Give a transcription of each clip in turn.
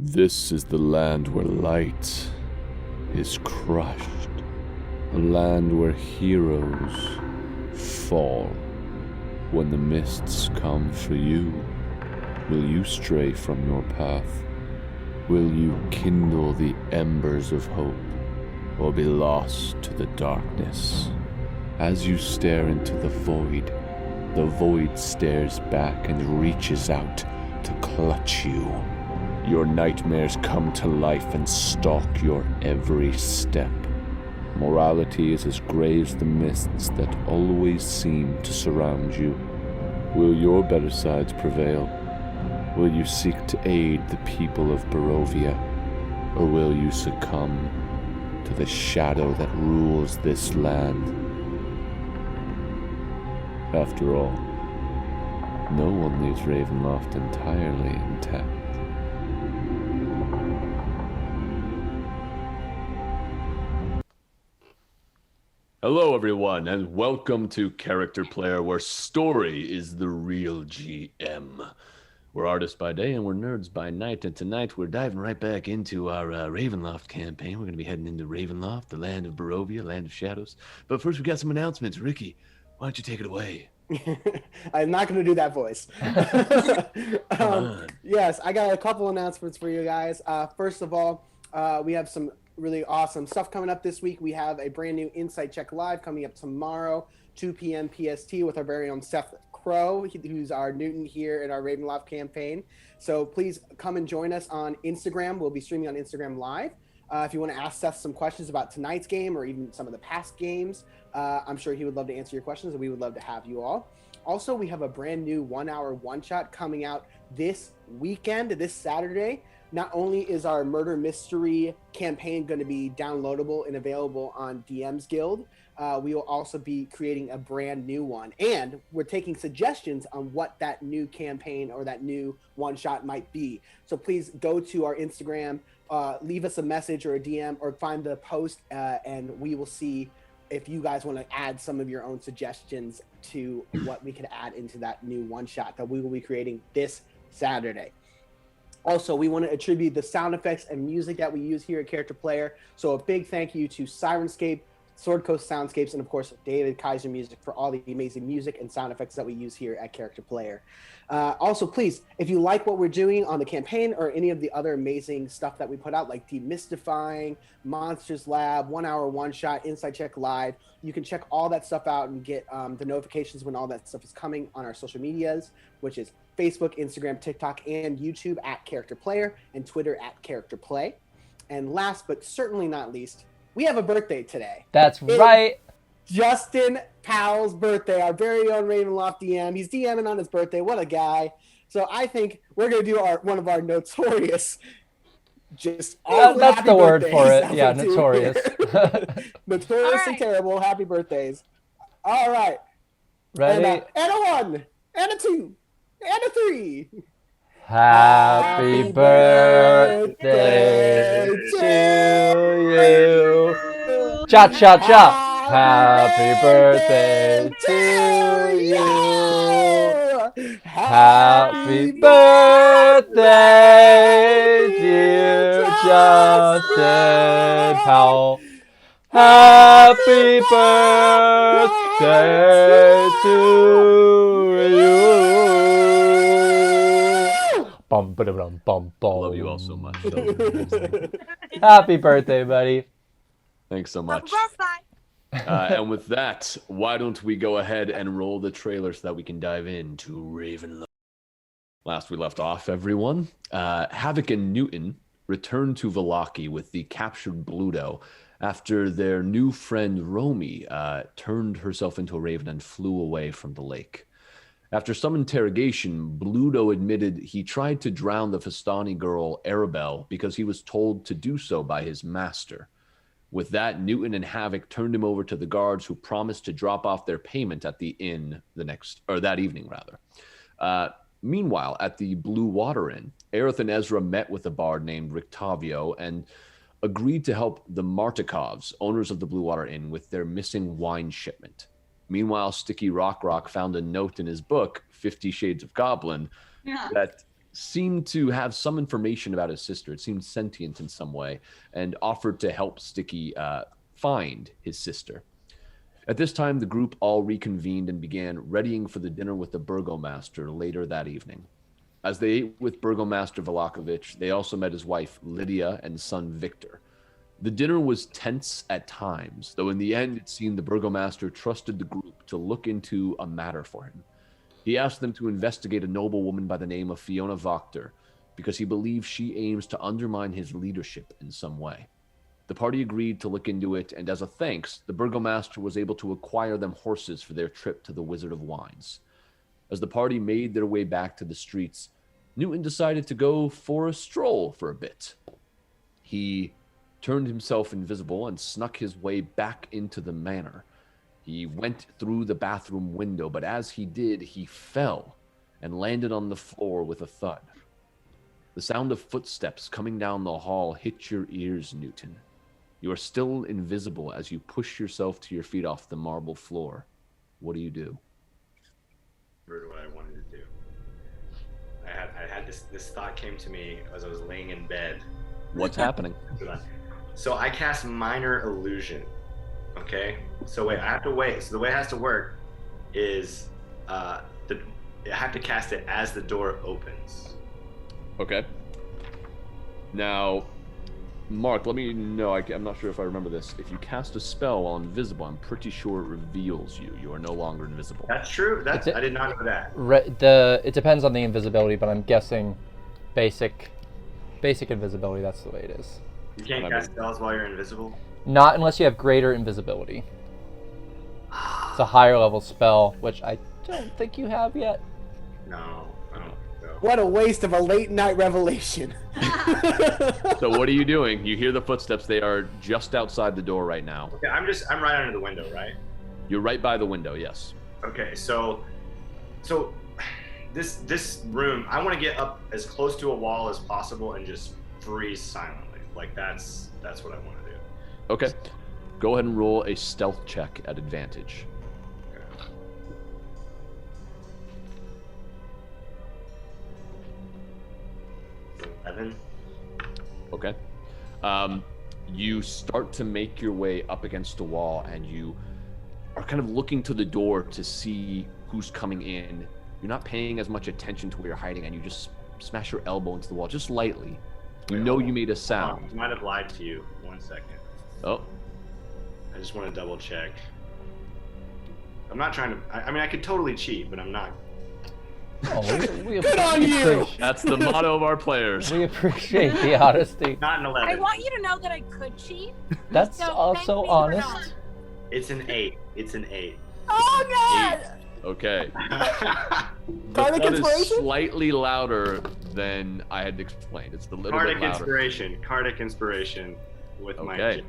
This is the land where light is crushed. A land where heroes fall. When the mists come for you, will you stray from your path? Will you kindle the embers of hope, or be lost to the darkness? As you stare into the void stares back and reaches out to clutch you. Your nightmares come to life and stalk your every step. Morality is as gray as the mists that always seem to surround you. Will your better sides prevail? Will you seek to aid the people of Barovia? Or will you succumb to the shadow that rules this land? After all, no one leaves Ravenloft entirely intact. Hello everyone, and welcome to Character Player, where story is the real GM. We're artists by day and we're nerds by night, and tonight we're diving right back into our Ravenloft campaign. We're going to be heading into Ravenloft, the land of Barovia, land of shadows. But first we got some announcements. Ricky, why don't you take it away? I'm not going to do that voice. Yes, I got a couple announcements for you guys. First of all, we have some really awesome stuff coming up this week. We have a brand new Insight Check Live coming up tomorrow, 2 p.m. PST, with our very own Seth, Crowe, who's our Newton here in our Ravenloft campaign. So please come and join us on Instagram. We'll be streaming on Instagram Live. If you want to ask Seth some questions about tonight's game or even some of the past games, I'm sure he would love to answer your questions, and we would love to have you all. Also, we have a brand new 1-hour one-shot coming out this weekend, this Saturday. Not only is our murder mystery campaign going to be downloadable and available on DM's Guild, we will also be creating a brand new one. And we're taking suggestions on what that new campaign or that new one-shot might be. So please go to our Instagram, leave us a message or a DM, or find the post, and we will see if you guys want to add some of your own suggestions to what we could add into that new one-shot that we will be creating this Saturday. Also, we want to attribute the sound effects and music that we use here at Character Player. So a big thank you to Syrinscape, SwordCoastSoundscapes, and of course, David Kaiser Music for all the amazing music and sound effects that we use here at Character Player. Also, please, if you like what we're doing on the campaign or any of the other amazing stuff that we put out, like Demystifying, Monsters Lab, 1-hour one-shot, Inside Check Live, you can check all that stuff out and get the notifications when all that stuff is coming on our social medias, which is Facebook, Instagram, TikTok, and YouTube at Character Player, and Twitter at Character Play. And last but certainly not least, we have a birthday today. That's right. Justin Powell's birthday, our very own Ravenloft DM. He's DMing on his birthday. What a guy. So I think we're going to do one of our notorious, just all that's the word for it. that Yeah, we do notorious. Notorious and terrible. Happy birthdays. All right. Ready? And a 1, and a 2, and a 3. Happy birthday to you. Cha cha cha. Happy birthday to you. Happy birthday, dear Justin Powell. Happy birthday to you. Bum, ba-da-bum, bum, bum. Love you all so much. Happy birthday, buddy. Thanks so much. And with that, why don't we go ahead and roll the trailer so that we can dive into Ravenloft. Last we left off, everyone, Havok and Newton returned to Vallaki with the captured Bluto after their new friend Romy turned herself into a raven and flew away from the lake. After some interrogation, Bluto admitted he tried to drown the Fastani girl Arabelle because he was told to do so by his master. With that, Newton and Havok turned him over to the guards, who promised to drop off their payment at the inn that evening. Meanwhile, at the Blue Water Inn, Aerith and Ezra met with a bard named Rictavio and agreed to help the Martikovs, owners of the Blue Water Inn, with their missing wine shipment. Meanwhile, Stiki Rock found a note in his book, 50 Shades of Goblin, that seemed to have some information about his sister. It seemed sentient in some way, and offered to help Stiki find his sister. At this time, the group all reconvened and began readying for the dinner with the Burgomaster later that evening. As they ate with Burgomaster Vlakovic, they also met his wife, Lydia, and son, Victor. The dinner was tense at times, though in the end it seemed the Burgomaster trusted the group to look into a matter for him. He asked them to investigate a noble woman by the name of Fiona Wachter, because he believes she aims to undermine his leadership in some way. The party agreed to look into it, and as a thanks, the Burgomaster was able to acquire them horses for their trip to the Wizard of Wines. As the party made their way back to the streets, Newton decided to go for a stroll for a bit. He turned himself invisible and snuck his way back into the manor. He went through the bathroom window, but as he did, he fell and landed on the floor with a thud. The sound of footsteps coming down the hall hit your ears, Newton. You are still invisible as you push yourself to your feet off the marble floor. What do you do? Remember what I wanted to do. I had this thought came to me as I was laying in bed. What's happening? So I cast Minor Illusion. Okay? So wait, I have to wait. So the way it has to work is I have to cast it as the door opens. Okay. Now, Mark, let me know. I'm not sure if I remember this. If you cast a spell while invisible, I'm pretty sure it reveals you. You are no longer invisible. That's true. I did not know that. It depends on the invisibility, but I'm guessing basic invisibility. That's the way it is. You can't cast spells while you're invisible? Not unless you have greater invisibility. It's a higher level spell, which I don't think you have yet. No, I don't. What a waste of a late night revelation. So what are you doing? You hear the footsteps. They are just outside the door right now. Okay, I'm right under the window, right? You're right by the window, yes. Okay, so this room, I want to get up as close to a wall as possible and just freeze silently. Like that's what I want to do. Okay. Go ahead and roll a stealth check at advantage. 11. Okay. You start to make your way up against the wall, and you are kind of looking to the door to see who's coming in. You're not paying as much attention to where you're hiding, and you just smash your elbow into the wall, just lightly. You know you made a sound. I might have lied to you. 1 second. Oh. I just want to double check. I'm not trying to... I mean, I could totally cheat, but I'm not... Oh, we Good on you! That's the motto of our players. We appreciate the honesty. Not an 11. I want you to know that I could cheat. That's So also thank me for honest. not. It's an 8. It's an 8. Oh god! Okay. The Bardic thud is Inspiration? slightly louder than I had explained. It's a little Cardic bit louder. Inspiration. Cardic Inspiration with my... Okay.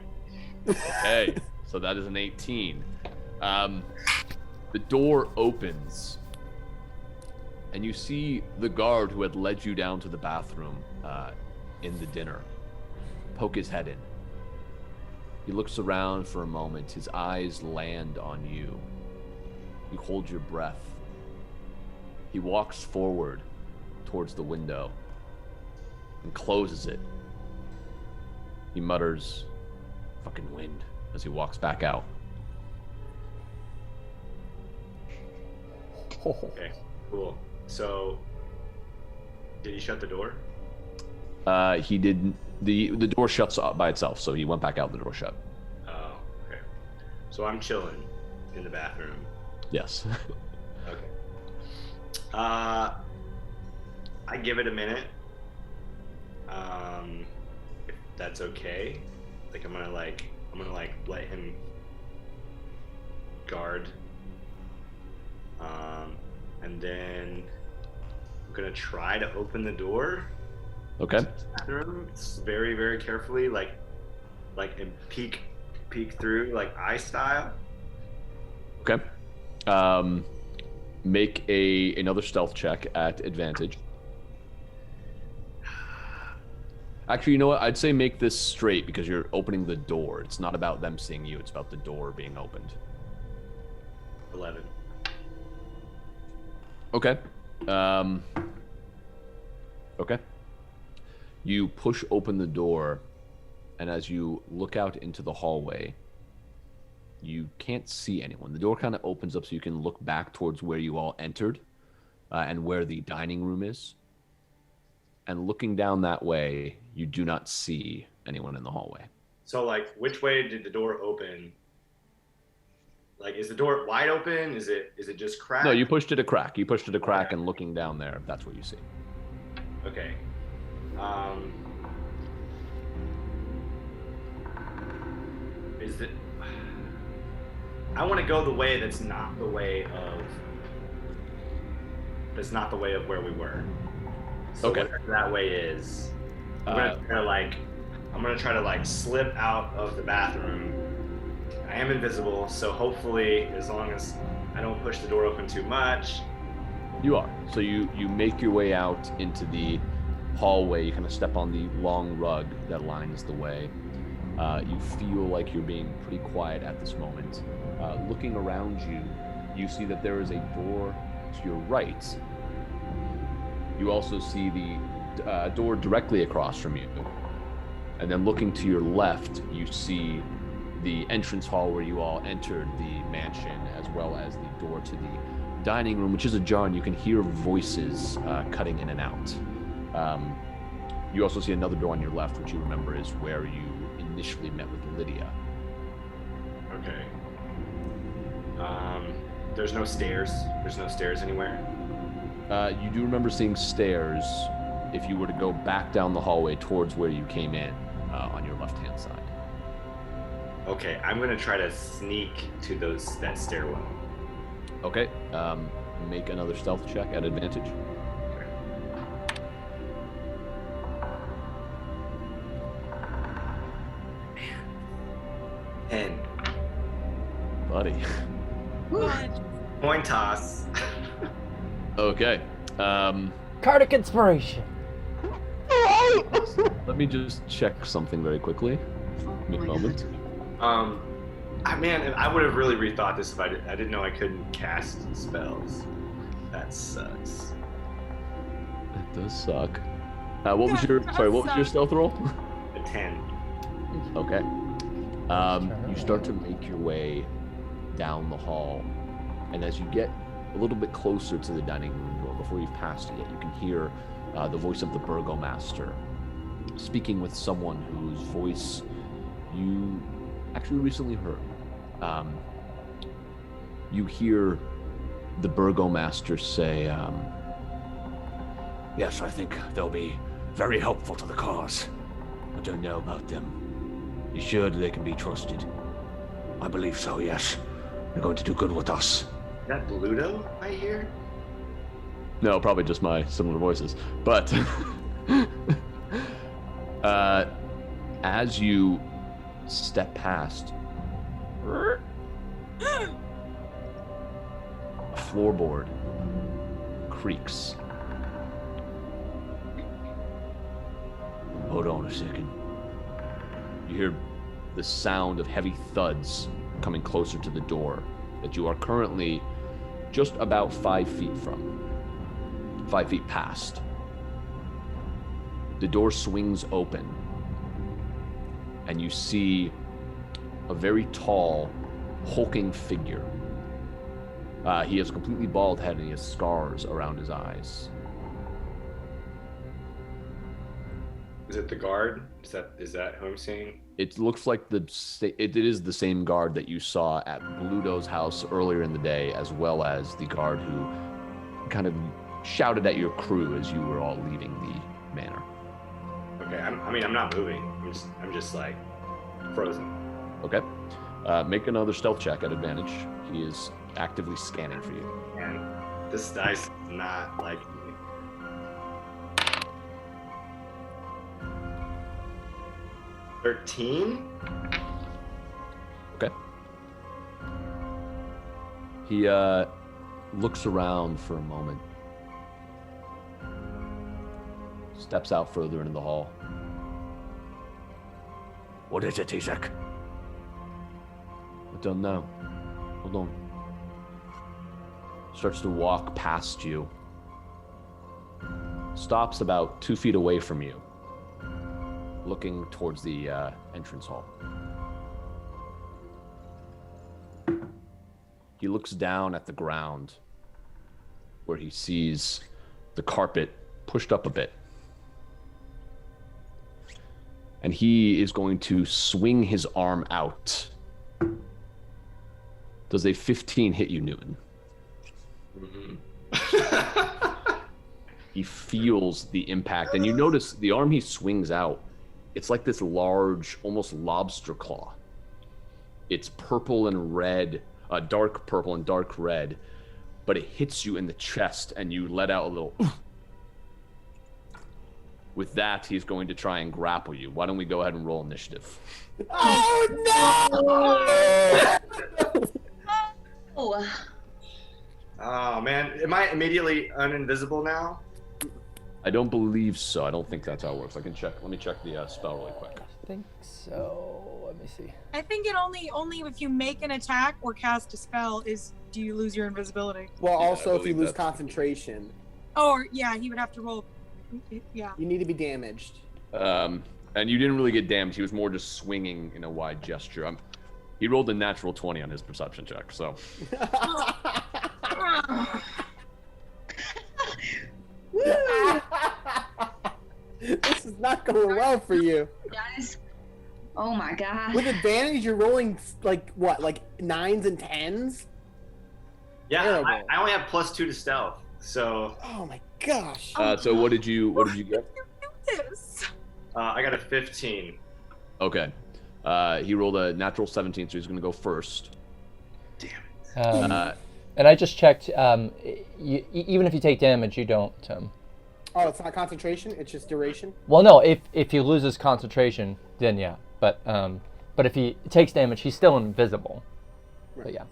Okay. So that is an 18. The door opens, and you see the guard who had led you down to the bathroom in the dinner poke his head in. He looks around for a moment. His eyes land on you. You hold your breath. He walks forward towards the window and closes it. He mutters, "Fucking wind," as he walks back out. Okay, cool. So, did he shut the door? He didn't. The door shuts up by itself, so he went back out. The door shut. Oh, okay. So I'm chilling in the bathroom. Yes. Okay. I give it a minute. If that's okay. Like I'm gonna let him guard. And then I'm gonna try to open the door. Okay. To the bathroom very, very carefully, like and peek through, like eye style. Okay. Make another stealth check at advantage. Actually, you know what? I'd say make this straight because you're opening the door. It's not about them seeing you. It's about the door being opened. 11. Okay. Okay. You push open the door, and as you look out into the hallway, you can't see anyone. The door kind of opens up so you can look back towards where you all entered and where the dining room is. And looking down that way, you do not see anyone in the hallway. So, like, which way did the door open? Like, is the door wide open? Is it just cracked? No, you pushed it a crack. You pushed it a crack, and looking down there, that's what you see. Okay. Is it? I want to go the way that's not the way of. That's not the way of where we were. So Okay. whatever that way is, I'm gonna try to like slip out of the bathroom. I am invisible, so hopefully, as long as I don't push the door open too much. You are. So you make your way out into the hallway. You kind of step on the long rug that lines the way. You feel like you're being pretty quiet at this moment. Looking around you, you see that there is a door to your right. You also see the door directly across from you. And then looking to your left, you see the entrance hall where you all entered the mansion, as well as the door to the dining room, which is ajar, and you can hear voices cutting in and out. You also see another door on your left, which you remember is where you initially met with Lydia. Okay. There's no stairs. There's no stairs anywhere. You do remember seeing stairs if you were to go back down the hallway towards where you came in on your left-hand side. Okay, I'm gonna try to sneak to that stairwell. Okay. Make another stealth check at advantage. And Buddy. coin toss. Okay. Cardic inspiration. Let me just check something very quickly. Give me a moment. I would have really rethought this if I didn't know I couldn't cast spells. That sucks. That does suck. What was your stealth roll? A 10. Okay. You start to make your way down the hall, and as you get a little bit closer to the dining room door, before you've passed it yet, you can hear the voice of the Burgomaster speaking with someone whose voice you actually recently heard. You hear the Burgomaster say, Yes, I think they'll be very helpful to the cause. I don't know about them. You sure they can be trusted? I believe so, yes. They're going to do good with us. Is that Bluto I hear? no, probably just my similar voices. But as you step past, a floorboard creaks. Hold on a second. You hear the sound of heavy thuds coming closer to the door that you are currently just about 5 feet from. 5 feet past. The door swings open, and you see a very tall, hulking figure. He has a completely bald head, and he has scars around his eyes. Is it the guard? Is that who I'm seeing? It looks like it is the same guard that you saw at Bluto's house earlier in the day, as well as the guard who kind of shouted at your crew as you were all leaving the manor. Okay, I'm not moving. I'm just like frozen. Okay. Make another stealth check at advantage. He is actively scanning for you. And this dice is not like me. $13? Okay. He looks around for a moment. Steps out further into the hall. What is it, Izek? I don't know. Hold on. Starts to walk past you. stops about 2 feet away from you, looking towards the entrance hall. He looks down at the ground where he sees the carpet pushed up a bit. And he is going to swing his arm out. Does a 15 hit you, Newton? Mm-hmm. He feels the impact, and you notice the arm he swings out, it's like this large, almost lobster claw. It's purple and red, dark purple and dark red, but it hits you in the chest, and you let out a little... With that, he's going to try and grapple you. Why don't we go ahead and roll initiative? Oh, no! Oh. Oh, man. Am I immediately uninvisible now? I don't believe so. I don't think that's how it works. I can check. Let me check the spell really quick. I think so. Let me see. I think it only if you make an attack or cast a spell do you lose your invisibility. Well, Yeah, also I if you believe lose that's- concentration, Oh, yeah, he would have to roll. Yeah. you need to be damaged. And you didn't really get damaged. He was more just swinging in a wide gesture. He rolled a natural 20 on his perception check, so... This is not going well for you. Guys. Oh my god. With advantage, you're rolling like what, like 9s and 10s? Yeah, Terrible. I only have +2 to stealth, so Oh my gosh. So what did you get? This. I got a 15. Okay. He rolled a natural 17, so he's going to go first. Damn it. And I just checked. Even if you take damage, you don't. Oh, it's not concentration, it's just duration? Well, no. If he loses concentration, then yeah. But if he takes damage, he's still invisible. Right. But yeah.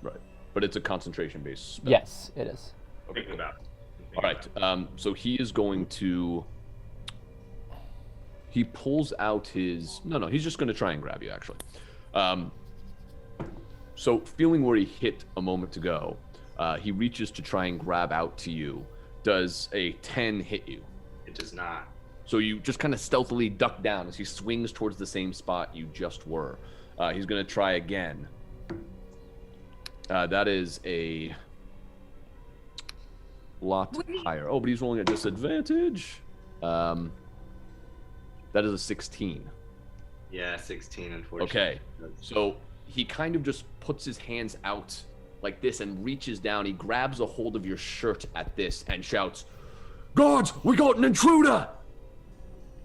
Right. But it's a concentration-based spell. Yes, it is. Thinking about it. All right. So he is going to... He pulls out his... No, he's just going to try and grab you, actually. So feeling where he hit a moment ago, he reaches to try and grab out to you. Does a 10 hit you? It does not. So you just kind of stealthily duck down as he swings towards the same spot you just were. He's going to try again. That is a lot higher. Oh, but he's rolling at disadvantage. That is a 16. Yeah, 16, unfortunately. Okay, so he kind of just puts his hands out like this and reaches down. He grabs a hold of your shirt at this and shouts, "Guards, we got an intruder!"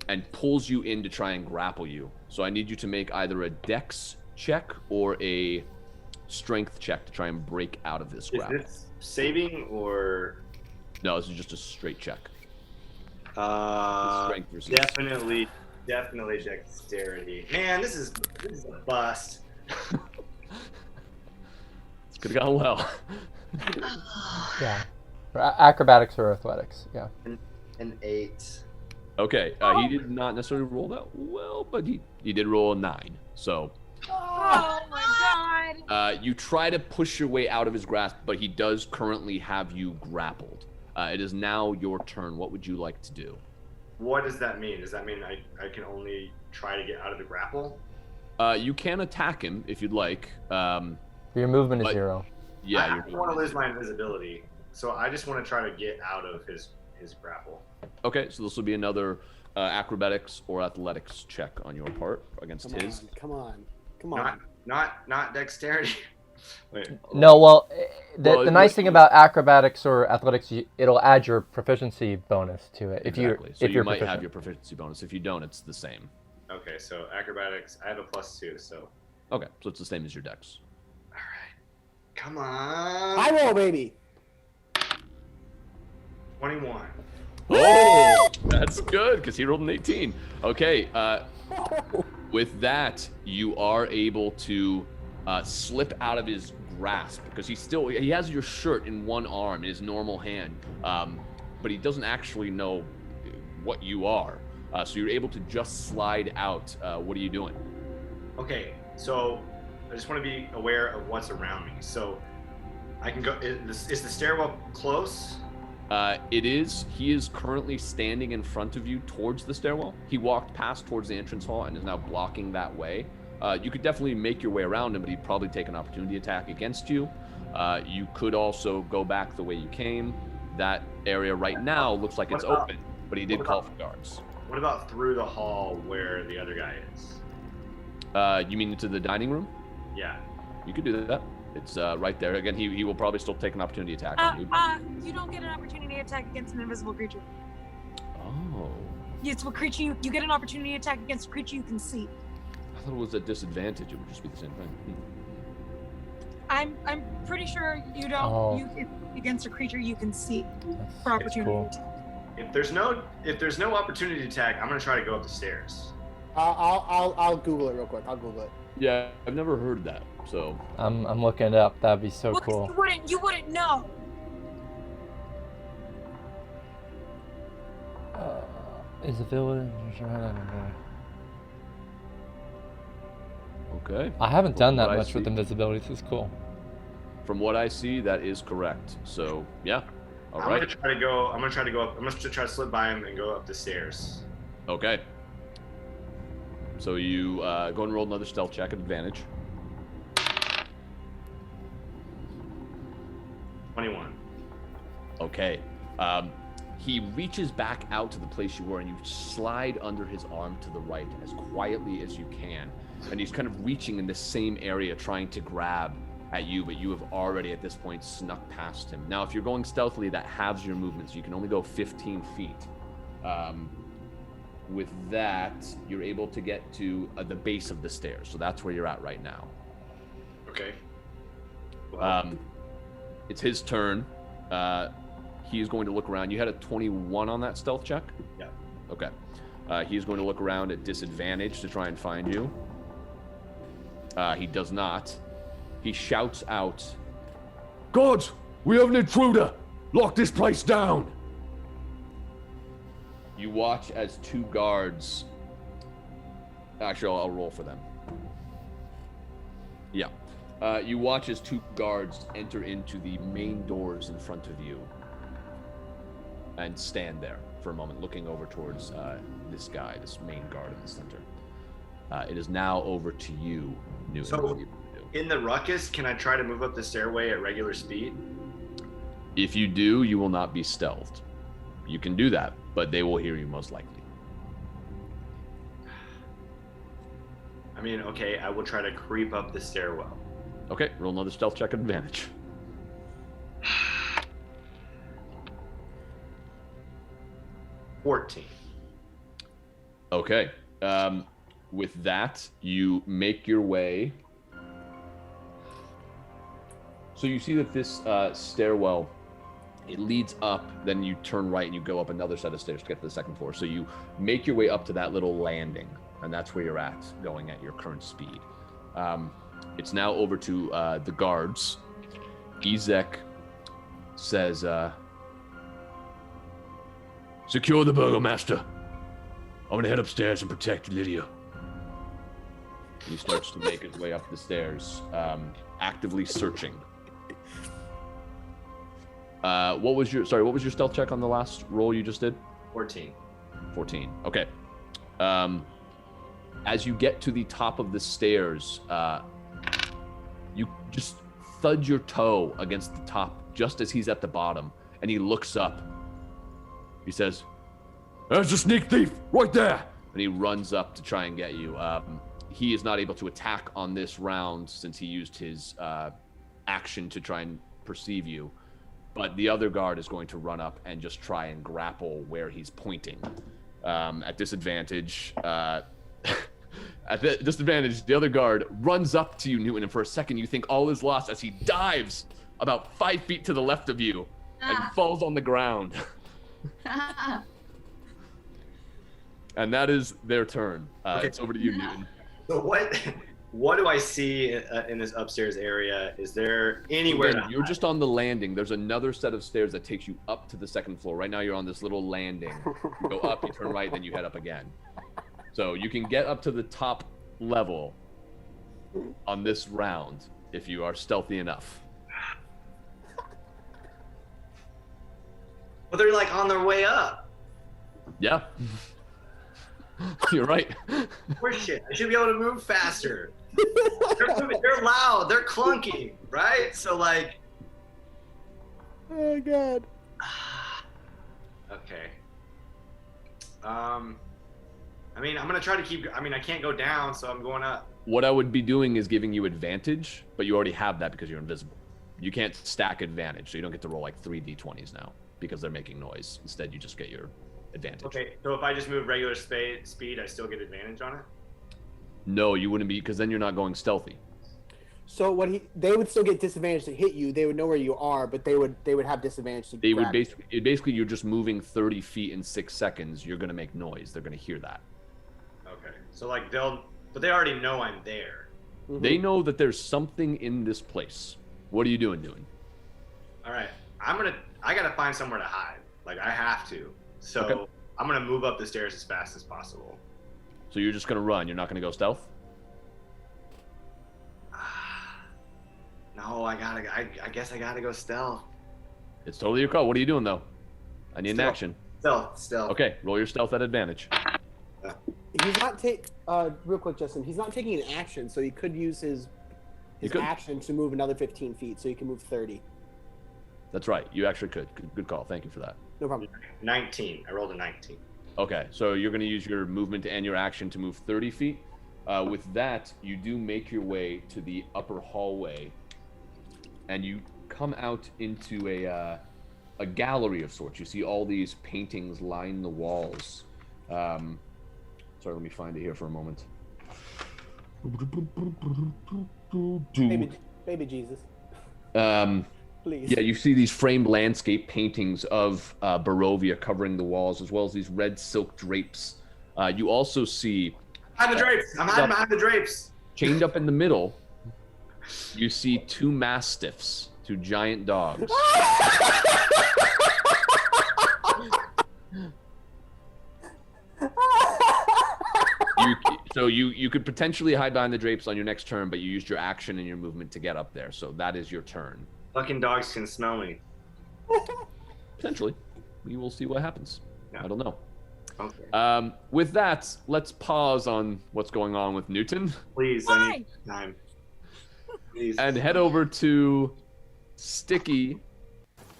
And pulls you in to try and grapple you. So I need you to make either a dex check or a strength check to try and break out of this grapple. Is this saving or... No, this is just a straight check. Strength versus- definitely dexterity. Man, this is a bust. It's could have gone well. Yeah. Acrobatics or athletics. Yeah. An 8. Okay, he did not necessarily roll that well, but he did roll a 9. So Oh my god. you try to push your way out of his grasp, but he does currently have you grappled. It is now your turn. What would you like to do? What does that mean? Does that mean I can only try to get out of the grapple? You can attack him if you'd like. Your movement is But- 0. Yeah, I don't want to lose my invisibility, so I just want to try to get out of his grapple. Okay, so this will be another acrobatics or athletics check on your part against his. Come on. Not dexterity. Wait. No, well, Well, the nice thing about acrobatics or athletics, it'll add your proficiency bonus to it. Exactly. So if you you're might have proficient. your proficiency bonus. If you don't, it's the same. Okay, so acrobatics. I have a +2, so. Okay, so it's the same as your dex. All right. Come on. I roll, baby. 21. Oh, that's good because he rolled an 18. Okay, with that, you are able to slip out of his grasp because he has your shirt in one arm, in his normal hand, but he doesn't actually know what you are. So you're able to just slide out. What are you doing? Okay, so I just want to be aware of what's around me. So I can go. Is the stairwell close? He is currently standing in front of you towards the stairwell. He walked past towards the entrance hall and is now blocking that way. You could definitely make your way around him, but he'd probably take an opportunity attack against you. You could also go back the way you came. That area right now looks like it's open, but he did call for guards. What about through the hall where the other guy is? You mean into the dining room? Yeah. You could do that. It's right there. Again, he will probably still take an opportunity attack on you. You don't get an opportunity attack against an invisible creature. Oh. It's a creature you get an opportunity attack against a creature you can see. I thought it was a disadvantage. It would just be the same thing. I'm pretty sure you don't. You against a creature you can see for opportunity attack. If there's no opportunity attack, I'm gonna try to go up the stairs. I'll Google it real quick. I'll Google it. Yeah, I've never heard that. So I'm looking it up. That'd be so cool. You wouldn't know. Is the village? Okay. I haven't done that much with invisibility. This is cool. From what I see, that is correct. So yeah. All right. I'm gonna try to go up. I'm gonna try to slip by him and go up the stairs. Okay. So you go and roll another stealth check at advantage. 21. Okay. He reaches back out to the place you were, and you slide under his arm to the right as quietly as you can. And he's kind of reaching in the same area, trying to grab at you, but you have already at this point snuck past him. Now, if you're going stealthily, that halves your movement, so you can only go 15 feet. With that, you're able to get to the base of the stairs, so that's where you're at right now. Okay. Well. It's his turn. He is going to look around. You had a 21 on that stealth check? Yeah. Okay. He's going to look around at disadvantage to try and find you. He does not. He shouts out, Guards, we have an intruder! Lock this place down! You watch as two guards... Actually, I'll roll for them. Yeah. You watch as two guards enter into the main doors in front of you and stand there for a moment, looking over towards this guy, this main guard in the center. It is now over to you, Newton. So, in the ruckus, can I try to move up the stairway at regular speed? If you do, you will not be stealthed. You can do that, but they will hear you most likely. I mean, okay, I will try to creep up the stairwell. Okay, roll another stealth check at advantage. 14. Okay. With that, you make your way. So you see that this stairwell, it leads up, then you turn right and you go up another set of stairs to get to the second floor. So you make your way up to that little landing, and that's where you're at, going at your current speed. It's now over to the guards. Ezek says, secure the Burgomaster. I'm gonna head upstairs and protect Lydia. He starts to make his way up the stairs, actively searching. What was your stealth check on the last roll you just did? 14. 14. Okay. As you get to the top of the stairs, you just thud your toe against the top just as he's at the bottom, and he looks up. He says, "There's a sneak thief right there!" And he runs up to try and get you. He is not able to attack on this round since he used his action to try and perceive you. But the other guard is going to run up and just try and grapple where he's pointing. At disadvantage, the other guard runs up to you, Newton, and for a second you think all is lost as he dives about 5 feet to the left of you and falls on the ground. And that is their turn. Okay. It's over to you, Newton. So what do I see in this upstairs area? Is there anywhere? Again, you're just on the landing. There's another set of stairs that takes you up to the second floor. Right now you're on this little landing. You go up, you turn right, then you head up again. So you can get up to the top level on this round if you are stealthy enough. Well, they're like on their way up. Yeah. You're right. Horseshit. I should be able to move faster. They're loud. They're clunky, right? So like. Oh god. Okay. I mean, I'm gonna try to keep. I mean, I can't go down, so I'm going up. What I would be doing is giving you advantage, but you already have that because you're invisible. You can't stack advantage, so you don't get to roll like 3d20s now because they're making noise. Instead, you just get your advantage. Okay, so if I just move regular speed, I still get advantage on it? No, you wouldn't be, because then you're not going stealthy. So they would still get disadvantage to hit you. They would know where you are, but they would have disadvantage to They would grab you. basically you're just moving 30 feet in 6 seconds. You're gonna make noise. They're gonna hear that. Okay, so like but they already know I'm there. Mm-hmm. They know that there's something in this place. What are you doing? All right, I gotta find somewhere to hide. Like I have to. So Okay. I'm gonna move up the stairs as fast as possible. So you're just gonna run. You're not gonna go stealth. No, I guess I gotta go stealth. It's totally your call. What are you doing though? I need an action. Stealth. Okay, roll your stealth at advantage. He's not real quick, Justin. He's not taking an action, so he could use his action to move another 15 feet, so he can move 30. That's right. You actually could. Good call. Thank you for that. No problem. 19. I rolled a 19. Okay, so you're going to use your movement and your action to move 30 feet. With that, you do make your way to the upper hallway, and you come out into a gallery of sorts. You see all these paintings line the walls. Sorry, let me find it here for a moment. Baby Jesus. Please. Yeah, you see these framed landscape paintings of Barovia covering the walls, as well as these red silk drapes. You also see... Behind the drapes! I'm hiding behind the drapes! Chained up in the middle, you see 2 mastiffs, 2 giant dogs. You could potentially hide behind the drapes on your next turn, but you used your action and your movement to get up there, so that is your turn. Fucking dogs can smell me. Potentially. We will see what happens. Yeah. I don't know. Okay. With that, let's pause on what's going on with Newton. Please, I need time. Please. And head over to Stiki,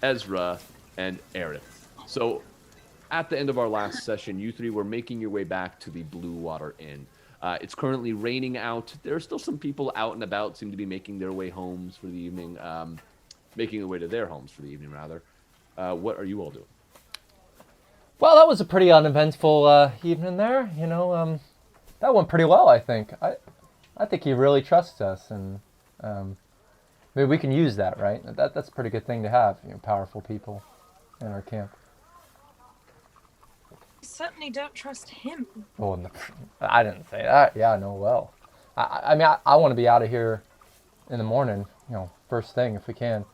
Ezra, and Aerith. So, at the end of our last session, you 3 were making your way back to the Blue Water Inn. It's currently raining out. There are still some people out and about, seem to be making their way homes for the evening. Making their way to their homes for the evening, rather. What are you all doing? Well, that was a pretty uneventful evening there. You know, that went pretty well, I think. I think he really trusts us, and maybe we can use that, right? That's a pretty good thing to have, you know, powerful people in our camp. I certainly don't trust him. Well, I didn't say that. Yeah, no, well. I mean, I want to be out of here in the morning, you know, first thing if we can.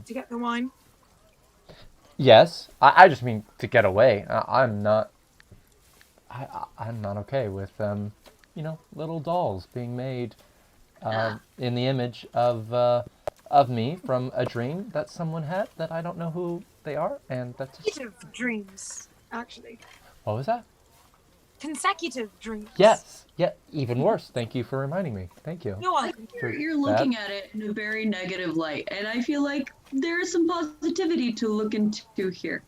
To get the wine? Yes, I just mean to get away. I'm not okay with, you know, little dolls being made in the image of me from a dream that someone had that I don't know who they are, and that's just... Consecutive dreams, actually. What was that? Consecutive dreams. Yes. Yeah, even worse. Thank you for reminding me. Thank you. No, You're looking at it in a very negative light, and I feel like there is some positivity to look into here.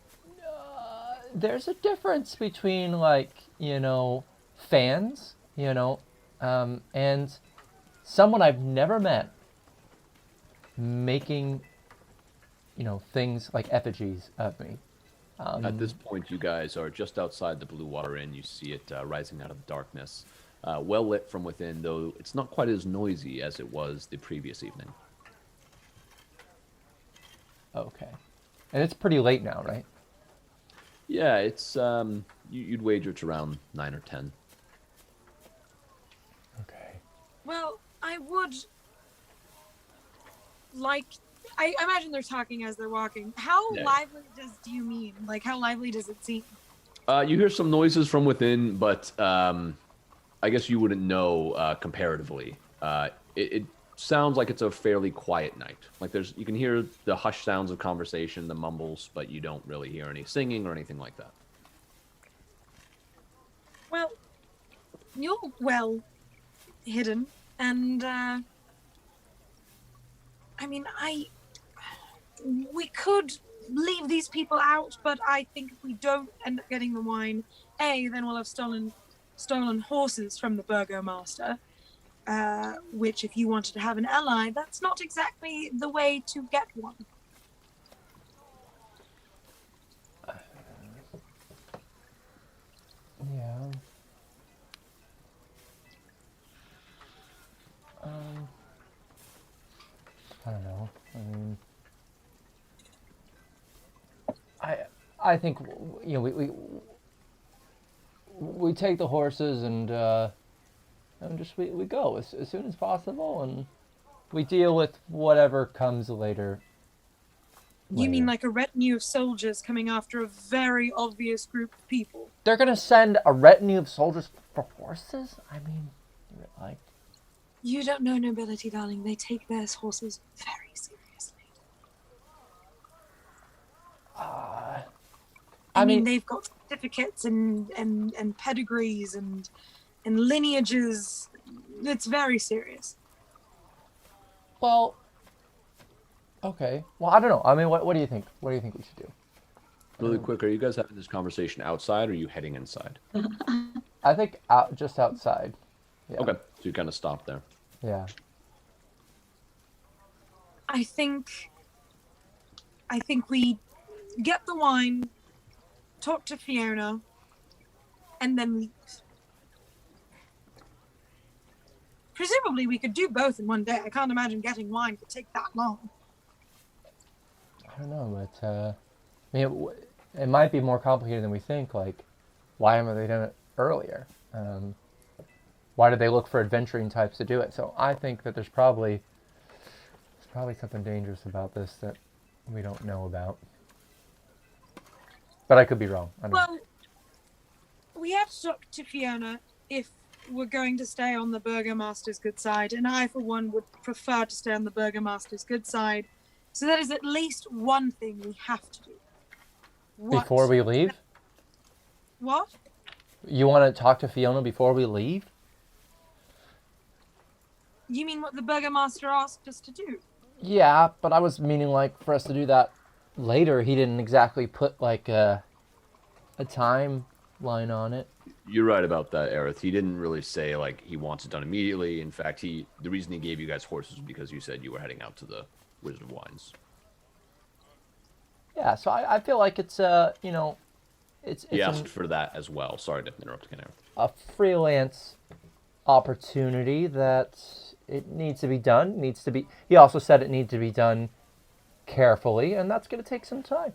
There's a difference between, like, you know, fans, you know, and someone I've never met making, you know, things like effigies of me. At this point, you guys are just outside the Blue Water Inn. You see it rising out of the darkness. Well lit from within, though it's not quite as noisy as it was the previous evening. Okay. And it's pretty late now, right? Yeah, it's, you'd wager it's around 9 or 10. Okay. well, I would like... I imagine they're talking as they're walking. How lively do you mean? Like, how lively does it seem? You hear some noises from within, but I guess you wouldn't know comparatively. It sounds like it's a fairly quiet night. Like you can hear the hushed sounds of conversation, the mumbles, but you don't really hear any singing or anything like that. Well, you're well hidden, and we could leave these people out, but I think if we don't end up getting the wine, then we'll have stolen horses from the Burgomaster, which if you wanted to have an ally, that's not exactly the way to get one. Yeah. I don't know. I mean, I think we take the horses and just we go as soon as possible, and we deal with whatever comes later. You mean like a retinue of soldiers coming after a very obvious group of people? They're gonna send a retinue of soldiers for horses? I mean, like... You don't know nobility, darling. They take their horses very seriously. I mean, they've got certificates and pedigrees and lineages. It's very serious. Well, okay. Well, I don't know. I mean, what do you think? What do you think we should do? Really quick, are you guys having this conversation outside or are you heading inside? I think just outside. Yeah. Okay, so you kind of stop there. Yeah. I think we get the wine, talk to Fiona, and then leave. Presumably we could do both in one day. I can't imagine getting wine could take that long. I don't know, but I mean, it might be more complicated than we think. Like, why haven't they done it earlier? Why did they look for adventuring types to do it? So I think that there's probably something dangerous about this that we don't know about. But I could be wrong. I don't know. We have to talk to Fiona if we're going to stay on the Burgomaster's good side, and I, for one, would prefer to stay on the Burgomaster's good side. So that is at least one thing we have to do. Before we leave? What? You want to talk to Fiona before we leave? You mean what the Burgomaster asked us to do? Yeah, but I was meaning like for us to do that later. He didn't exactly put like a timeline on it. You're right about that, Aerith. He didn't really say like he wants it done immediately. In fact, the reason he gave you guys horses was because you said you were heading out to the Wizard of Wines. Yeah, so I feel like it's it's he asked for that as well. Sorry to interrupt again, Aerith. A freelance opportunity that it needs to be done. He also said it needs to be done carefully, and that's going to take some time.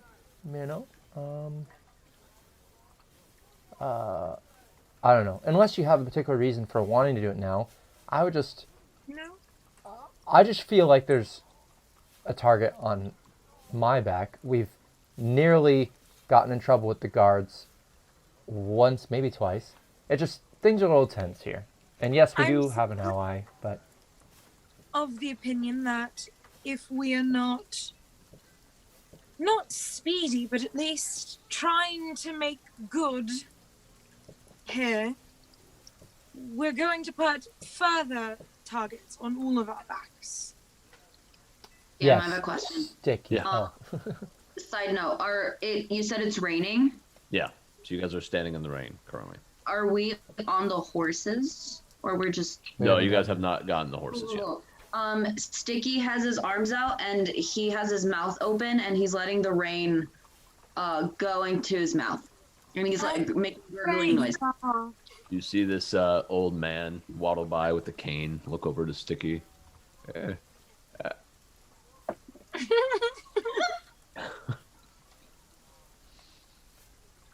I don't know. Unless you have a particular reason for wanting to do it now, I would just... No. I just feel like there's a target on my back. We've nearly gotten in trouble with the guards once, maybe twice. Things are a little tense here. And yes, we do have an ally, but... Of the opinion that if we are not speedy, but at least trying to make good here, we're going to put further targets on all of our backs. Yeah, yes. I have a question. Stiki. Yeah. Side note, you said it's raining? Yeah, so you guys are standing in the rain currently. Are we on the horses? Or we're just... No, you guys have not gotten the horses yet. Stiki has his arms out and he has his mouth open and he's letting the rain go into his mouth. And he's like making gurgling noise. You see this old man waddle by with the cane, look over to Stiki.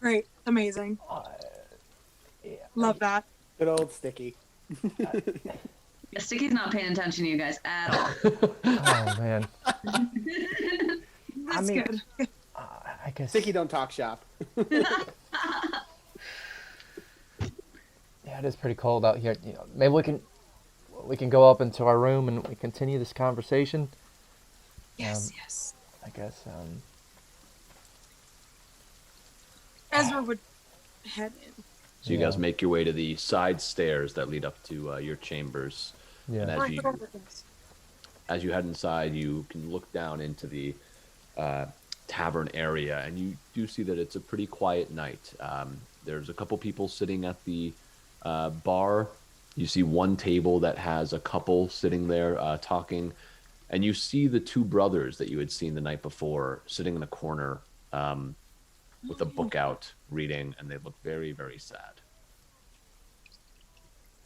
Great. Amazing. Love that. Good old Stiki. Yeah, Stiki's not paying attention to you guys at all. Oh, man. That's good. I guess... Stiki don't talk shop. Yeah, it is pretty cold out here. Maybe we can we can go up into our room and we continue this conversation. Yes, yes. I guess. Ezra would head in. So you guys make your way to the side stairs that lead up to your chambers. Yeah. And I forgot about this. as you head inside, you can look down into the tavern area, and you do see that it's a pretty quiet night. There's a couple people sitting at the bar. You see one table that has a couple sitting there talking, and you see the two brothers that you had seen the night before sitting in a corner with a book out reading, and they look very, very sad.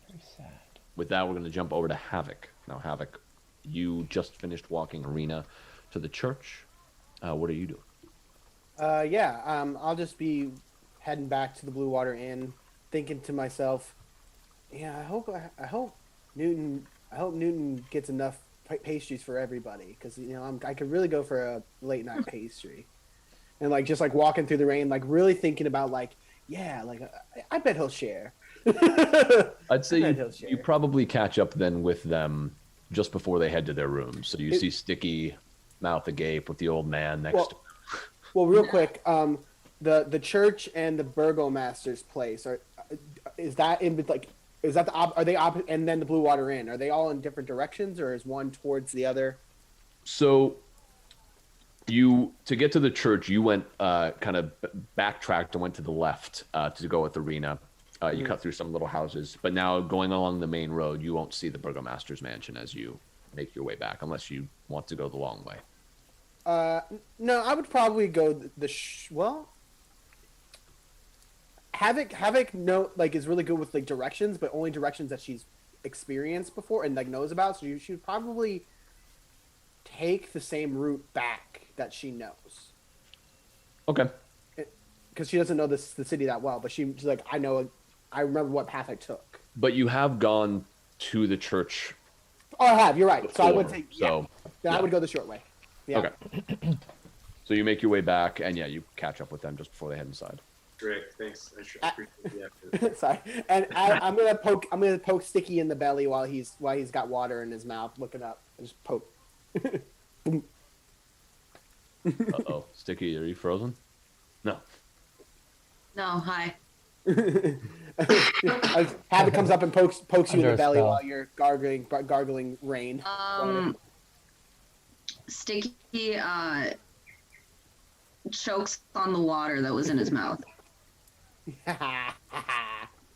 Very sad. With that, we're going to jump over to Havok. Now, Havok, you just finished walking Arena to the church. What are you doing? I'll just be heading back to the Blue Water Inn, thinking to myself, yeah, I hope Newton gets enough pastries for everybody, because I could really go for a late night pastry, and just walking through the rain, really thinking about I bet he'll share. I'd say you probably catch up then with them just before they head to their rooms. So you see Stiki, mouth agape, with the old man next to him. Well, real quick, the church and the Burgomaster's place are they and then the Blue Water Inn, are they all in different directions, or is one towards the other? So to get to the church, you went kind of backtracked and went to the left to go with Arena. You cut through some little houses, but now going along the main road, you won't see the Burgomaster's mansion as you make your way back, unless you want to go the long way. No, I would probably go Havok is really good with directions, but only directions that she's experienced before and knows about. So she would probably take the same route back that she knows. Okay. Because she doesn't know the city that well, but she's like, I remember what path I took. But you have gone to the church. Oh, I have. You're right. Before, so I would say, yeah. I would go the short way. Yeah. Okay. So you make your way back, and you catch up with them just before they head inside. Great, thanks. I appreciate the effort. Sorry, and I'm gonna poke Stiki in the belly while he's got water in his mouth, looking up. I just poke. Boom. Uh-oh. Stiki, are you frozen? No. No, hi. Havok comes up and pokes you in the belly spell. while you're gargling rain. Stiki chokes on the water that was in his mouth.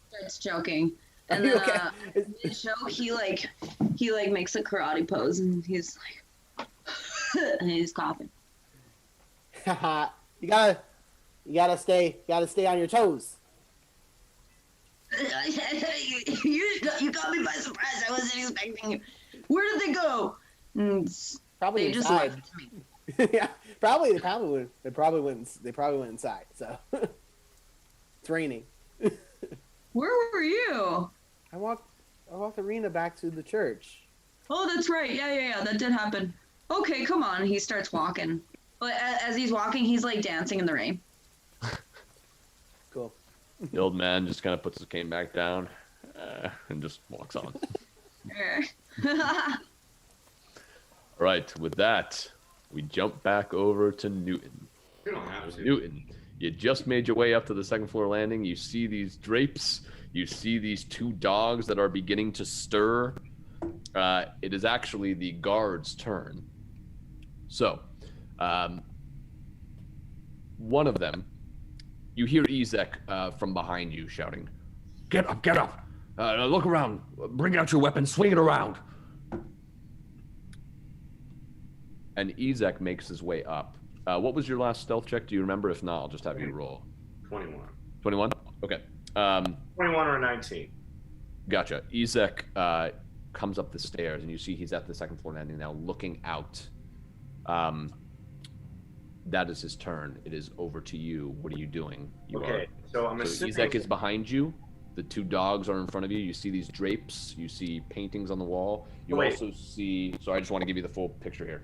Starts choking, and then mid-choke he makes a karate pose, and he's and he's coughing. you gotta stay on your toes. You got me by surprise. I wasn't expecting you. Where did they go? Probably they inside. just left me. Yeah, they probably went inside. So it's raining. Where were you? I walked Arena back to the church. Oh, that's right. Yeah. That did happen. Okay, come on. He starts walking. But as he's walking, he's dancing in the rain. Cool. The old man just kind of puts his cane back down and just walks on. All right, with that, we jump back over to Newton. You don't have to. Newton, you just made your way up to the second floor landing. You see these drapes. You see these two dogs that are beginning to stir. It is actually the guard's turn. So, one of them, you hear Ezek from behind you shouting, Get up! Look around. Bring out your weapon. Swing it around. and Ezek makes his way up. What was your last stealth check? Do you remember? If not, I'll just have you roll. 21. 21? Okay. 21 or 19. Gotcha. Ezek comes up the stairs, and you see he's at the second floor landing now, looking out. That is his turn. It is over to you. What are you doing? So I'm assuming... Ezek is behind you. The two dogs are in front of you. You see these drapes. You see paintings on the wall. You also see... So I just want to give you the full picture here.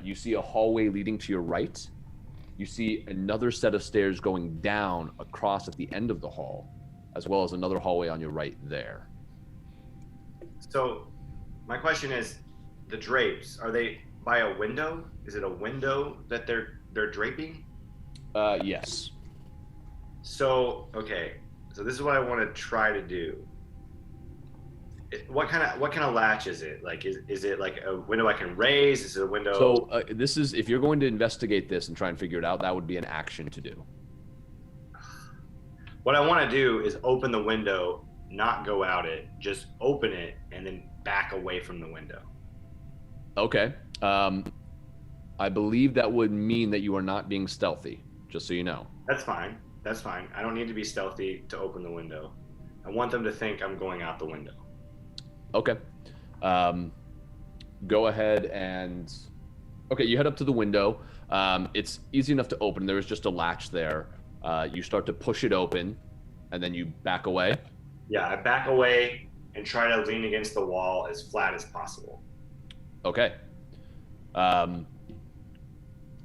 You see a hallway leading to your right. You see another set of stairs going down across at the end of the hall, as well as another hallway on your right there. So My question is, the drapes, are they by a window? Is it a window that they're draping? Yes. So, okay. So this is what I want to try to do. What kind of latch is it? Like, is it like a window I can raise? Is it a window? So this is, if you're going to investigate this and try and figure it out, that would be an action to do. What I want to do is open the window, not go out it, just open it and then back away from the window. Okay. I believe that would mean that you are not being stealthy, just so you know. That's fine. That's fine. I don't need to be stealthy to open the window. I want them to think I'm going out the window. Okay. Go ahead and... Okay, you head up to the window. It's easy enough to open. There is just a latch there. You start to push it open, and then you back away. Yeah, I back away and try to lean against the wall as flat as possible. Okay.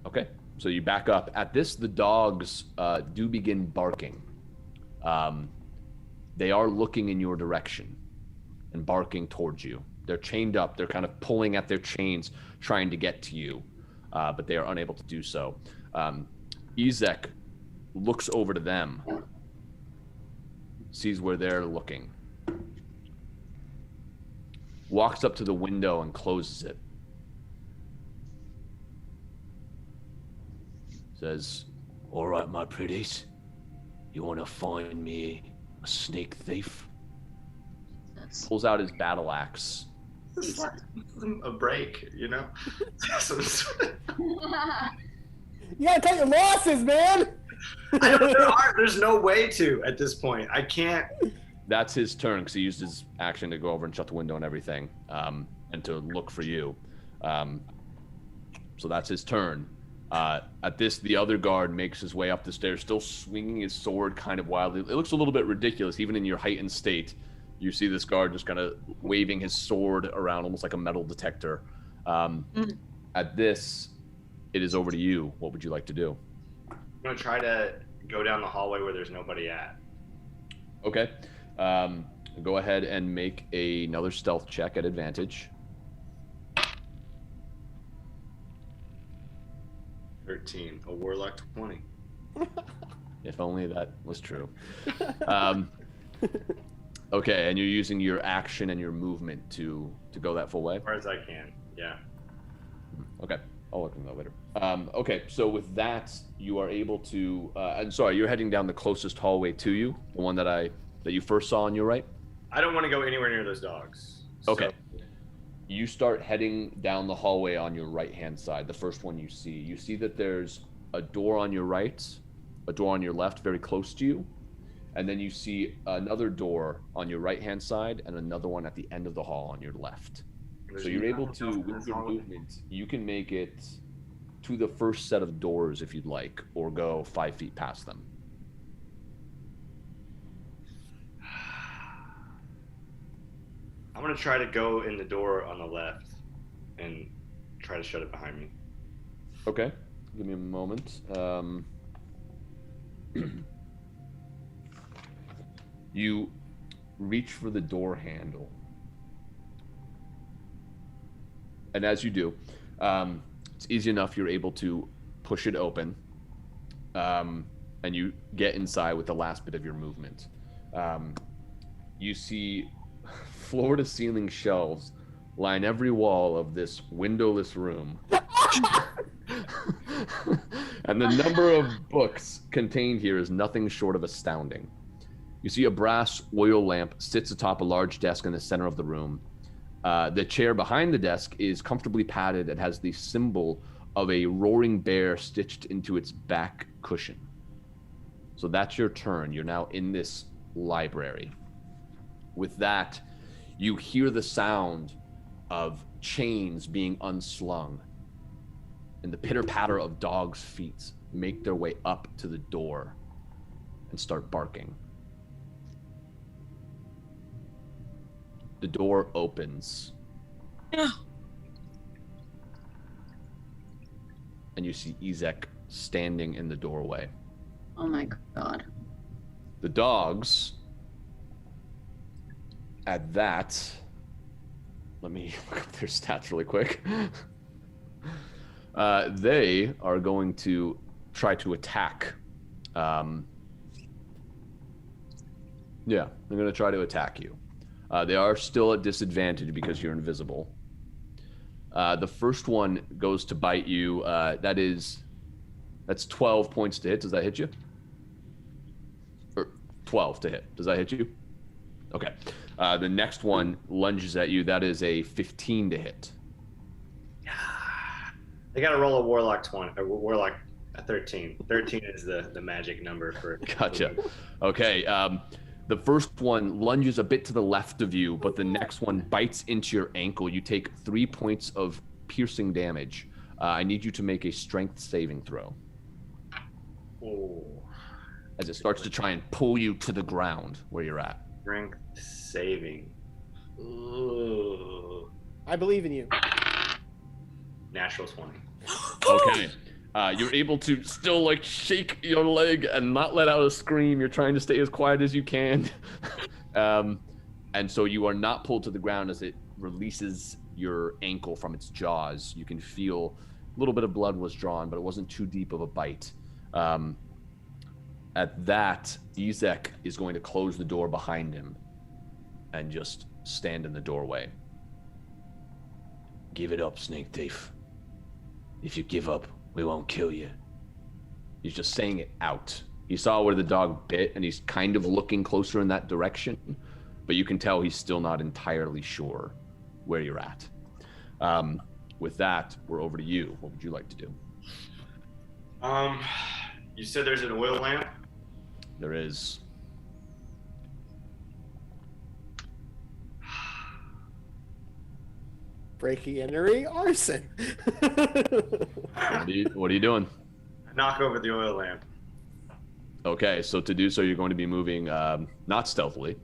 Okay, so you back up. At this, the dogs do begin barking. They are looking in your direction and barking towards you. They're chained up. They're kind of pulling at their chains, trying to get to you, but they are unable to do so. Ezek looks over to them, sees where they're looking, walks up to the window and closes it. Says, "All right, my pretties. You want to find me a snake thief?" Pulls out his battle axe. A break, you know? You gotta cut your losses, man! There's no way to at this point. I can't. That's his turn, because he used his action to go over and shut the window and everything, and to look for you. So that's his turn. At this, the other guard makes his way up the stairs, still swinging his sword kind of wildly. It looks a little bit ridiculous, even in your heightened state. You see this guard just kind of waving his sword around, almost like a metal detector. At this, it is over to you. What would you like to do? I'm going to try to go down the hallway where there's nobody at. Okay. Go ahead and make another stealth check at advantage. 13. A Warlock 20. If only that was true. Okay, and you're using your action and your movement to go that full way? As far as I can, yeah. Okay, I'll look into that later. Okay, so with that, you are able to... I'm sorry, you're heading down the closest hallway to you, the one that you first saw on your right? I don't want to go anywhere near those dogs. Okay. You start heading down the hallway on your right-hand side, the first one you see. You see that there's a door on your right, a door on your left, very close to you, and then you see another door on your right-hand side and another one at the end of the hall on your left. So you're able to, with your movement, you can make it to the first set of doors if you'd like, or go 5 feet past them. I'm going to try to go in the door on the left and try to shut it behind me. Okay, give me a moment. You reach for the door handle. And as you do, it's easy enough, you're able to push it open. And you get inside with the last bit of your movement. You see floor-to-ceiling shelves line every wall of this windowless room. And the number of books contained here is nothing short of astounding. You see a brass oil lamp sits atop a large desk in the center of the room. The chair behind the desk is comfortably padded and has the symbol of a roaring bear stitched into its back cushion. So that's your turn. You're now in this library. With that, you hear the sound of chains being unslung, and the pitter-patter of dogs' feet make their way up to the door and start barking. The door opens. And you see Ezek standing in the doorway. Oh my god. The dogs, at that, let me look up their stats really quick. They are going to try to attack. Yeah, they're going to try to attack you. They are still at disadvantage because you're invisible. The first one goes to bite you. That's 12 points to hit. Does that hit you? Or 12 to hit. Does that hit you? Okay. The next one lunges at you. That is a 15 to hit. They got to roll a Warlock 20, or Warlock 13. 13 is the magic number for. Gotcha. Okay. The first one lunges a bit to the left of you, but the next one bites into your ankle. You take 3 points of piercing damage. I need you to make a strength saving throw. Oh. As it starts to try and pull you to the ground where you're at. Strength saving. Ooh. I believe in you. Natural 20. Okay. You're able to still like shake your leg and not let out a scream. You're trying to stay as quiet as you can. And so you are not pulled to the ground as it releases your ankle from its jaws. You can feel a little bit of blood was drawn, but it wasn't too deep of a bite. At that, Ezek is going to close the door behind him and just stand in the doorway. Give it up, Snake Thief. If you give up, we won't kill you. He's just saying it out. He saw where the dog bit, and he's kind of looking closer in that direction, but you can tell he's still not entirely sure where you're at. With that, we're over to you. What would you like to do? You said there's an oil lamp? There is. Breaking and entering, arson. What are you doing? Knock over the oil lamp. Okay, so to do so, you're going to be moving not stealthily.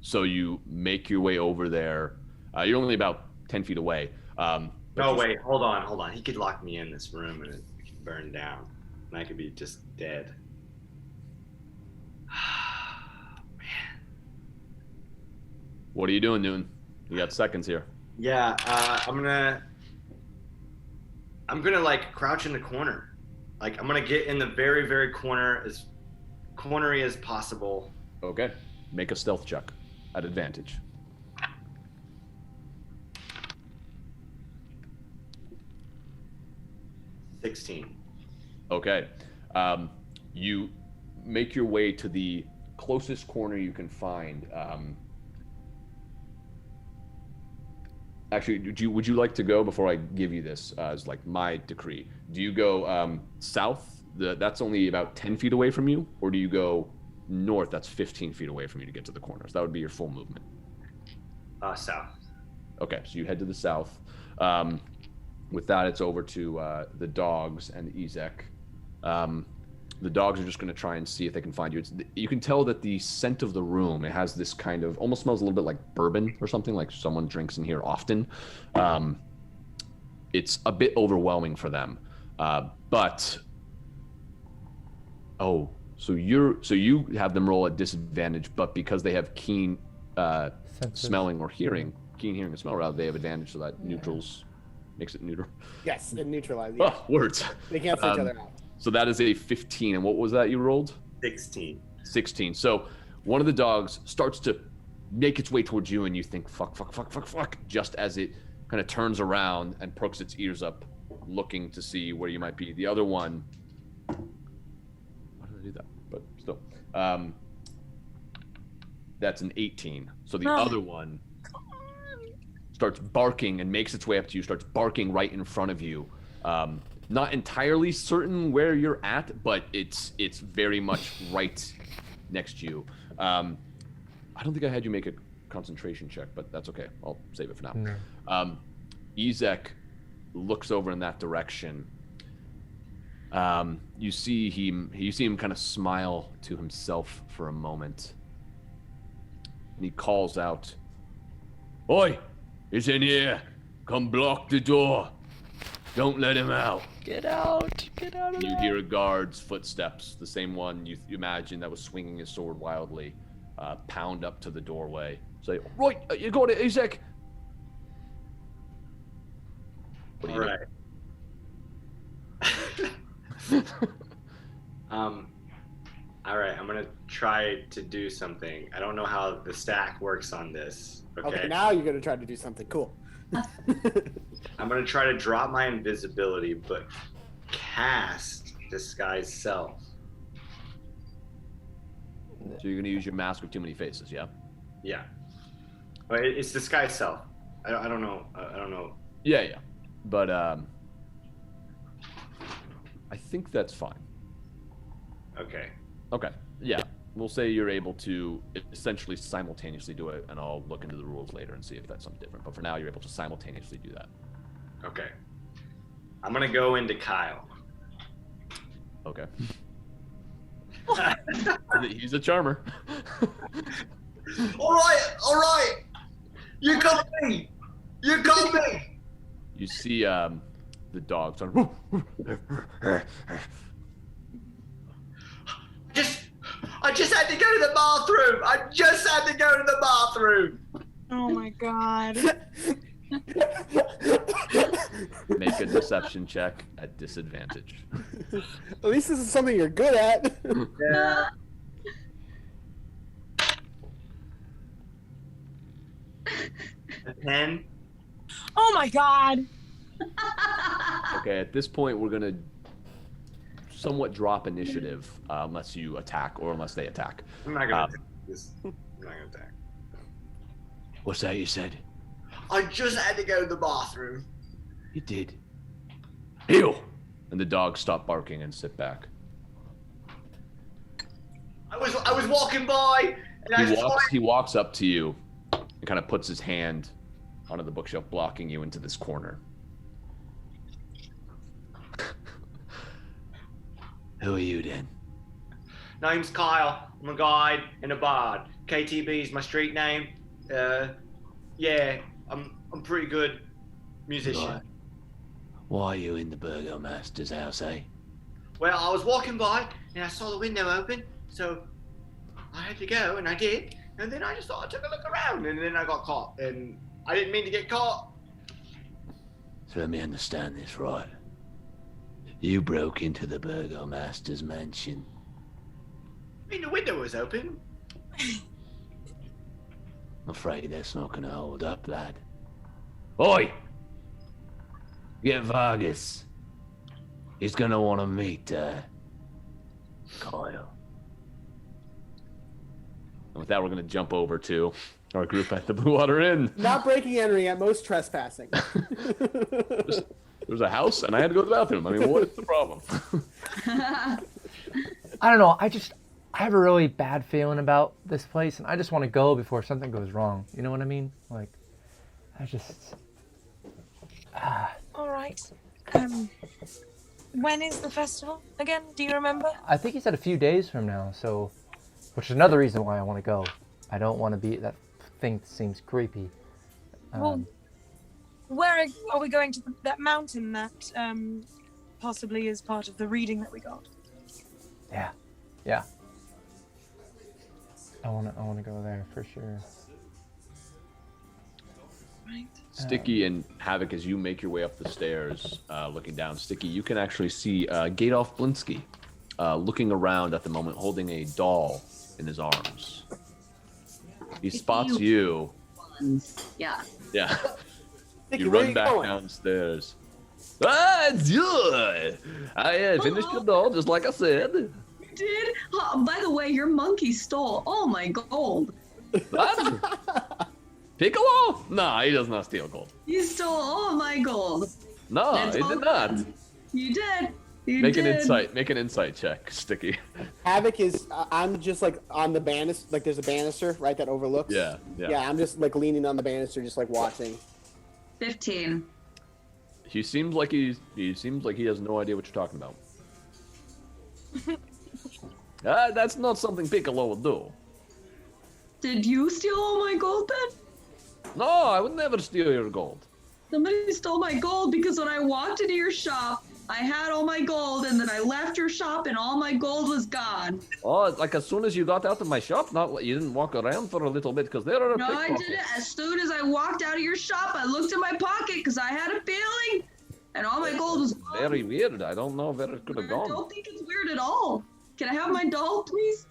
So you make your way over there. You're only about 10 feet away. No, wait, hold on. He could lock me in this room and it could burn down. And I could be just dead. Man. What are you doing, Noon? You got seconds here. Yeah, I'm gonna like crouch in the corner. Like I'm gonna get in the very, very corner, as cornery as possible. Okay. Make a stealth check at advantage. $16. Okay. You make your way to the closest corner you can find. Actually, would you like to go before I give you this as like my decree? Do you go south? That's only about 10 feet away from you, or do you go north? That's 15 feet away from you to get to the corner. So that would be your full movement. South. Okay, so you head to the south. With that, it's over to the dogs and Ezek. The dogs are just going to try and see if they can find you. You can tell that the scent of the room, it has this kind of, almost smells a little bit like bourbon or something, like someone drinks in here often. It's a bit overwhelming for them. So you have them roll at disadvantage, but because they have keen smelling or hearing, keen hearing and smell, rather, they have advantage, so that neutrals makes it neutral. Yes, it neutralizes. Oh, words. They cancel each other out. So that is a 15, and what was that you rolled? 16. 16. So one of the dogs starts to make its way towards you, and you think, fuck, just as it kind of turns around and perks its ears up, looking to see where you might be. The other one, why did I do that? But still, that's an 18. So the other one starts barking and makes its way up to you, starts barking right in front of you. Not entirely certain where you're at, but it's very much right next to you. I don't think I had you make a concentration check, but that's okay. I'll save it for now. No. Ezek looks over in that direction. You see him kind of smile to himself for a moment, and he calls out, "Oi, he's in here. Come block the door. Don't let him out." Get out of there. You hear a guard's footsteps, the same one you imagine that was swinging his sword wildly. pound up to the doorway. Say, right, you got it, Isaac. All right. All right, I'm gonna try to do something. I don't know how the stack works on this. Okay, now you're gonna try to do something cool. I'm gonna try to drop my invisibility, but cast Disguise Self. So you're gonna use your Mask of Too Many Faces, yeah? Yeah. But it's Disguise Self. I don't know. I don't know. Yeah. But I think that's fine. Okay. Okay. Yeah. We'll say you're able to essentially simultaneously do it, and I'll look into the rules later and see if that's something different. But for now, you're able to simultaneously do that. Okay. I'm gonna go into Kyle. Okay. He's a charmer. All right. You got me. You see the dog start. I just had to go to the bathroom. Oh my god. Make a deception check at disadvantage. At least this is something you're good at. Yeah. A 10. Oh my god. Okay, at this point, we're gonna somewhat drop initiative unless you attack or unless they attack. I'm not gonna attack this. I'm not gonna attack. What's that you said? I just had to go to the bathroom. You did. Ew! And the dog stopped barking and sit back. I was walking by and He walks up to you and kind of puts his hand onto the bookshelf, blocking you into this corner. Who are you then? Name's Kyle. I'm a guide and a bard. KTB is my street name. Yeah, I'm pretty good musician. Right. Why are you in the Burgomaster's house, eh? Well, I was walking by and I saw the window open, so I had to go, and I did. And then I just thought I took a look around, and then I got caught, and I didn't mean to get caught. So let me understand this right. You broke into the Burgomaster's mansion. I mean, the window was open. I'm afraid that's not gonna hold up, lad. Oi! Get Vargas. He's gonna want to meet, Kyle. And with that, we're gonna jump over to our group at the Blue Water Inn. Not breaking entering, at most trespassing. There's a house, and I had to go to the bathroom. I mean, what is the problem? I don't know. I have a really bad feeling about this place, and I just want to go before something goes wrong. You know what I mean? Like, I just... All right. When is the festival again? Do you remember? I think he said a few days from now, so... Which is another reason why I want to go. I don't want to be... That thing seems creepy. Well, where are we going to? That mountain that possibly is part of the reading that we got. Yeah. I want to go there for sure. Right. Stiki and Havok, as you make your way up the stairs, looking down, Stiki, you can actually see Gadolf Blinsky looking around at the moment, holding a doll in his arms. He spots you. Yeah. Yeah. Stiki, You where run you back going? downstairs. It's you! I finished your doll, just like I said. You did? By the way, your monkey stole all my gold. What? Piccolo? No, he does not steal gold. You stole all my gold. No, That's he all did not. You did. Make an insight check, Stiki. Havok is. I'm just like on the banister. Like there's a banister, right, that overlooks. Yeah. Yeah, I'm just like leaning on the banister, just like watching. 15. He seems like he has no idea what you're talking about. That's not something Piccolo would do. Did you steal all my gold then? No, I would never steal your gold. Somebody stole my gold because when I walked into your shop, I had all my gold, and then I left your shop, and all my gold was gone. Oh, like as soon as you got out of my shop, you didn't walk around for a little bit because there are No, I pickpockets. did it. As soon as I walked out of your shop, I looked in my pocket because I had a feeling, and all my gold was gone. Very weird. I don't know where it could have I gone. don't think it's weird at all. Can I have my doll, please?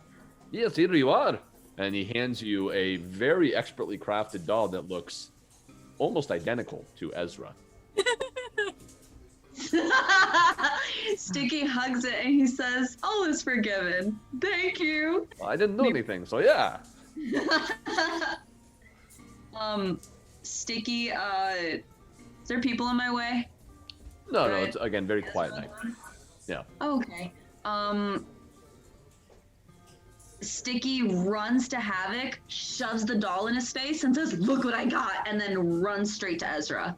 Yes, here you are. And he hands you a very expertly crafted doll that looks almost identical to Ezra. Stiki hugs it and he says, "All is forgiven. Thank you." Well, I didn't do anything, so yeah. Stiki, is there people in my way? No, Right. it's again very quiet night. Yeah. Okay. Stiki runs to Havok, shoves the doll in his face, and says, "Look what I got," and then runs straight to Ezra.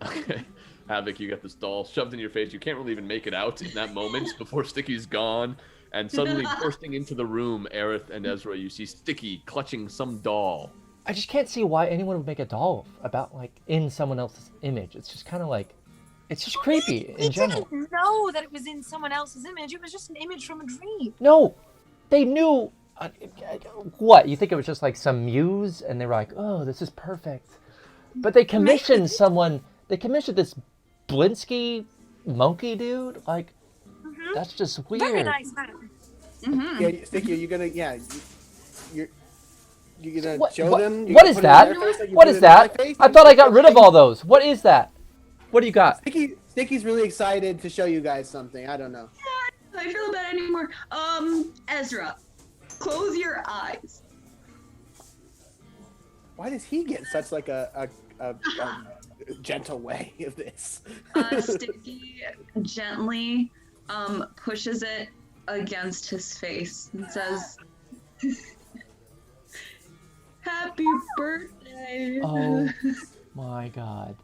Okay. Havok, you got this doll shoved in your face. You can't really even make it out in that moment before Sticky's gone. And suddenly bursting into the room, Aerith and Ezra, you see Sticky clutching some doll. I just can't see why anyone would make a doll about, like, in someone else's image. It's just kind of like, it's just creepy in general. We didn't know that it was in someone else's image. It was just an image from a dream. No, they knew. What? You think it was just like some muse, and they were like, "Oh, this is perfect," but they commissioned someone. They commissioned this Blinsky monkey dude. Like, that's just weird. Very nice man. Yeah, Sticky, you're gonna show What, them. what is that? What is that? I thought I got rid of all those. What is that? What do you got? Sticky's really excited to show you guys something. I don't know. I feel bad anymore. Ezra, close your eyes. Why does he get such like a gentle way of this? Sticky gently pushes it against his face and says, "Happy birthday." Oh my god.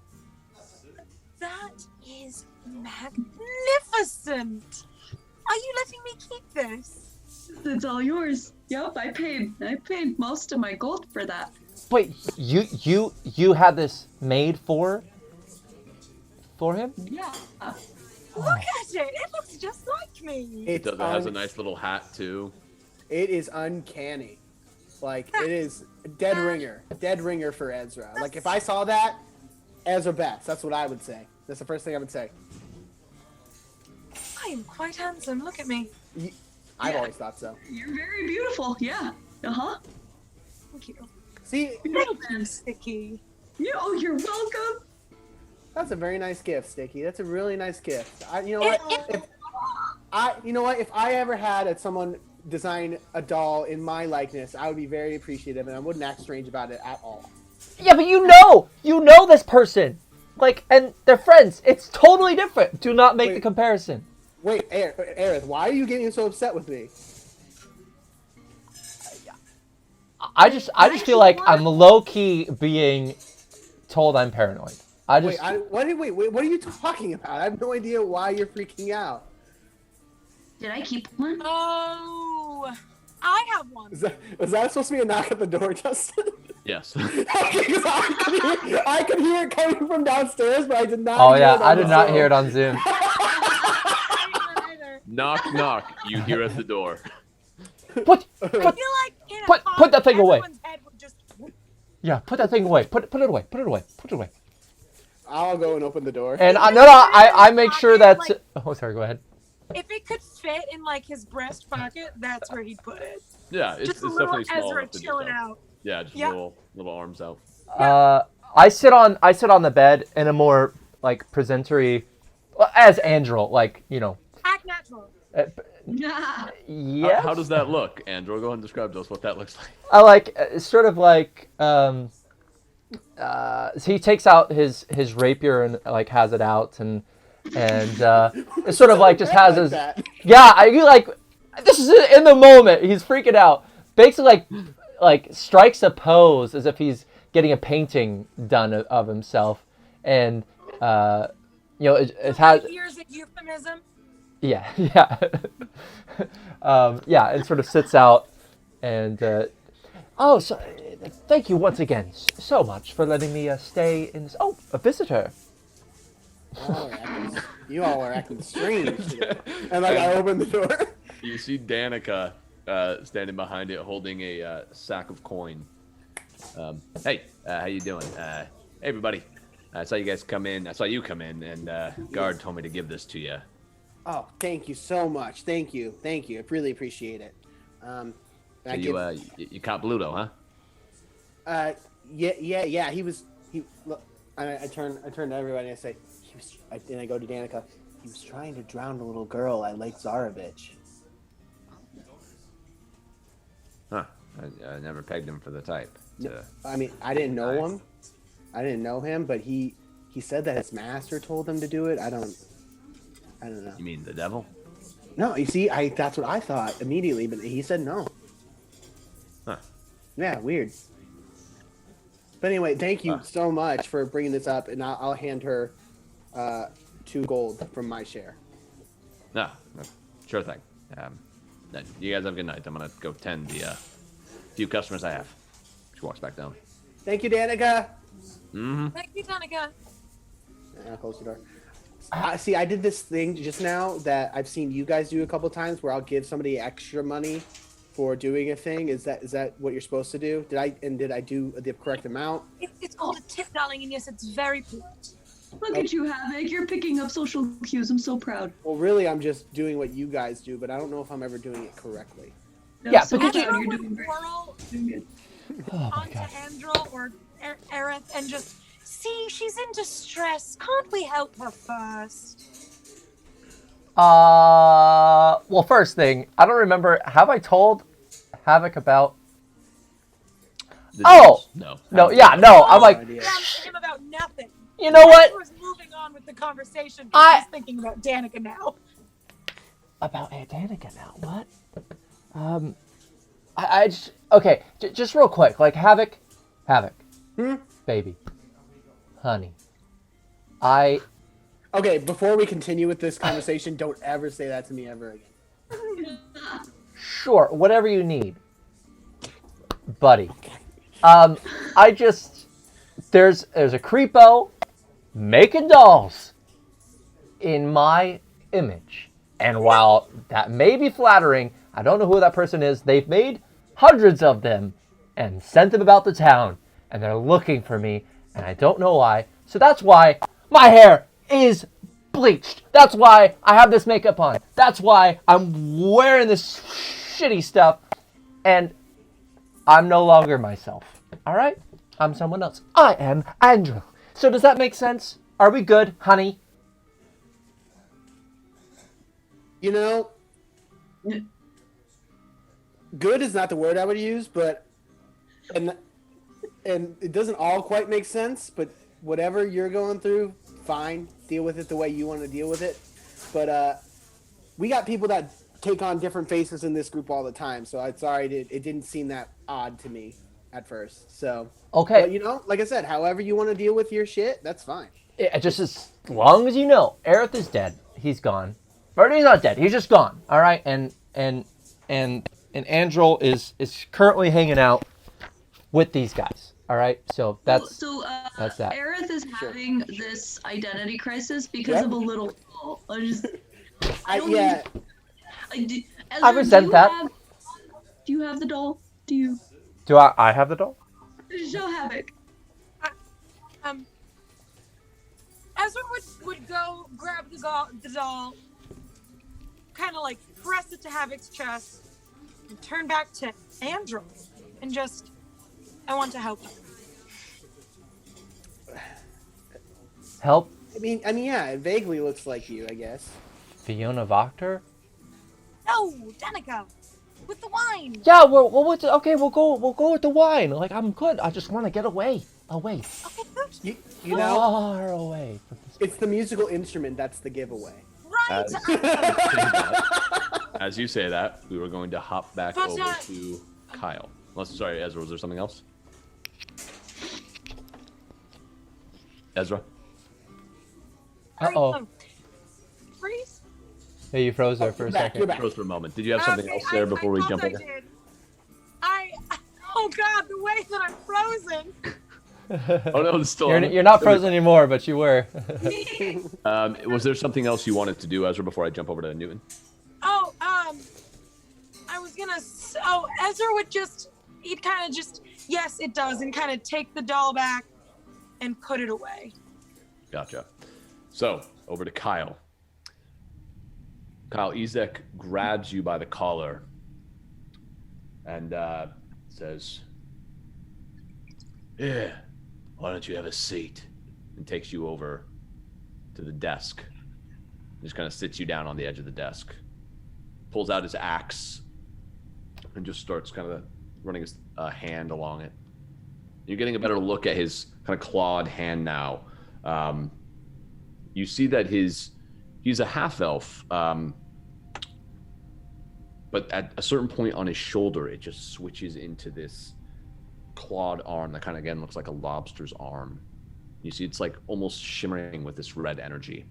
That is magnificent. Are you letting me keep this? It's all yours. Yep, I paid most of my gold for that. Wait, you had this made for him? Yeah. Look at it. It looks just like me. It It has a nice little hat, too. It is uncanny. Like, it is dead ringer for Ezra. Like, if I saw that, Ezra Bess. That's what I would say. That's the first thing I would say. I am quite handsome. Look at me. I've always thought so. You're very beautiful. Yeah. Uh-huh. Thank you. See, Thank you, Sticky. You're welcome. that's a very nice gift, Sticky. That's a really nice gift. You know what? If I ever had someone design a doll in my likeness, I would be very appreciative, and I wouldn't act strange about it at all. Yeah, but you know this person. Like, and they're friends. It's totally different. Do not make the comparison. Wait, Aerith, why are you getting so upset with me? I just feel like I'm low-key being told I'm paranoid. Wait, what are you talking about? I have no idea why you're freaking out. Did I keep one? Oh, I have one. Was that supposed to be a knock at the door, Justin? Yes. I could hear it coming from downstairs, but I did not. Oh yeah, I did not hear it on Zoom. Knock, knock. You hear at the door. Put that thing away. Everyone's head would just... Yeah, put that thing away. Put it away. Put it away. Put it away. I'll go and open the door. And I make sure that's. Oh, sorry. Go ahead. If it could fit in like his breast pocket, that's where he'd put it. Yeah, it's Just a definitely little small Ezra enough to do chilling so. out. Yeah, just Yeah. little arms out. I sit on the bed in a more like presentery, as Andrew, like Act natural. Yeah. How does that look, Andrew? Go ahead and describe to us what that looks like. I like sort of like so he takes out his rapier and like has it out and it's sort of like just has his this is in the moment he's freaking out, basically like strikes a pose as if he's getting a painting done of himself, and it has Here's a euphemism. yeah it sort of sits out and so thank you once again so much for letting me stay in this. Oh, a visitor. Oh, yeah. You all are acting strange today. And like I open the door. You see Danica standing behind it, holding a sack of coin. Hey, how you doing? Hey, everybody. I saw you guys come in. I saw you come in, and Guard told me to give this to you. Oh, thank you so much. Thank you. I really appreciate it. So you caught Bluto, huh? Yeah. He look. I turn to everybody and I say, and I go to Danica. He was trying to drown a little girl at Lake Zarovich. Huh. I never pegged him for the type. I mean, I didn't know him. I didn't know him, but he said that his master told him to do it. I don't know. You mean the devil? No, you see, that's what I thought immediately, but he said no. Huh. Yeah, weird. But anyway, thank you so much for bringing this up, and I'll hand her 2 gold from my share. No, sure thing. You guys have a good night. I'm gonna go tend the few customers I have. She walks back down. Thank you, Danica. Mm-hmm. Thank you, Danica. And I'll close the door. I did this thing just now that I've seen you guys do a couple times, where I'll give somebody extra money for doing a thing. Is that what you're supposed to do? Did I do the correct amount? It's called a tip, darling, and yes, it's very polite. Look at you, Havok. You're picking up social cues. I'm so proud. Well, really, I'm just doing what you guys do, but I don't know if I'm ever doing it correctly. No, Yeah, so because proud. You're doing great. Doing good. Oh my Onto god. Andrel or Aerith and just see, she's in distress. Can't we help her first? Well, first thing, I don't remember. Have I told Havok about? No. I'm like, idea. To him about nothing. you know what? Ezra's moving on with the conversation. He's thinking about Danica now. About Danica now. What? I just okay. Just real quick, like Havok, baby, honey, Okay, before we continue with this conversation, don't ever say that to me ever again. Sure, whatever you need, buddy. There's a creepo making dolls in my image, and while that may be flattering, I don't know who that person is. They've made hundreds of them and sent them about the town, and they're looking for me, and I don't know why. So that's why my hair is bleached. That's why I have this makeup on. That's why I'm wearing this shitty stuff, and I'm no longer myself. All right? I'm someone else. I am Andrew. So does that make sense? Are we good, honey? You know, good is not the word I would use, but and it doesn't all quite make sense, but whatever you're going through, fine. Deal with it the way you want to deal with it. But we got people that take on different faces in this group all the time, so I'm sorry it didn't seem that odd to me at first. So Okay. but, you know, like I said, however you want to deal with your shit, that's fine. Yeah, just as long as you know, Aerith is dead. He's gone. Or he's not dead. He's just gone. All right, and Andrel is currently hanging out with these guys. All right, so that's that. Aerith is having this identity crisis because of a little doll. Yeah. I resent that. Do you have the doll? Do I have the doll? Show Havok. Ezra would go grab the doll, kind of like press it to Havok's chest, and turn back to Andrew, and just, I want to help you. Help? I mean, yeah, it vaguely looks like you, I guess. Fiona Voctor? No, Danica, with the wine. Yeah, we'll go with the wine. Like, I'm good. I just want to get away. Okay, good. You know, Far away from this it's the musical instrument that's the giveaway. Right. As you say that, we were going to hop back But, over to Kyle. Sorry, Ezra, was there something else? Ezra? Uh-oh. Freeze. Hey, you froze there for a second. You're back. Froze for a moment. Did you have something else there before we jump in? Oh God, the way that I'm frozen. Oh no, it's still on. You're not frozen anymore, but you were. Was there something else you wanted to do, Ezra, before I jump over to Newton? Oh, I was gonna. Ezra would he'd kind of just, yes, it does, and kind of take the doll back and put it away. Gotcha. So, over to Kyle. Kyle, Ezek grabs you by the collar and says, "Yeah, why don't you have a seat?" And takes you over to the desk. Just kind of sits you down on the edge of the desk. Pulls out his axe and just starts kind of running his hand along it. You're getting a better look at his kind of clawed hand now. You see that he's a half-elf, but at a certain point on his shoulder, it just switches into this clawed arm that kind of, again, looks like a lobster's arm. You see it's like almost shimmering with this red energy.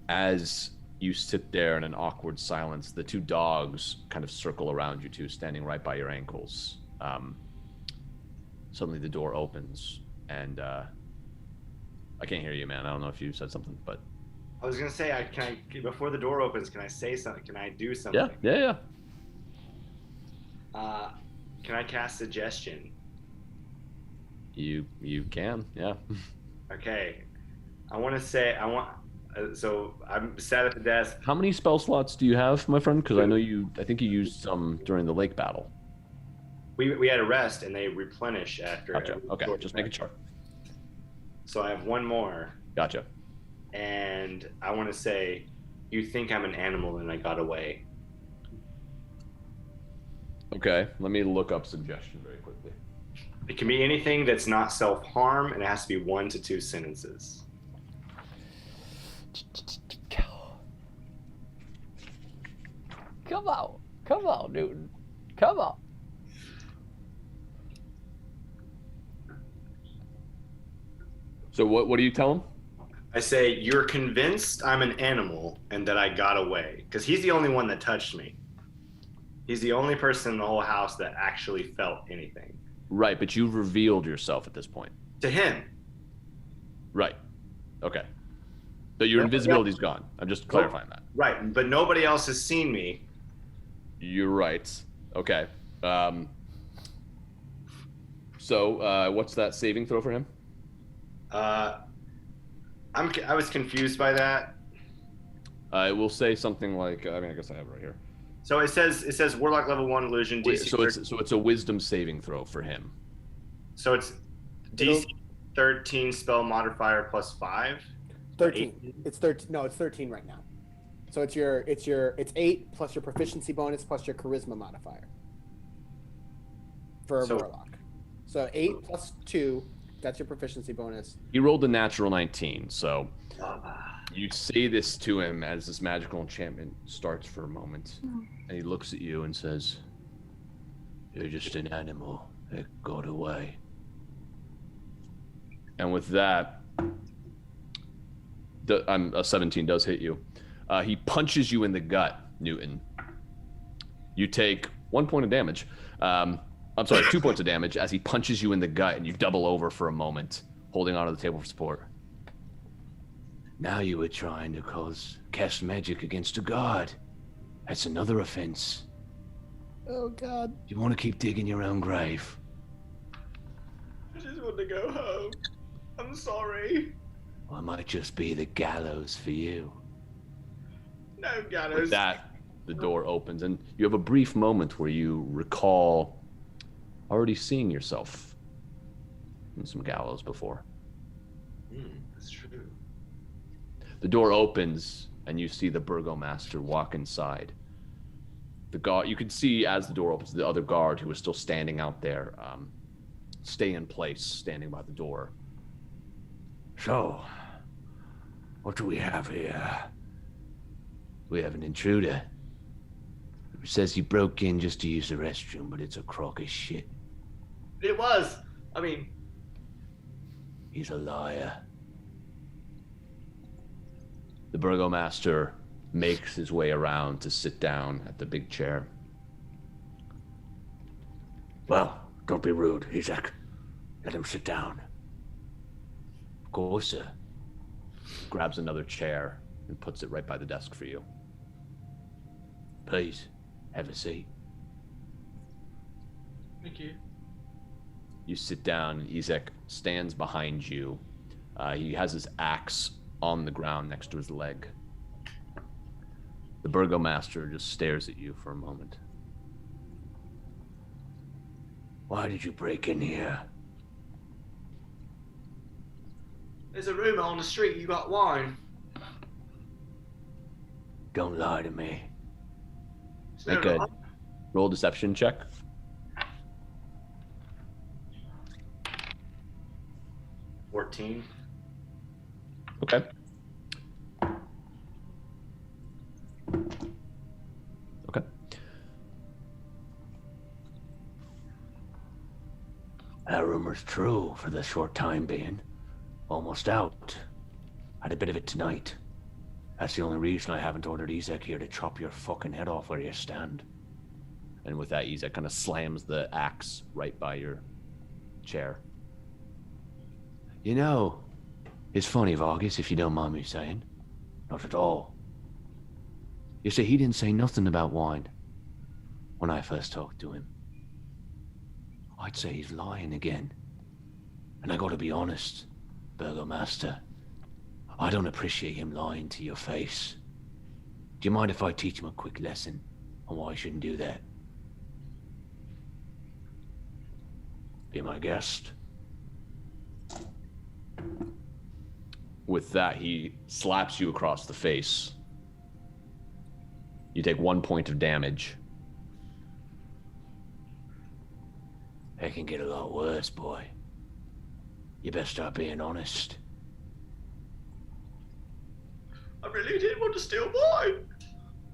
As you sit there in an awkward silence, the two dogs kind of circle around you two, standing right by your ankles. Suddenly the door opens, and I can't hear you, man. I don't know if you said something, but... I was going to say, before the door opens, can I say something? Can I do something? Yeah. Can I cast Suggestion? You can, yeah. Okay. So I'm sat at the desk. How many spell slots do you have, my friend? Because I think you used some during the lake battle. We had a rest, and they replenish after. Gotcha. Okay, just making sure. So I have one more. Gotcha. And I want to say, you think I'm an animal and I got away. Okay, let me look up Suggestion very quickly. It can be anything that's not self-harm, and it has to be 1 to 2 sentences. Come on, Newton. Come on. So what do you tell him? I say, you're convinced I'm an animal and that I got away. Because he's the only one that touched me. He's the only person in the whole house that actually felt anything. Right, but you've revealed yourself at this point. To him. Right. Okay. So your invisibility's gone. I'm just clarifying that. Right, but nobody else has seen me. You're right. Okay. So what's that saving throw for him? I was confused by that. I will say something like, I guess I have it right here. So it says Warlock level 1 illusion DC. So it's a wisdom saving throw for him. So it's DC 13 spell modifier plus 5. 13. It's 13. No, it's 13 right now. So it's 8 plus your proficiency bonus plus your charisma modifier for a warlock. So 8 plus 2. That's your proficiency bonus. He rolled a natural 19, so you say this to him as this magical enchantment starts for a moment, and he looks at you and says, "You're just an animal that got away." And with that, a 17 does hit you. He punches you in the gut, Newton. You take 1 point of damage. I'm sorry, 2 points of damage as he punches you in the gut, and you double over for a moment, holding onto the table for support. Now you were trying to cast magic against a god. That's another offense. Oh, God. You want to keep digging your own grave? I just want to go home. I'm sorry. Well, it might just be the gallows for you. No gallows. With that, the door opens, and you have a brief moment where you recall already seeing yourself in some gallows before. That's true. The door opens, and you see the Burgomaster walk inside. The guard, you can see as the door opens, the other guard who was still standing out there, stay in place, standing by the door. So, what do we have here? We have an intruder. It says he broke in just to use the restroom, but it's a crock of shit. It was. He's a liar. The Burgomaster makes his way around to sit down at the big chair. Well, Don't be rude, Ezek. Let him sit down. Of course, sir. Grabs another chair and puts it right by the desk for you. Please, have a seat. Thank you. You sit down, and Ezek stands behind you. He has his axe on the ground next to his leg. The Burgomaster just stares at you for a moment. Why did you break in here? There's a rumor on the street you got wine. Don't lie to me. Make a roll deception check. $14. Okay. Okay. That rumor's true for the short time being. Almost out. Had a bit of it tonight. That's the only reason I haven't ordered Ezek here to chop your fucking head off where you stand. And with that, Ezek kind of slams the axe right by your chair. You know, it's funny, Vargas, if you don't mind me saying. Not at all. You see, he didn't say nothing about wine when I first talked to him. I'd say he's lying again. And I gotta be honest, Burgomaster. I don't appreciate him lying to your face. Do you mind if I teach him a quick lesson on why I shouldn't do that? Be my guest. With that, he slaps you across the face. You take 1 point of damage. It can get a lot worse, boy. You best start being honest. I really didn't want to steal wine.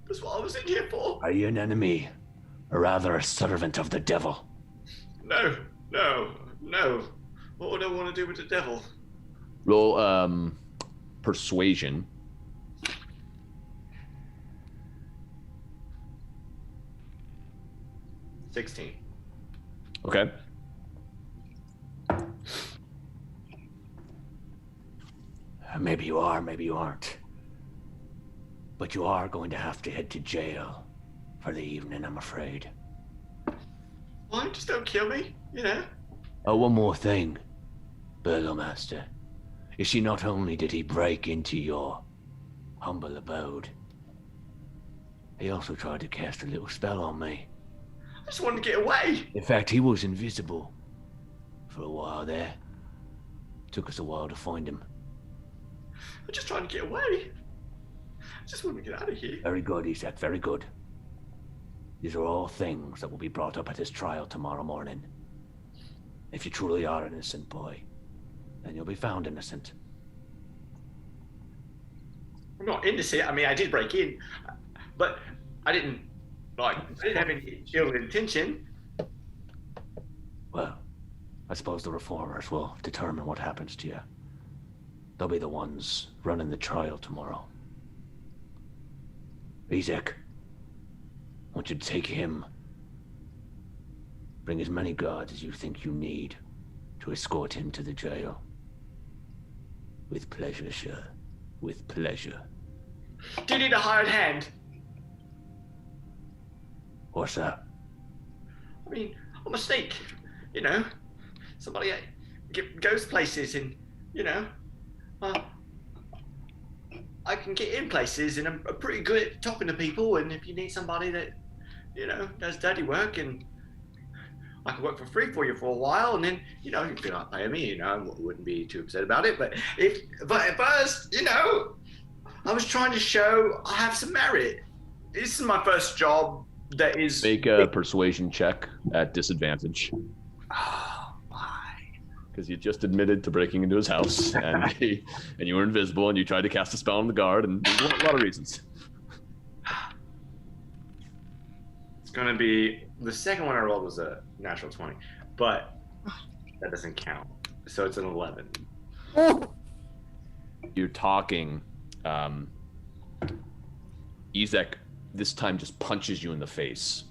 That's what I was in here for. Are you an enemy, or rather a servant of the devil? No. What would I want to do with the devil? Roll persuasion. $16. Okay. Maybe you are, maybe you aren't. But you are going to have to head to jail for the evening, I'm afraid. Why? Just don't kill me, you know? Oh, one more thing, Burgomaster. You see, not only did he break into your humble abode, he also tried to cast a little spell on me. I just wanted to get away. In fact, he was invisible for a while there. Took us a while to find him. I'm just trying to get away. I just want to get out of here. Very good, Ezek, very good. These are all things that will be brought up at his trial tomorrow morning. If you truly are an innocent boy, then you'll be found innocent. I'm not innocent. I mean, I did break in, but I didn't have any ill intention. Well, I suppose the reformers will determine what happens to you. They'll be the ones running the trial tomorrow. Ezek, I want you to take him. Bring as many guards as you think you need to escort him to the jail. With pleasure, sir. With pleasure. Do you need a hired hand? What's that? I mean, I'm a snake, you know. Somebody goes places and, you know, I can get in places and I'm pretty good at talking to people, and if you need somebody that, you know, does dirty work, and I can work for free for you for a while, and then, you know, if you're not paying me, you know, I wouldn't be too upset about it, but at first, you know, I was trying to show I have some merit. This is my first job that is... Make a persuasion check at disadvantage. Oh, my. Because you just admitted to breaking into his house, and you were invisible, and you tried to cast a spell on the guard, and there's a lot of reasons. It's going to be... The second one I rolled was a natural 20, but that doesn't count. So it's an 11. You're talking... Ezek this time just punches you in the face.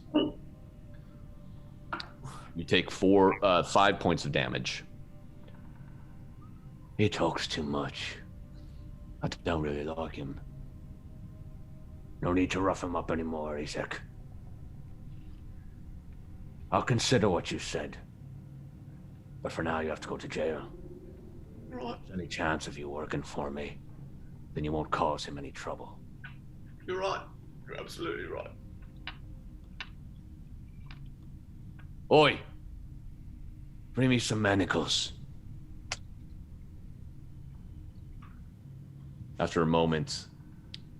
You take 5 points of damage. He talks too much. I don't really like him. No need to rough him up anymore, Isaac. I'll consider what you said. But for now, you have to go to jail. If there's any chance of you working for me, then you won't cause him any trouble. You're right. You're absolutely right. Oi! Bring me some manacles. After a moment,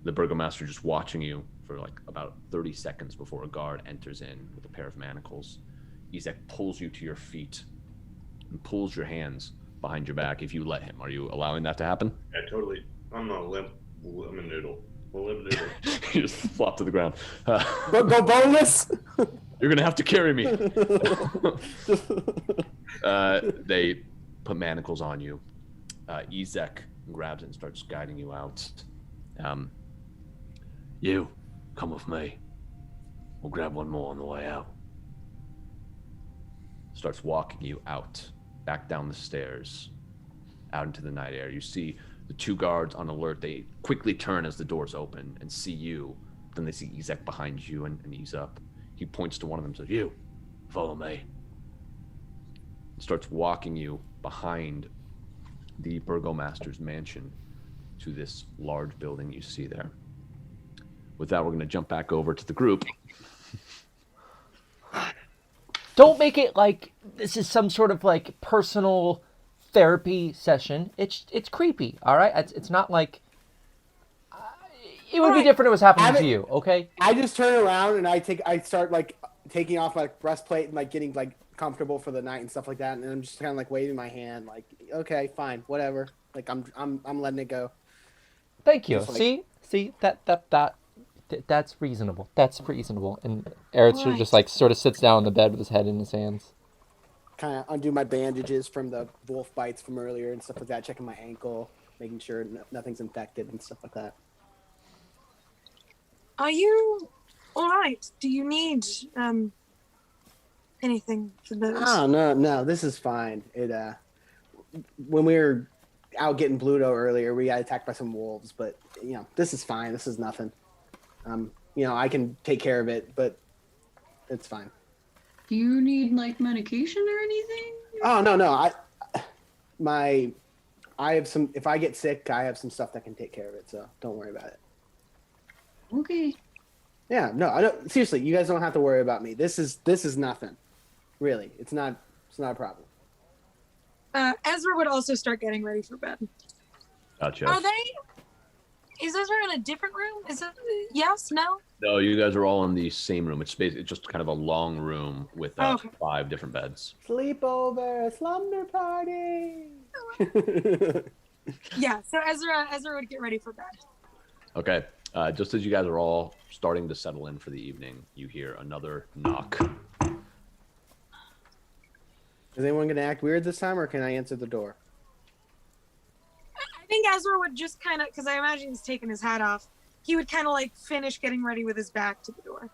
the Burgomaster just watching you for like about 30 seconds before a guard enters in with a pair of manacles. Isaac pulls you to your feet and pulls your hands behind your back if you let him. Are you allowing that to happen? Yeah, totally. I'm a limp noodle. A limp noodle. You just flop to the ground. Go boneless. You're gonna have to carry me. They put manacles on you. Isaac grabs it and starts guiding you out. You, come with me. We'll grab one more on the way out. Starts walking you out, back down the stairs, out into the night air. You see the 2 guards on alert. They quickly turn as the doors open and see you. Then they see Isaac behind you and ease up. He points to one of them and says, You, follow me. Starts walking you behind the Burgomaster's mansion to this large building you see there. With that, we're going to jump back over to the group. Don't make it like this is some sort of like personal therapy session. It's creepy, all right? It's not like it would be different if it was happening to you, okay? I just turn around and I start like taking off my breastplate and like getting like comfortable for the night and stuff like that, and I'm just kind of like waving my hand like, okay, fine, whatever. Like I'm letting it go. Thank you. Like, see that's reasonable. That's reasonable. And Ezra just like sort of sits down on the bed with his head in his hands. Kind of undo my bandages from the wolf bites from earlier and stuff like that, checking my ankle, making sure nothing's infected and stuff like that. Are you all right? Do you need anything for those? Oh no, this is fine. It when we were out getting Bluto earlier, we got attacked by some wolves, but you know, this is fine. This is nothing. You know, I can take care of it, but it's fine. Do you need like medication or anything? Oh no, I have some. If I get sick, I have some stuff that can take care of it. So don't worry about it. Okay. Yeah, no, I don't. Seriously, you guys don't have to worry about me. This is nothing. Really, it's not a problem. Ezra would also start getting ready for bed. Gotcha. Is Ezra in a different room? Is it yes, no? No, you guys are all in the same room. It's just kind of a long room with 5 different beds. Sleepover, slumber party. Yeah, so Ezra would get ready for bed. Okay. Just as you guys are all starting to settle in for the evening, you hear another knock. Is anyone going to act weird this time, or can I answer the door? I think Ezra would just kind of, because I imagine he's taking his hat off, he would kind of like finish getting ready with his back to the door.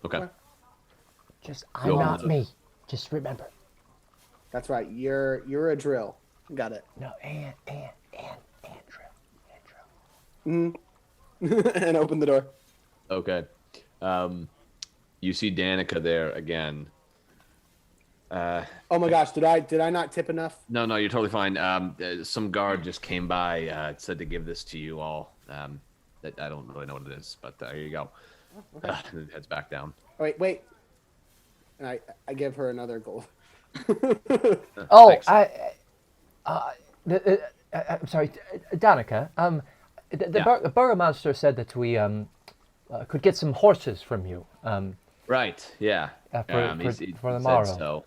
Okay. Just, I'm not me. Just remember. That's right. You're a drill. Got it. No, and drill. And open the door. Okay. You see Danica there again. Oh my gosh, did I not tip enough? No, you're totally fine. Some guard just came by, said to give this to you all. That I don't really know what it is, but here you go. Okay. And it heads back down. Oh, wait. And I give her another gold. Oh, Thanks. I'm sorry, Danica. The Burgomaster said that we could get some horses from you. Right. Yeah. For the said morrow. So.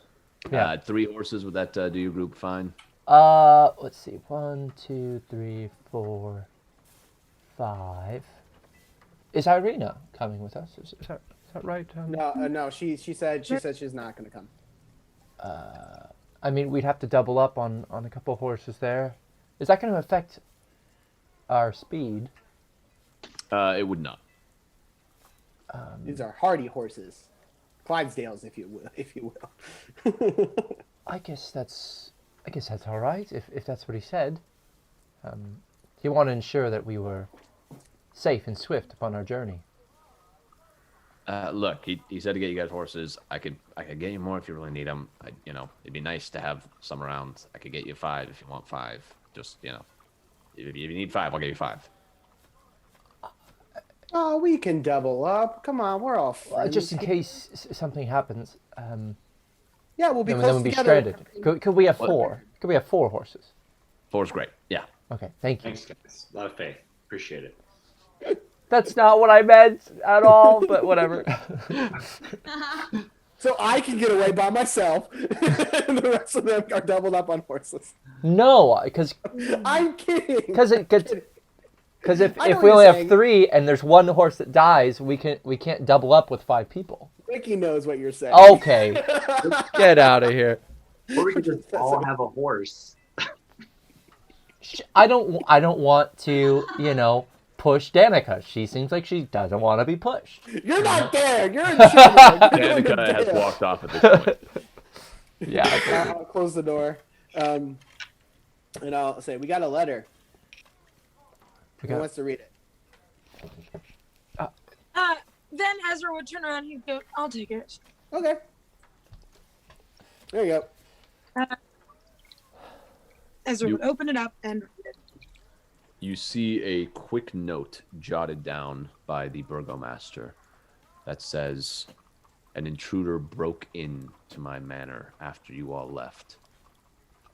Yeah. 3 horses. Would that do your group fine? Let's see. 1, 2, 3, 4, 5. Is Irina coming with us? Is that right? No. She said she's not going to come. I mean, we'd have to double up on a couple horses there. Is that going to affect our speed? It would not. These are hardy horses. Clydesdales, if you will. I guess that's all right. If that's what he said. He wanted to ensure that we were safe and swift upon our journey. Look, he said to get you guys horses. I could get you more if you really need them. It'd be nice to have some around. I could get you 5 if you want 5. Just, if you need 5, I'll give you 5. Oh, we can double up. Come on, we're all friends. Just in case something happens. Yeah, we'll be then close we'll be together. stranded. Could we have 4? Could we have 4 horses? 4's great. Yeah. Okay, thank you. Thanks, guys. A lot of faith. Appreciate it. That's not what I meant at all, but whatever. So I can get away by myself, and the rest of them are doubled up on horses. No, because I'm kidding. Because if I know we what only you're have saying. 3 and there's 1 horse that dies, we can't double up with 5 people. Ricky knows what you're saying. Okay, get out of here. Or we could just all have a horse. I don't want to push Danica. She seems like she doesn't want to be pushed. You're not there. You're in Chile. Danica has walked off at this point. Yeah. I'll close the door, and I'll say, "We got a letter. Who wants to read it?" Then Ezra would turn around and he'd go, I'll take it. Okay. There you go. Ezra would open it up and read it. You see a quick note jotted down by the Burgomaster that says, "An intruder broke into my manor after you all left.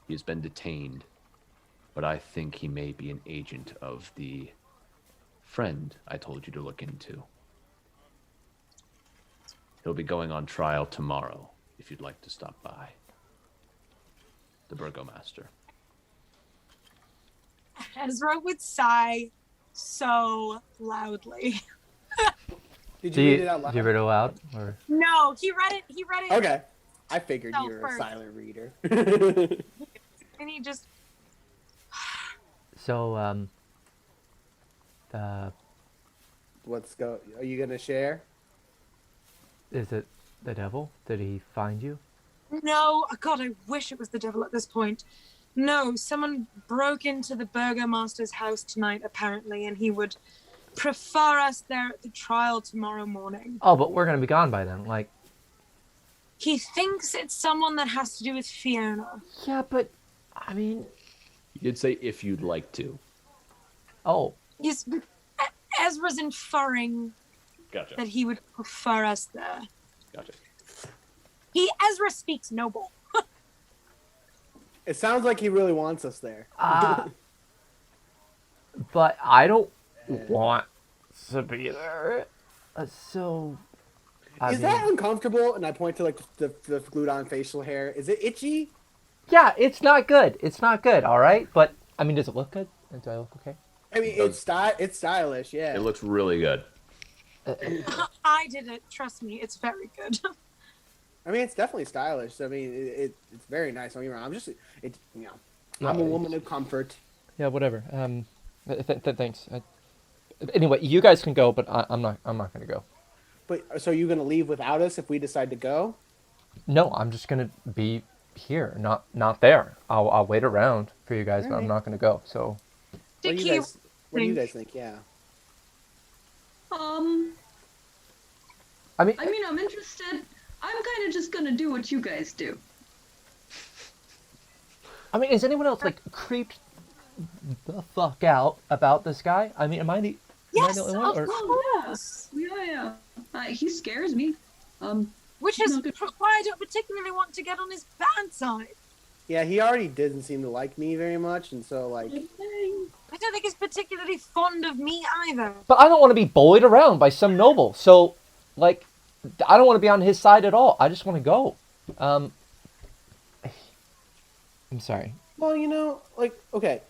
He has been detained, but I think he may be an agent of the friend I told you to look into. He'll be going on trial tomorrow, if you'd like to stop by. The Burgomaster." Ezra would sigh so loudly. Did you read it out loud? Did you read it aloud? Or? No, he read it. Okay. I figured No, you were a first. silent reader. And he just, So, Are you gonna share? is it the devil? Did he find you? no, oh God, I wish it was the devil at this point. No, someone broke into the Burgomaster's house tonight, apparently, and he would prefer us there at the trial tomorrow morning. Oh, but we're gonna be gone by then. Like, He thinks it's someone that has to do with Fiona. yeah, but I mean, You did say if you'd like to. oh, Yes, but Ezra's inferring Gotcha. that he would prefer us there. Gotcha. Ezra speaks noble. It sounds like he really wants us there. but I don't want to be there. So, I Is mean, that uncomfortable? And I point to like the glued on facial hair. Is it itchy? yeah, it's not good. It's not good. All right, but I mean, does it look good? Do I look okay? I mean, it's stylish, yeah. It looks really good. I did it. Trust me, it's very good. I mean, it's definitely stylish. I mean, it's very nice. Don't get me wrong. I'm a woman of comfort. Yeah, whatever. Thanks. Anyway, you guys can go, but I'm not gonna go. But so you're gonna leave without us if we decide to go? No, I'm just gonna be here, not there. I'll wait around for you guys, but I'm not gonna go. So, What do you guys think? Yeah. I mean, I'm interested. I'm kind of just gonna do what you guys do. is anyone else like creeped the fuck out about this guy? I mean, am I the Yes, only one? of Or- course. Yeah. He scares me. Which is No, good. why I don't particularly want to get on his bad side. Yeah, he already didn't seem to like me very much, and so like, I don't think he's particularly fond of me either. But I don't want to be bullied around by some noble. So, like, I don't want to be on his side at all. I just want to go. I'm sorry. well, okay.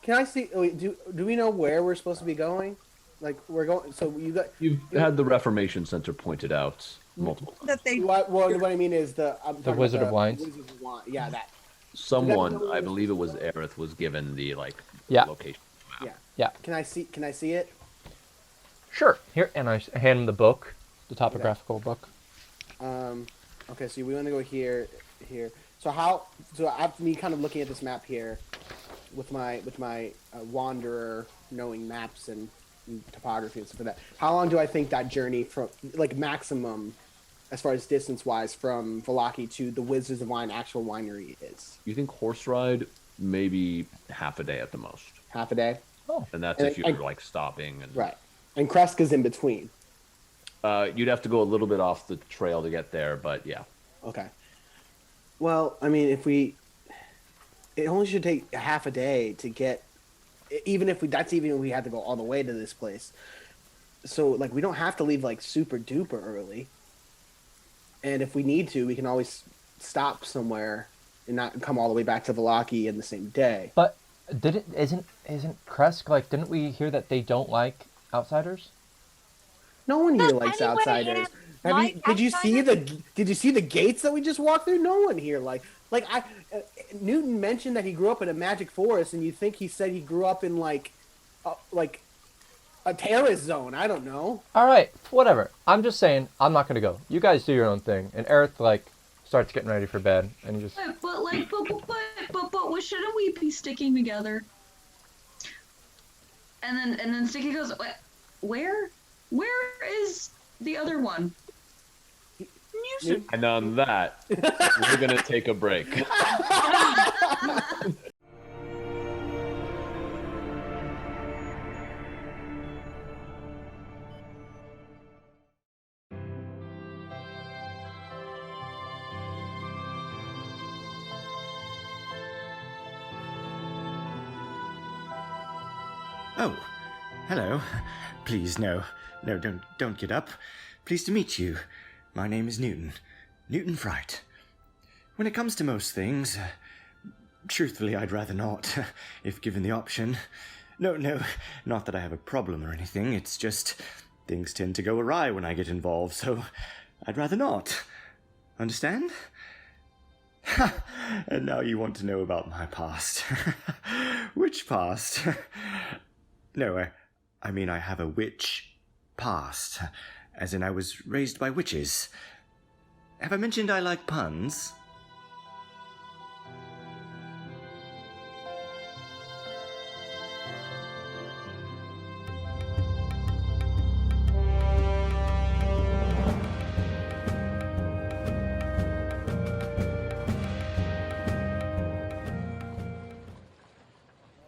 Can I see? Do we know where we're supposed to be going? Like we're going. So You've had the Reformation Center pointed out multiple times. That they what I mean is I'm talking Wizard about of Wines? Wizard of Wine. Yeah, that. Someone, I believe it was Aerith, was given the Yeah. location. Yeah. Yeah. Can I see it? Sure. Here, and I hand him the book, the topographical book. Okay, so we want to go here. So after me kind of looking at this map here, with my wanderer knowing maps and topography and stuff like that, how long do I think that journey from, like, maximum, as far as distance wise, from Vallaki to the Wizards of Wine actual winery is? You think horse ride maybe half a day at the most. Half a day. Oh, And that's if you're like stopping and right. And Kreska's in between. You'd have to go a little bit off the trail to get there, but yeah. Okay. Well, I mean, it only should take a half a day to get, even if we had to go all the way to this place. So, like, we don't have to leave, like, super duper early. And if we need to, we can always stop somewhere and not come all the way back to Vallaki in the same day. But isn't Kresk, like, didn't we hear that they don't like outsiders? No one here Does likes anyone outsiders. here like Did you see the gates that we just walked through? No one here Newton mentioned that he grew up in a magic forest, and you think he said he grew up in like a terrorist zone. I don't know. All right, whatever. I'm just saying, I'm not gonna go. You guys do your own thing. And Aerith, like, starts getting ready for bed, and he just. But shouldn't we be sticking together? And then Stiki goes, where is the other one? And on that, we're gonna take a break. Oh, hello. Please, no, don't get up. Pleased to meet you. My name is Newton. Newton Fright. When it comes to most things, truthfully, I'd rather not, if given the option. No, not that I have a problem or anything. It's just things tend to go awry when I get involved, so I'd rather not. Understand? And now you want to know about my past. Which past? No, I mean I have a witch past, as in I was raised by witches. Have I mentioned I like puns?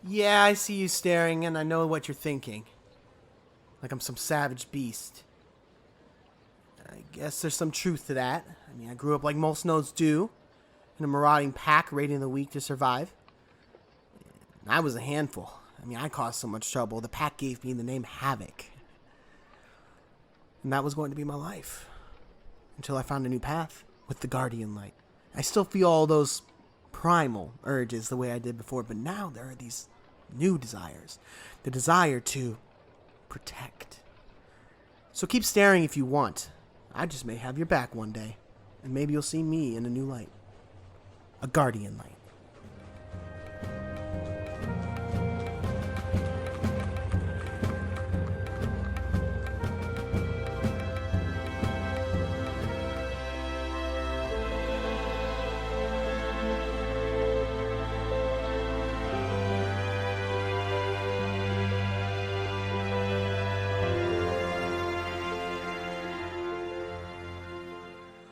Yeah, I see you staring, and I know what you're thinking. Like I'm some savage beast. I guess there's some truth to that. I mean, I grew up like most nodes do, in a marauding pack raiding the weak to survive. And I was a handful. I mean, I caused so much trouble, the pack gave me the name Havok. And that was going to be my life. Until I found a new path with the Guardian Light. I still feel all those primal urges the way I did before, but now there are these new desires. The desire to protect. So keep staring if you want. I just may have your back one day. And maybe you'll see me in a new light. A Guardian Light.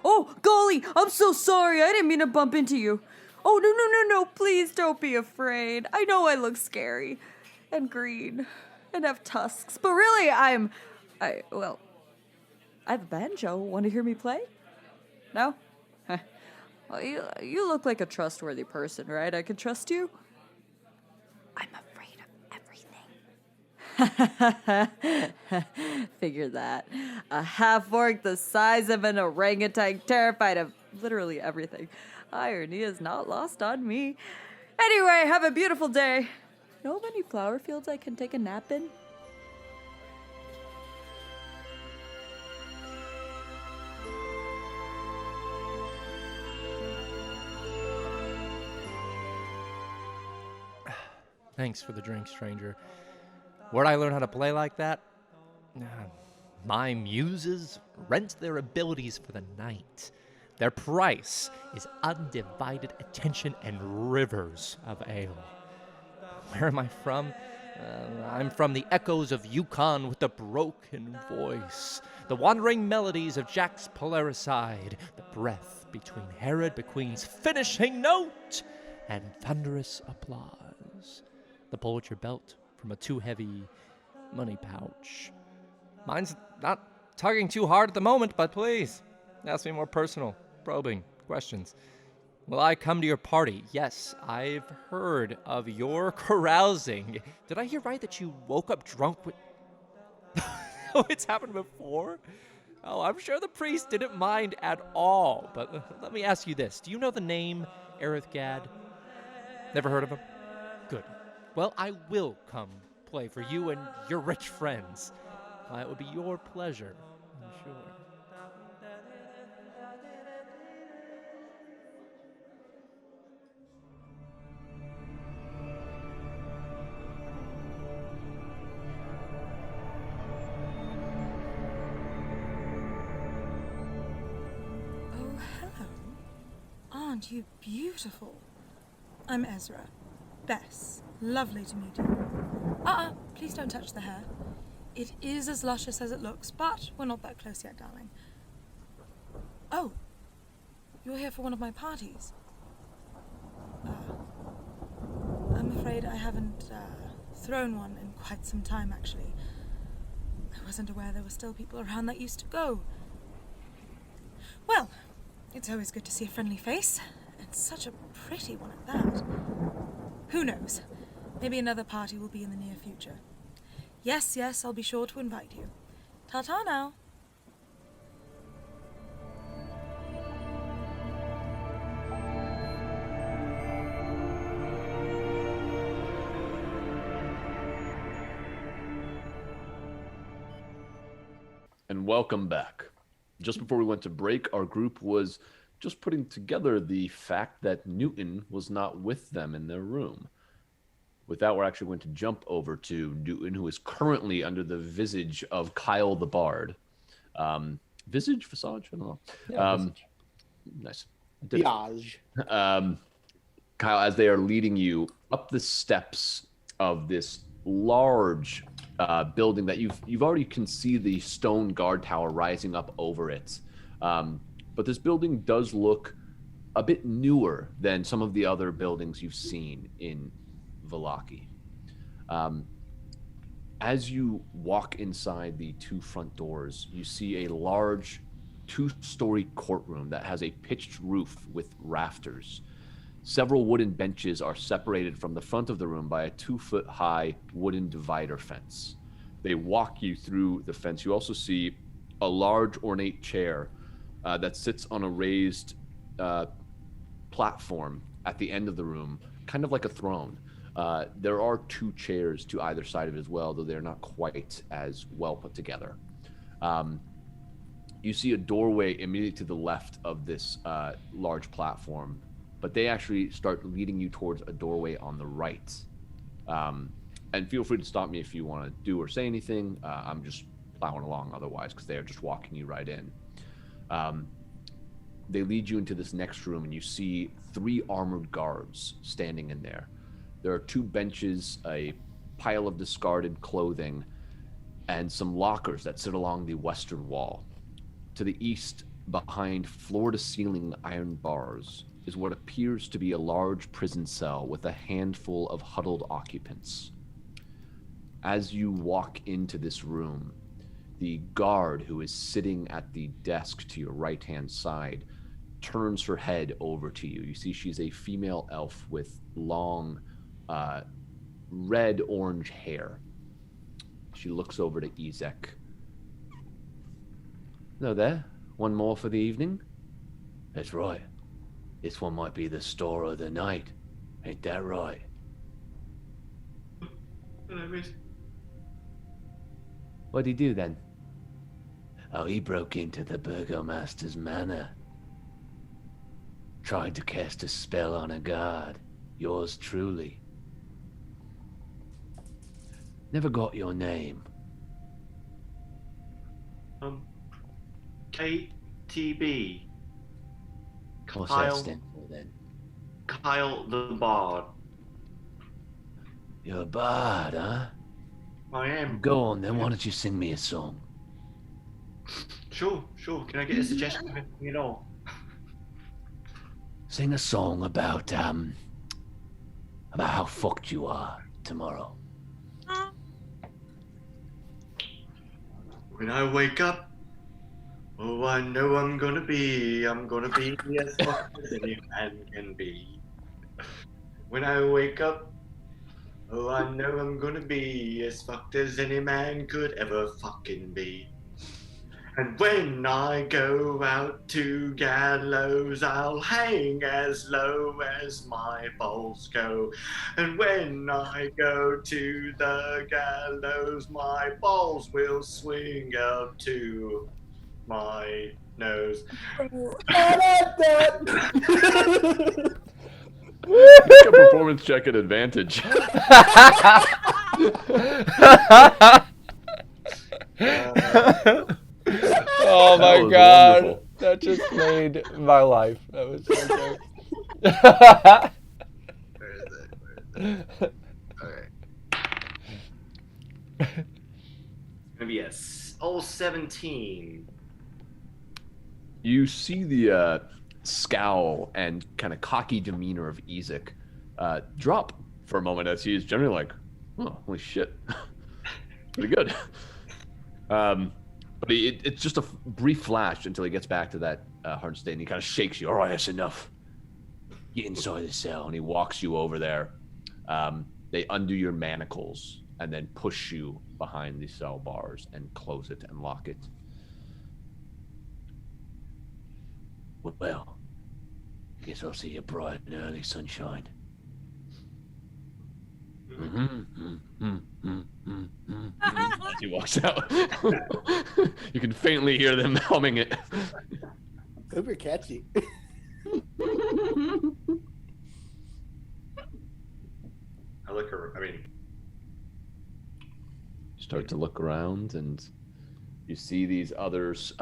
Oh, golly, I'm so sorry. I didn't mean to bump into you. Oh, no. Please don't be afraid. I know I look scary and green and have tusks, but really I have a banjo. Want to hear me play? No? Well, you look like a trustworthy person, right? I can trust you? I'm afraid of everything. Figure that. A half-orc the size of an orangutan, terrified of literally everything. Irony is not lost on me. Anyway, have a beautiful day. Know of any flower fields I can take a nap in? Thanks for the drink, stranger. Where'd I learn how to play like that? My muses rent their abilities for the night. Their price is undivided attention and rivers of ale. Where am I from? I'm from the echoes of Yukon with the broken voice, the wandering melodies of Jack's Polaricide, the breath between Herod McQueen's finishing note and thunderous applause. The pull at your belt from a too heavy money pouch. Mine's not tugging too hard at the moment, but please, ask me more personal, probing questions. Will I come to your party? Yes, I've heard of your carousing. Did I hear right that you woke up drunk with... Oh, it's happened before? Oh, I'm sure the priest didn't mind at all. But let me ask you this. Do you know the name Aerith Gaad? Never heard of him? Good. Well, I will come play for you and your rich friends. It would be your pleasure, I'm sure. Aren't you beautiful? I'm Ezra. Bess. Lovely to meet you. Please don't touch the hair. It is as luscious as it looks, but we're not that close yet, darling. Oh, you're here for one of my parties. I'm afraid I haven't thrown one in quite some time, actually. I wasn't aware there were still people around that used to go. Well, it's always good to see a friendly face, and such a pretty one at that. Who knows? Maybe another party will be in the near future. Yes, I'll be sure to invite you. Ta-ta now. And welcome back. Just before we went to break, our group was just putting together the fact that Newton was not with them in their room. With that, we're actually going to jump over to Newton, who is currently under the visage of Kyle the Bard. Visage? Visage? I don't know. Yeah, visage. Nice. Visage. Kyle, as they are leading you up the steps of this large building that you've already can see the stone guard tower rising up over it. But this building does look a bit newer than some of the other buildings you've seen in Vallaki. As you walk inside the two front doors, you see a large two-story courtroom that has a pitched roof with rafters. Several wooden benches are separated from the front of the room by a 2-foot-high wooden divider fence. They walk you through the fence. You also see a large ornate chair that sits on a raised platform at the end of the room, kind of like a throne. There are 2 chairs to either side of it as well, though they're not quite as well put together. You see a doorway immediately to the left of this large platform, but they actually start leading you towards a doorway on the right. And feel free to stop me if you want to do or say anything. I'm just plowing along otherwise, because they are just walking you right in. They lead you into this next room, and you see 3 armored guards standing in there. There are 2 benches, a pile of discarded clothing, and some lockers that sit along the western wall. To the east, behind floor-to-ceiling iron bars, is what appears to be a large prison cell with a handful of huddled occupants. As you walk into this room, the guard who is sitting at the desk to your right-hand side turns her head over to you. You see she's a female elf with long, red-orange hair. She looks over to Ezek. Hello there. One more for the evening? That's right. This one might be the store of the night. Ain't that right? What'd he do then? Oh, he broke into the Burgomaster's manor. Tried to cast a spell on a guard. Yours truly. Never got your name. KTB. What's that stand for then? Kyle the Bard. You're a bard, huh? I am. Go on then, why don't you sing me a song? Sure. Can I get a suggestion of anything at all? Sing a song about how fucked you are tomorrow. When I wake up, oh, I know I'm gonna be as fucked as any man can be. When I wake up, oh, I know I'm gonna be as fucked as any man could ever fucking be. And when I go out to gallows, I'll hang as low as my balls go. And when I go to the gallows, my balls will swing up to my nose. Make a performance check at advantage. Oh my was god, wonderful. that just made my life. That was so great. Where is it? Okay. It's gonna be a 17. You see the scowl and kind of cocky demeanor of Ezek drop for a moment as he is generally like, oh, holy shit. Pretty good. But it's just a brief flash until he gets back to that hard state and he kind of shakes you. All right, that's enough. Get inside the cell. And he walks you over there. They undo your manacles and then push you behind the cell bars and close it and lock it. Well, guess I'll see you bright and early, sunshine. As he walks out. You can faintly hear them humming it. Super catchy. I look around. I mean, Start to look around and you see these others.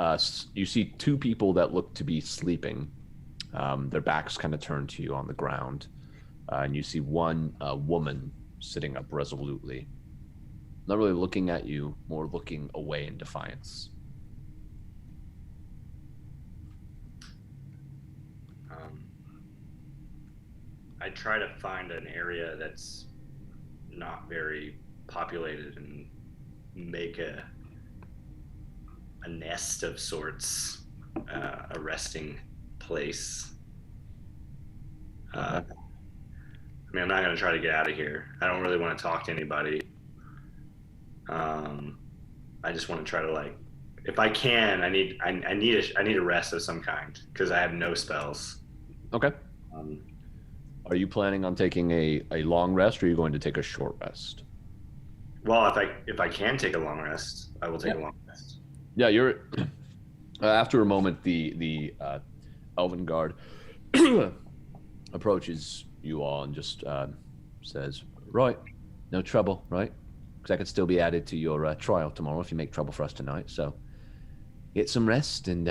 You see two people that look to be sleeping. Their backs kind of turned to you on the ground. And you see one woman sitting up resolutely. Not really looking at you, more looking away in defiance. I try to find an area that's not very populated and make a nest of sorts, a resting place. I mean, I'm not going to try to get out of here. I don't really want to talk to anybody. I just want to try to, like, if I can, I need a rest of some kind because I have no spells. Okay. Are you planning on taking a long rest, or are you going to take a short rest? Well, if I can take a long rest, I will take a long rest. Yeah, you're. After a moment, the Elven guard approaches you all and just says, "Right, no trouble, right? Because I could still be added to your trial tomorrow if you make trouble for us tonight. So get some rest and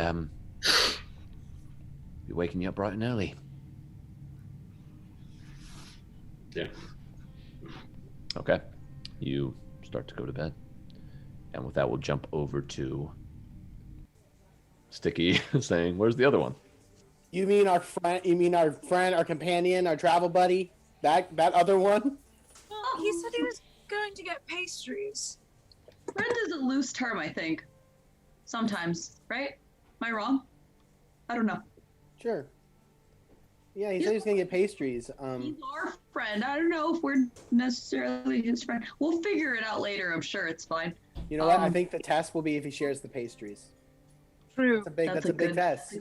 be waking you up bright and early." Yeah. Okay. You start to go to bed. And with that, we'll jump over to Stiki saying, "Where's the other one?" You mean our friend, our companion, our travel buddy? That other one? Well, he said he was going to get pastries. Friend is a loose term, I think. Sometimes, right? Am I wrong? I don't know. Sure. Yeah, he said he was gonna get pastries. He's our friend. I don't know if we're necessarily his friend. We'll figure it out later. I'm sure it's fine. You know what? I think the test will be if he shares the pastries. True. That's a big test.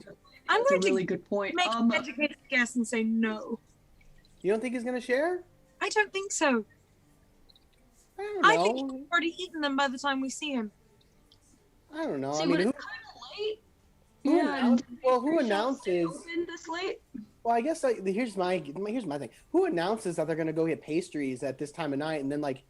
I'm That's going a really to good point. make an educated guess and say no. You don't think he's gonna share? I don't think so. I think he's already eaten them by the time we see him. I don't know. See, I mean, but who, it's kind of late. who Yeah, announces? and Well, who pre-show announces? stay open this late? Well, I guess here's my thing. Who announces that they're gonna go get pastries at this time of night, and then like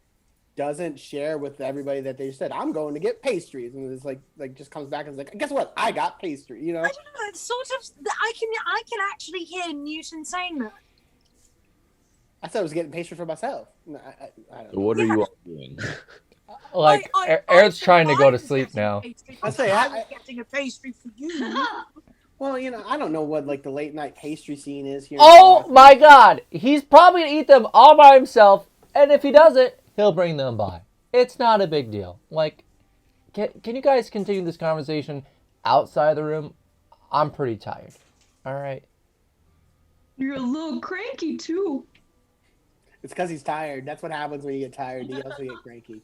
doesn't share with everybody that they said, I'm going to get pastries, and it's like just comes back and is like, guess what? I got pastry. You know. I don't know. It's sort of. I can actually hear Newton saying that. I thought I was getting pastry for myself. No, I don't know. What are you all doing? Like, Aaron's trying to go to sleep now. I say, I was getting a pastry for you. Well, you know, I don't know what like the late night pastry scene is here. Oh my God! He's probably gonna eat them all by himself, and if he doesn't, he'll bring them by. It's not a big deal. Like, can you guys continue this conversation outside the room? I'm pretty tired. All right. You're a little cranky too. It's because he's tired. That's what happens when you get tired. You also get cranky.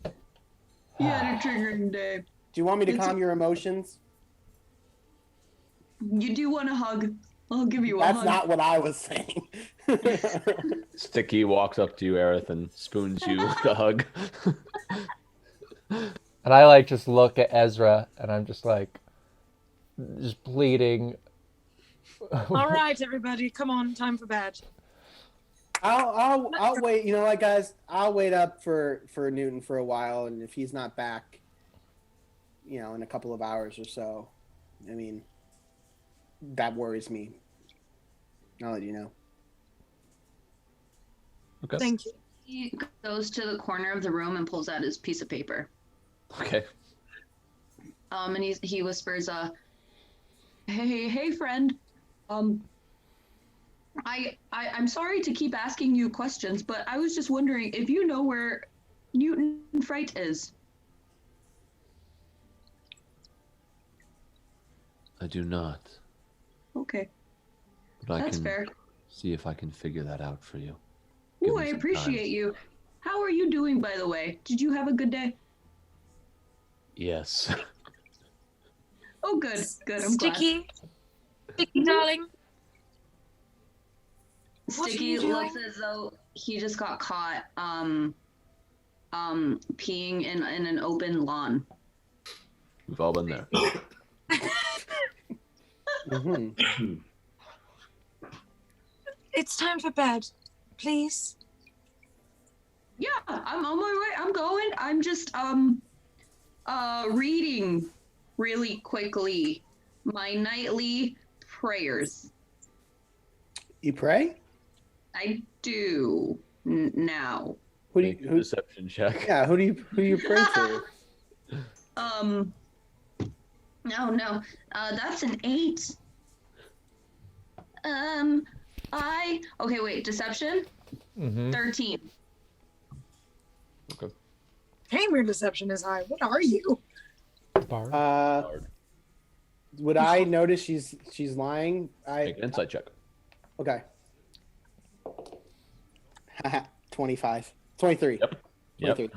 You had a triggering day. Do you want me to calm your emotions? You do want a hug. I'll give you a hug. That's not what I was saying. Stiki walks up to you, Aerith, and spoons you the hug. And I like just look at Ezra, and I'm just like, just bleeding. All right, everybody, come on, time for bed. I'll wait. You know what, guys? I'll wait up for Newton for a while, and if he's not back, you know, in a couple of hours or so, I mean, that worries me. I'll let you know. Okay. Thank you. He goes to the corner of the room and pulls out his piece of paper. Okay. And he whispers, hey, friend. I'm sorry to keep asking you questions, but I was just wondering if you know where Newton Fright is. I do not. Okay. But That's fair. See if I can figure that out for you. Ooh, I appreciate you. How are you doing, by the way? Did you have a good day? Yes. Oh, good. Good. I'm glad. Stiki, darling. Stiki looks as though he just got caught peeing in an open lawn. We've all been there. Mm-hmm. It's time for bed, please. Yeah, I'm on my way. I'm going. I'm just reading really quickly my nightly prayers. You pray? I do now. Who do you deception check? Yeah, who do you pray to? No. That's an 8. Okay, wait, deception? Mm-hmm. 13. Okay. Damn, your deception is high. What are you? Would I notice she's lying? Make an insight check. Okay. 25. 23. Yep. 23.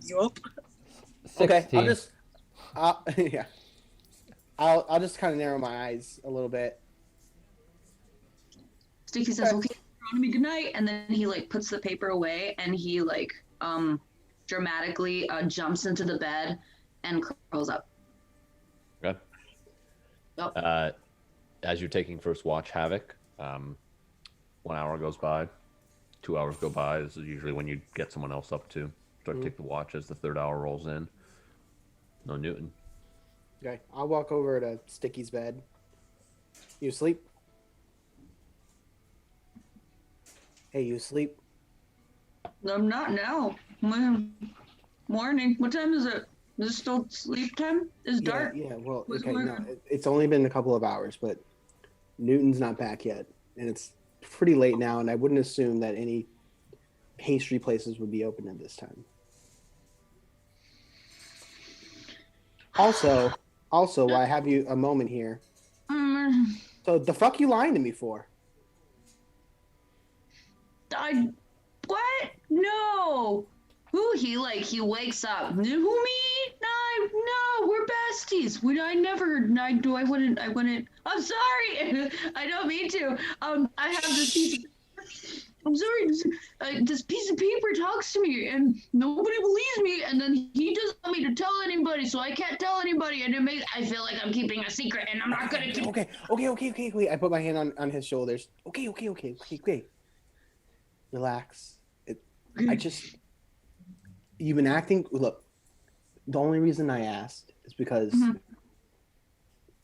Yup. Okay, I'll just kind of narrow my eyes a little bit. Stiki says, okay, good night, and then he like puts the paper away and he like dramatically jumps into the bed and curls up. Okay. Yep. As you're taking first watch, Havok, 1 hour goes by, 2 hours go by. This is usually when you get someone else up to start to take the watch as the 3rd hour rolls in. No Newton. Okay, I'll walk over to Stiki's bed. You asleep? Hey, you asleep? I'm not now. Morning. What time is it? Is it still sleep time? It's dark. Yeah, well, okay, no, it's only been a couple of hours, but Newton's not back yet. And it's pretty late now, and I wouldn't assume that any pastry places would be open at this time. Also, while I have you a moment here. So the fuck you lying to me for? What? No. Who he wakes up. Who me? No, we're besties. I wouldn't. I'm sorry. I don't mean to. I have this piece of, I'm sorry. This piece of paper talks to me and nobody believes me, and then he doesn't want me to tell anybody, so I can't tell anybody, and I feel like I'm keeping a secret, and I'm not gonna keep. Okay. I put my hand on his shoulders. Okay. Relax. you've been acting. Look, the only reason I asked is because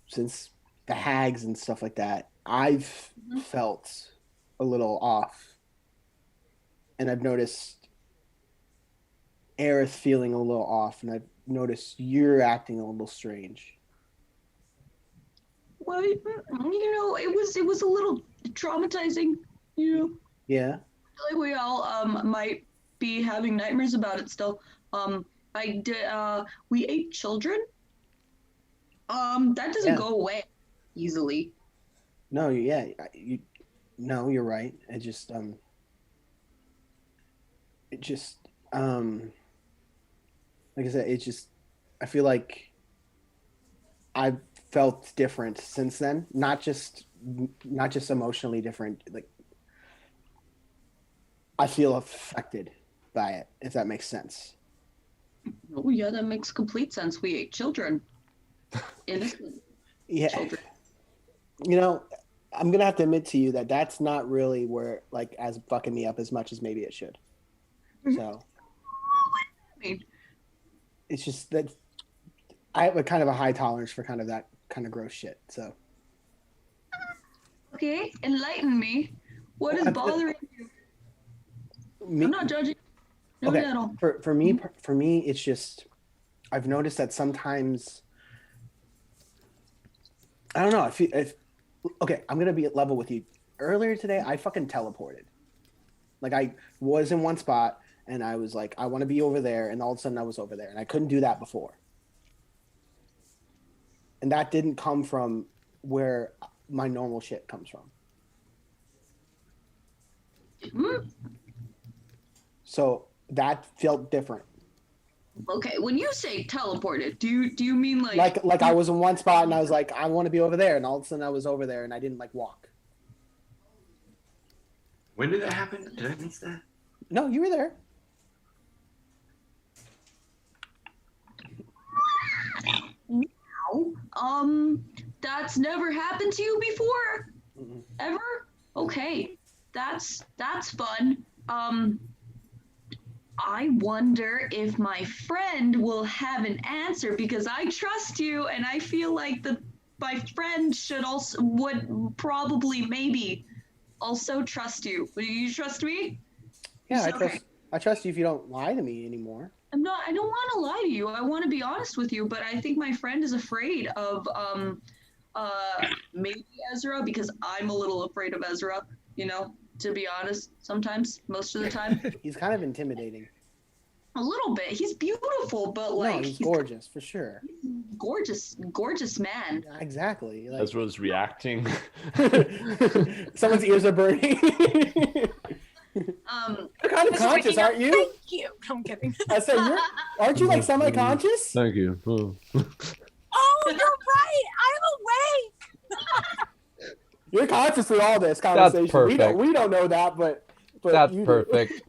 since the hags and stuff like that, I've felt a little off, and I've noticed Aerith feeling a little off, and I've noticed you're acting a little strange. Well, it was a little traumatizing, Yeah. Like we all might be having nightmares about it still. We ate children. That doesn't go away easily. No, yeah, you're right. Like I said, I feel like I've felt different since then. Not just emotionally different. Like I feel affected by it, if that makes sense. Oh yeah, that makes complete sense. We ate children. Innocent. Yeah. Children. I'm gonna have to admit to you that that's not really where as fucking me up as much as maybe it should. So it's just that I have a kind of a high tolerance for kind of that kind of gross shit. So Okay, enlighten me. What is bothering you? I'm not judging. No, okay. at all. For me, it's just I've noticed that sometimes I don't know. Okay, I'm gonna be at level with you. Earlier today, I fucking teleported. Like I was in one spot and I was like, I want to be over there, and all of a sudden I was over there, and I couldn't do that before. And that didn't come from where my normal shit comes from. So that felt different. Okay, when you say teleported, do you mean like I was in one spot and I was like, I want to be over there, and all of a sudden I was over there and I didn't walk. When did that happen? Did I miss that? No, you were there. No. That's never happened to you before? Mm-mm. Ever? Okay. That's fun. I wonder if my friend will have an answer, because I trust you and I feel like my friend would probably maybe also trust you. Will you trust me? Yeah, I trust you if you don't lie to me anymore. I don't want to lie to you. I want to be honest with you, but I think my friend is afraid of maybe Ezra, because I'm a little afraid of Ezra, to be honest, sometimes, most of the time. He's kind of intimidating. A little bit. He's beautiful, but he's gorgeous for sure. Gorgeous man. Exactly. Ezra's reacting. Someone's ears are burning. You're kind of conscious, aren't you? Thank you. I'm kidding. I said, aren't you semi-conscious? Thank you. Oh, you're right. I'm awake. You're conscious through all this conversation. That's perfect. We don't know that, but that's you perfect. Do.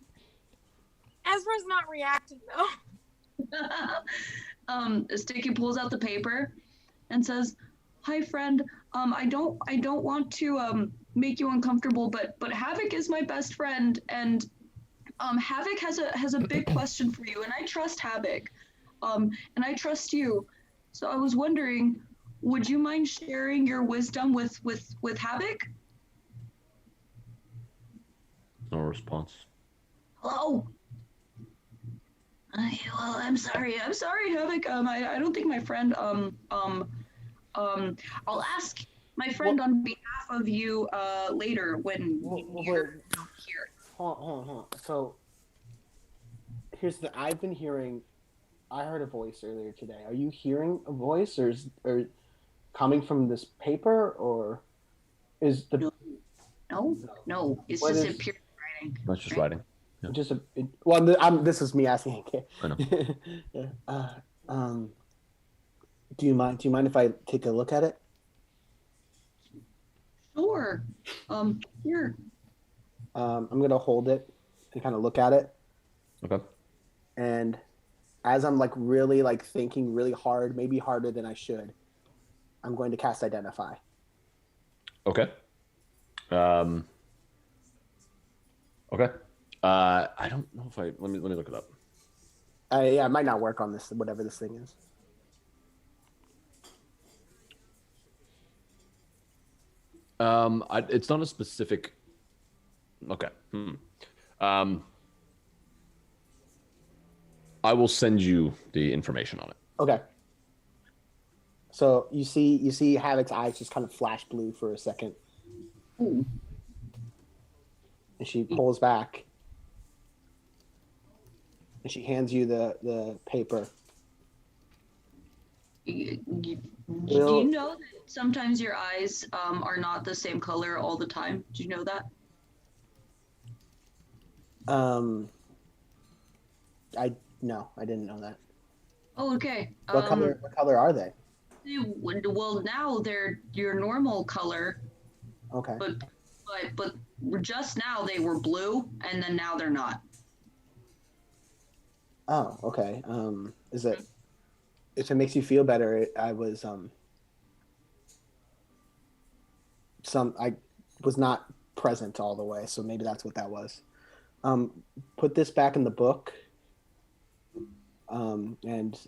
Ezra's not reacting though. Stiki pulls out the paper and says, "Hi, friend. I don't want to make you uncomfortable, but Havok is my best friend, and Havok has a big question for you, and I trust Havok, and I trust you. So I was wondering, would you mind sharing your wisdom with Havok?" No response. Hello. Well, I'm sorry, Havok. I don't think my friend. I'll ask my friend on behalf of you later when you're not here. Hold on. So here's I've been hearing. I heard a voice earlier today. Are you hearing a voice, or coming from this paper, or is the? No. It's just a pure writing. That's just writing. Yeah. Just this is me asking. Okay. I know. Do you mind if I take a look at it? Sure. Here. I'm gonna hold it and kind of look at it. Okay. And as I'm really thinking really hard, maybe harder than I should, I'm going to cast Identify. Okay. Okay. I don't know if let me look it up. I might not work on this, whatever this thing is. It's not a specific. Okay. I will send you the information on it. Okay. So you see Havok's eyes just kind of flash blue for a second. Ooh. And she pulls back. And she hands you the paper. Do you know that sometimes your eyes are not the same color all the time? Do you know that? No, I didn't know that. Oh, okay. What color are they? Well, now they're your normal color. Okay. But just now they were blue, and then now they're not. Oh, okay. If it makes you feel better, I was I was not present all the way, so maybe that's what that was. Put this back in the book. And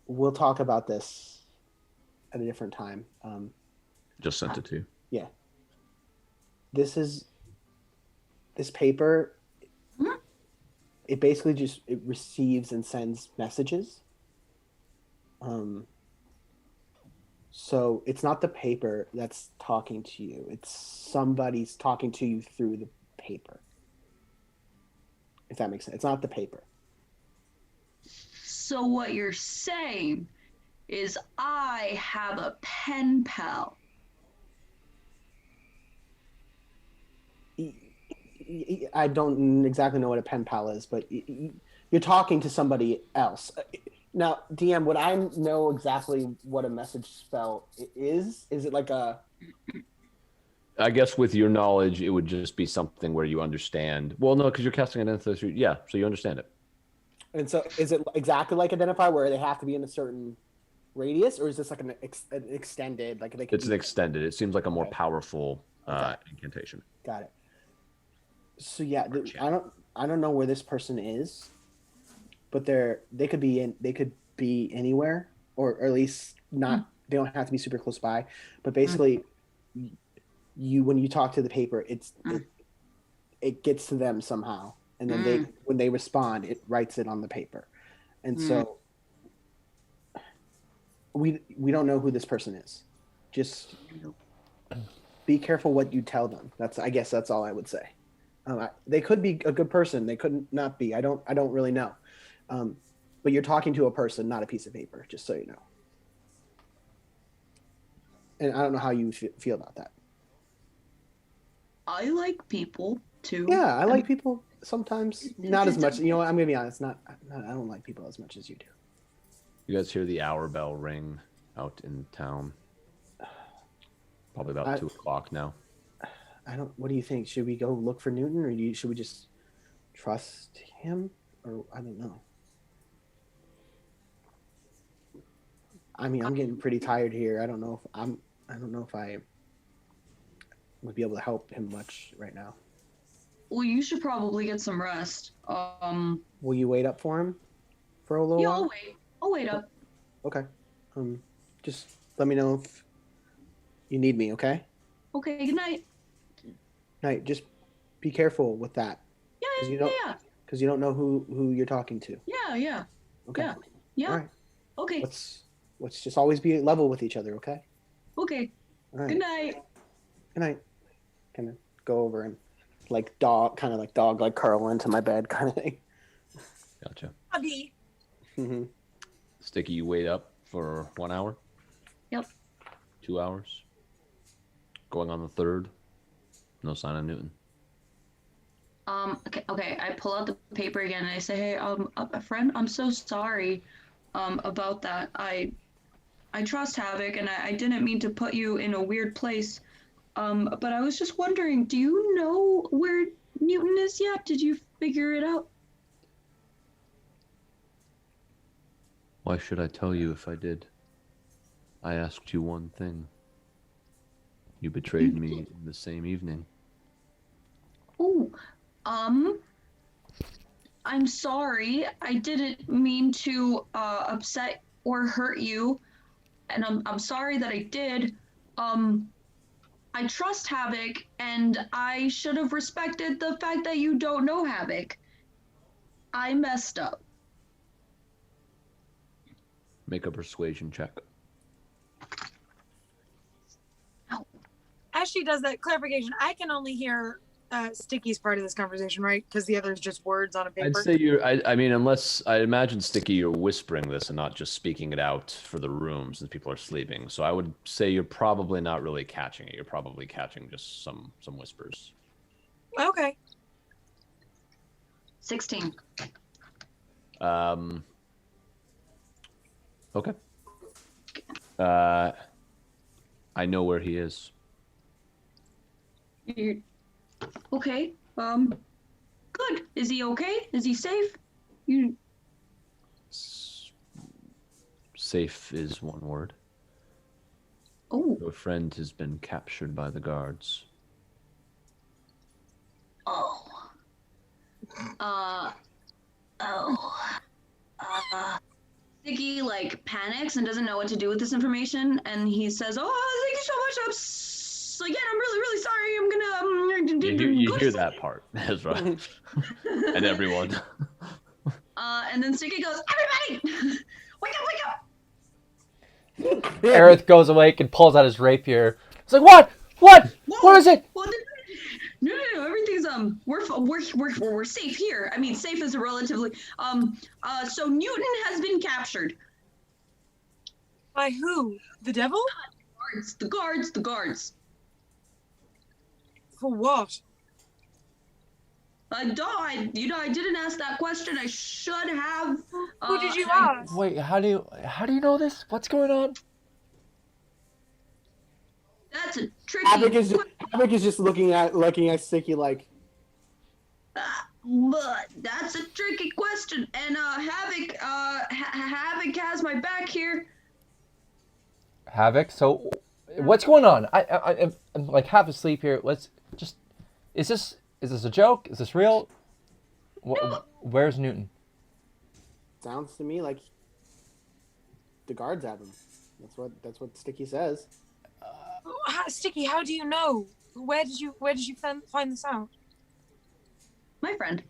we'll talk about this at a different time. Just sent it to you. Yeah. This paper, it basically it receives and sends messages. So it's not the paper that's talking to you. It's somebody's talking to you through the paper. If that makes sense. It's not the paper. So what you're saying is I have a pen pal. I don't exactly know what a pen pal is, but you're talking to somebody else. Now, DM, would I know exactly what a message spell is? Is it like a... I guess with your knowledge, it would just be something where you understand. Well, no, because you're casting Identify. Yeah, so you understand it. And so is it exactly like Identify where they have to be in a certain radius, or is this like an extended? Like It's an extended. It seems like a more powerful incantation. Got it. So yeah, I don't know where this person is, but they could be anywhere, or at least not. They don't have to be super close by. But basically, when you talk to the paper, it gets to them somehow, and then when they respond, it writes it on the paper, and so we don't know who this person is. Just be careful what you tell them. I guess that's all I would say. They could be a good person. They could not be. I don't really know. But you're talking to a person, not a piece of paper, just so you know. And I don't know how you feel about that. I like people too. Yeah, I like people sometimes. Not as much. You know what? I'm going to be honest. I don't like people as much as you do. You guys hear the hour bell ring out in town. Probably about 2 o'clock now. What do you think? Should we go look for Newton, or should we just trust him? Or I don't know. I mean, I'm getting pretty tired here. I don't know if I would be able to help him much right now. Well, you should probably get some rest. Will you wait up for him for a little while? I'll wait up. Okay. Just let me know if you need me, okay? Okay, good night. Night. Just be careful with that. Yeah. Because you don't know who you're talking to. Yeah. Okay. Yeah. All right. Okay. Let's just always be level with each other, okay? Okay. All right. Good night. Good night. Kind of go over and dog curl into my bed kind of thing. Gotcha. Huggy. Mm-hmm. Stiki, you wait up for 1 hour? Yep. 2 hours? Going on the third? No sign of Newton. Okay. I pull out the paper again and I say, "Hey, a friend, I'm so sorry, about that. I trust Havok, and I didn't mean to put you in a weird place. But I was just wondering, do you know where Newton is yet? Did you figure it out?" Why should I tell you if I did? I asked you one thing. You betrayed me in the same evening. Oh, I'm sorry. I didn't mean to upset or hurt you, and I'm sorry that I did. I trust Havok, and I should have respected the fact that you don't know Havok. I messed up. Make a persuasion check. As she does that clarification, I can only hear Stiki's part of this conversation, right? Because the other is just words on a paper. I'd say I mean, unless I imagine Stiki, you're whispering this and not just speaking it out for the room since people are sleeping. So I would say you're probably not really catching it. You're probably catching just some whispers. Okay. 16. Okay. I know where he is. Okay. Good. Is he okay? Is he safe? Safe is one word. Oh. Your friend has been captured by the guards. Oh. Stiki like panics and doesn't know what to do with this information, and he says, "Oh, thank you so much. Again, I'm really, really sorry. I'm gonna." You hear that part, Ezra, and everyone. And then Stiki goes, "Everybody, wake up! Aerith goes awake and pulls out his rapier. It's like, what? What? Whoa. What is it? Well, no. Everything's we're safe here. I mean, safe is a relatively So Newton has been captured. By who? The devil? The guards. For what? I didn't ask that question. I should have. Who did you ask? Wait, how do you know this? What's going on? That's a tricky. Havok is just looking at Stiki like. But that's a tricky question, and Havok has my back here. Havok, so what's going on? I'm like half asleep here. Let's just. Is this a joke? Is this real? No. Where's Newton? Sounds to me like the guards have him. That's what Stiki says. Stiki, how do you know? Where did you find this out? My friend.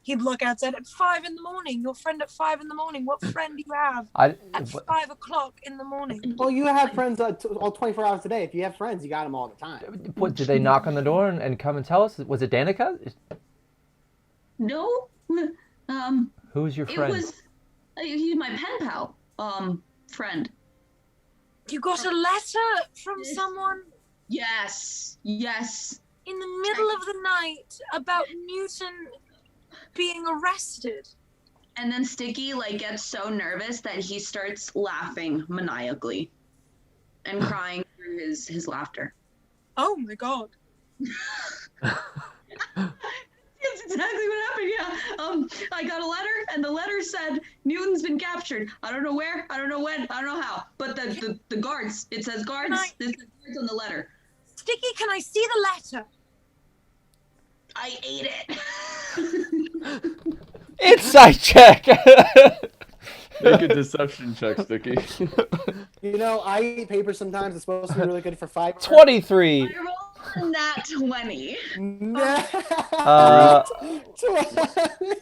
He'd look outside at 5 in the morning. Your friend at 5 in the morning. What friend do you have at 5 o'clock in the morning? Well, you have friends all 24 hours a day. If you have friends, you got them all the time. What, did they knock on the door and come and tell us? Was it Danica? No. Who's your friend? He's my pen pal. Friend. You got a letter from someone? Yes. In the middle of the night about Newton being arrested. And then Stiki gets so nervous that he starts laughing maniacally and crying through his laughter. Oh my god. That's exactly what happened, yeah. I got a letter, and the letter said Newton's been captured. I don't know where, I don't know when, I don't know how. But the guards, it says guards, there's guards on the letter. Stiki, can I see the letter? I ate it. Insight check! Make a deception check, Stiki. You know, I eat paper sometimes. It's supposed to be really good for 5. 23. I rolled that 20. Wait,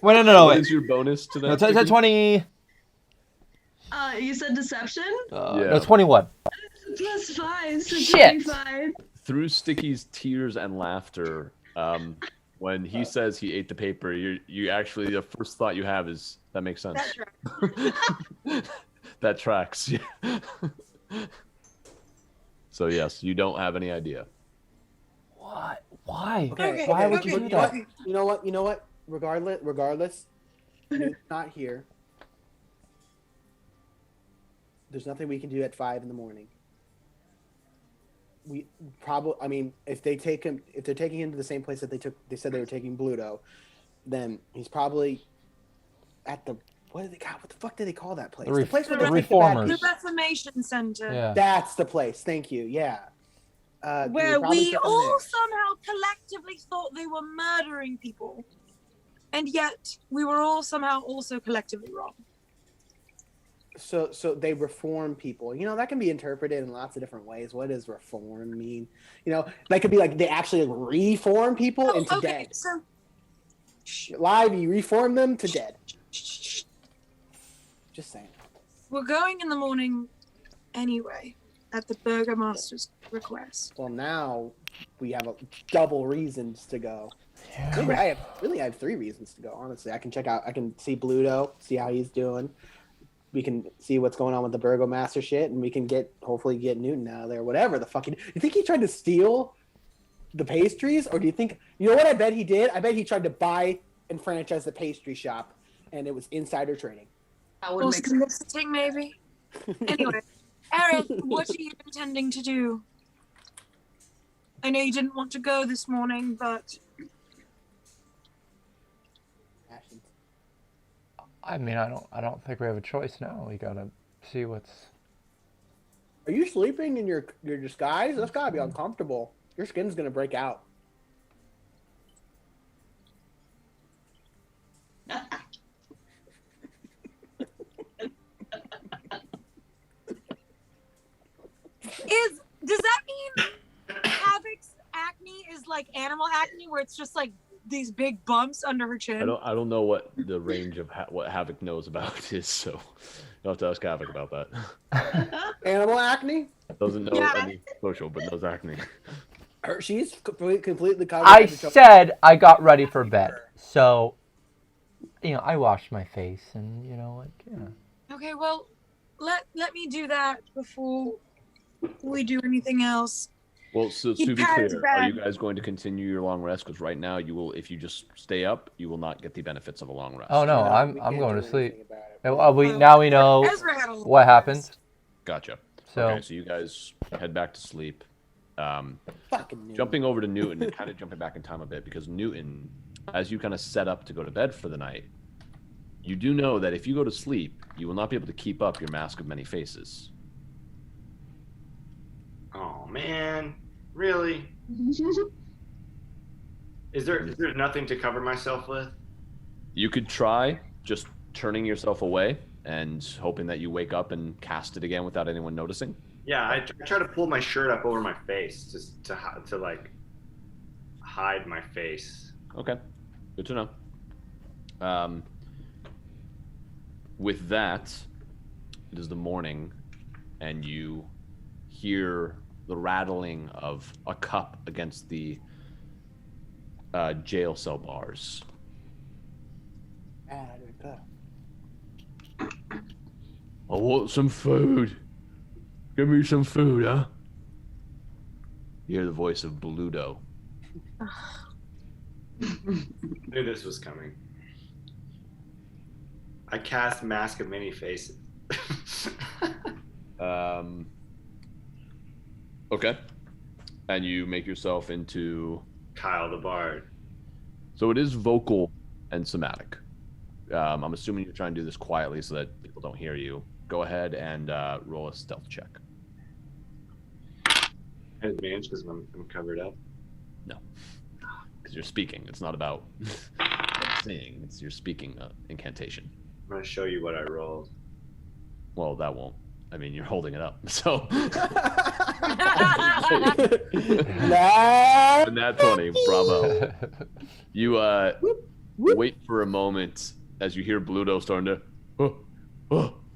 no, What wait. is your bonus to that? No, Stiki? 20. You said deception? No, 21. Plus 5, so Shit. 25. Through Stiki's tears and laughter, when he says he ate the paper, you actually, the first thought you have is, that makes sense. That tracks. Yeah. So yes, you don't have any idea. What? Why? Okay, Why would you do that? You know what? Regardless, Newton's not here. There's nothing we can do at 5 in the morning. We probably, I mean, if they're taking him to the same place that they said they were taking Bluto, then he's probably at the, what the fuck did they call that place? The place where the they Reformers. The Reformation Center. Yeah. That's the place. Thank you. Yeah. where probably we check on all there. somehow collectively thought they were murdering people, and yet we were all somehow also collectively wrong. So they reform people. You know, that can be interpreted in lots of different ways. What does reform mean? You know, that could be like they actually reform people into dead. So Live, you reform them to dead. Just saying. we're going in the morning anyway, at the Burgomaster's request. Well, now we have double reasons to go. Yeah. Maybe I have 3 reasons to go. Honestly, I can see Bluto, see how he's doing. We can see what's going on with the Burgomaster shit, and we can hopefully get Newton out of there. Whatever the fuck. You think he tried to steal the pastries, or do you think? You know what? I bet he did. I bet he tried to buy and franchise the pastry shop, and it was insider trading. That would make sense. Soliciting, maybe. Anyway, Eric, what are you intending to do? I know you didn't want to go this morning, but I mean, I don't think we have a choice now. We gotta see what's. Are you sleeping in your disguise? That's gotta be uncomfortable. Your skin's gonna break out. Does that mean Havok's acne is like animal acne, where it's just like these big bumps under her chin? I don't know what the range of what Havok knows about is, so you'll have to ask Havok about that. Animal acne? Doesn't know any social, but knows acne. She's completely covered. I said I got ready for bed, so you know I washed my face and Okay, well, let me do that before we do anything else. Well, so to be clear, are you guys going to continue your long rest? Because right now, you will. If you just stay up, you will not get the benefits of a long rest. Oh no, I'm going to sleep. Now we know what happened. Gotcha. So, okay, so you guys head back to sleep. Jumping over to Newton and kind of jumping back in time a bit, because Newton, as you kind of set up to go to bed for the night, you do know that if you go to sleep, you will not be able to keep up your mask of many faces. Oh man, really? Is there nothing to cover myself with? You could try just turning yourself away and hoping that you wake up and cast it again without anyone noticing. Yeah, I try to pull my shirt up over my face just to like hide my face. Okay, good to know. With that, it is the morning, and you hear the rattling of a cup against the jail cell bars. I want some food. Give me some food, huh? You hear the voice of Bluto. Knew this was coming. I cast Mask of Many Faces. Okay. And you make yourself into Kyle the Bard. So it is vocal and somatic. I'm assuming you're trying to do this quietly so that people don't hear you. Go ahead and roll a stealth check. Advantage because I'm covered up. No, because you're speaking. It's not about saying. It's you're speaking incantation. I'm gonna show you what I rolled. Well, that won't. I mean, you're holding it up, so. Nat 20, bravo. You wait for a moment as you hear Bluto starting to,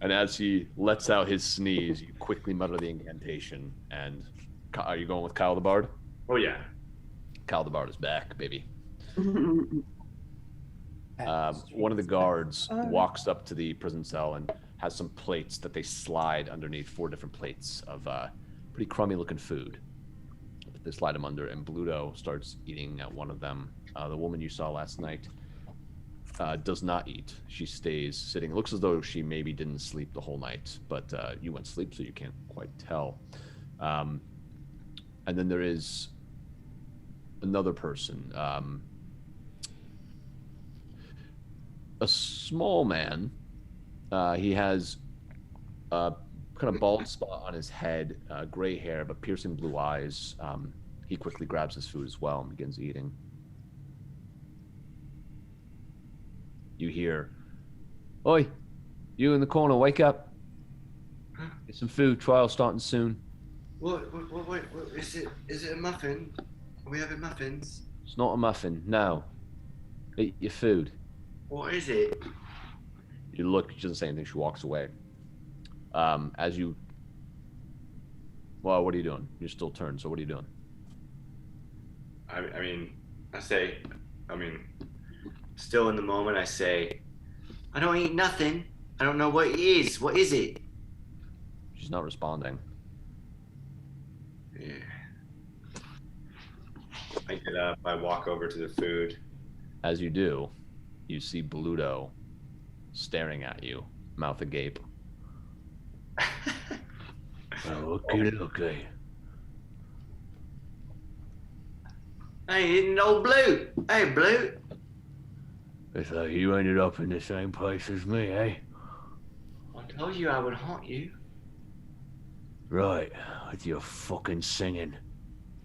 and as he lets out his sneeze, you quickly mutter the incantation. And are you going with Kyle the Bard? Oh yeah. Kyle the Bard is back, baby. One of the guards walks up to the prison cell and has some plates that they slide underneath, 4 different plates of pretty crummy looking food. They slide them under, and Bluto starts eating at one of them. The woman you saw last night does not eat. She stays sitting. It looks as though she maybe didn't sleep the whole night, but you went to sleep, so you can't quite tell. And then there is another person. A small man. He has kind of bald spot on his head, gray hair, but piercing blue eyes. He quickly grabs his food as well and begins eating. You hear, "Oi, you in the corner, wake up. Get some food, trial starting soon." What, is it a muffin? Are we having muffins? It's not a muffin, no. Eat your food. What is it? You look, she doesn't say anything, she walks away. Well, what are you doing? You're still turned, so what are you doing? Still in the moment, I say, I don't eat nothing. I don't know what it is. What is it? She's not responding. Yeah. I get up, I walk over to the food. As you do, you see Bluto staring at you, mouth agape. Okay. I ain't eating no Blue. Hey, Blue. It's like you ended up in the same place as me, eh? I told you I would haunt you. Right, with your fucking singing.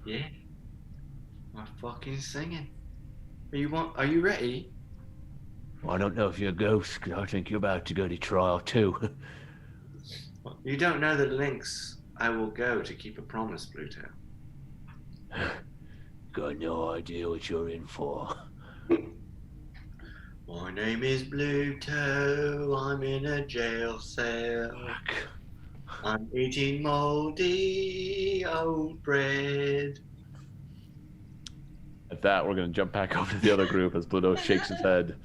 Yeah. My fucking singing. Are you ready? Well, I don't know if you're a ghost, because I think you're about to go to trial too. You don't know the lengths I will go to keep a promise, Pluto. Got no idea what you're in for. My name is Pluto. I'm in a jail cell. I'm eating moldy old bread. At that, we're going to jump back over to the other group as Bluto shakes his head.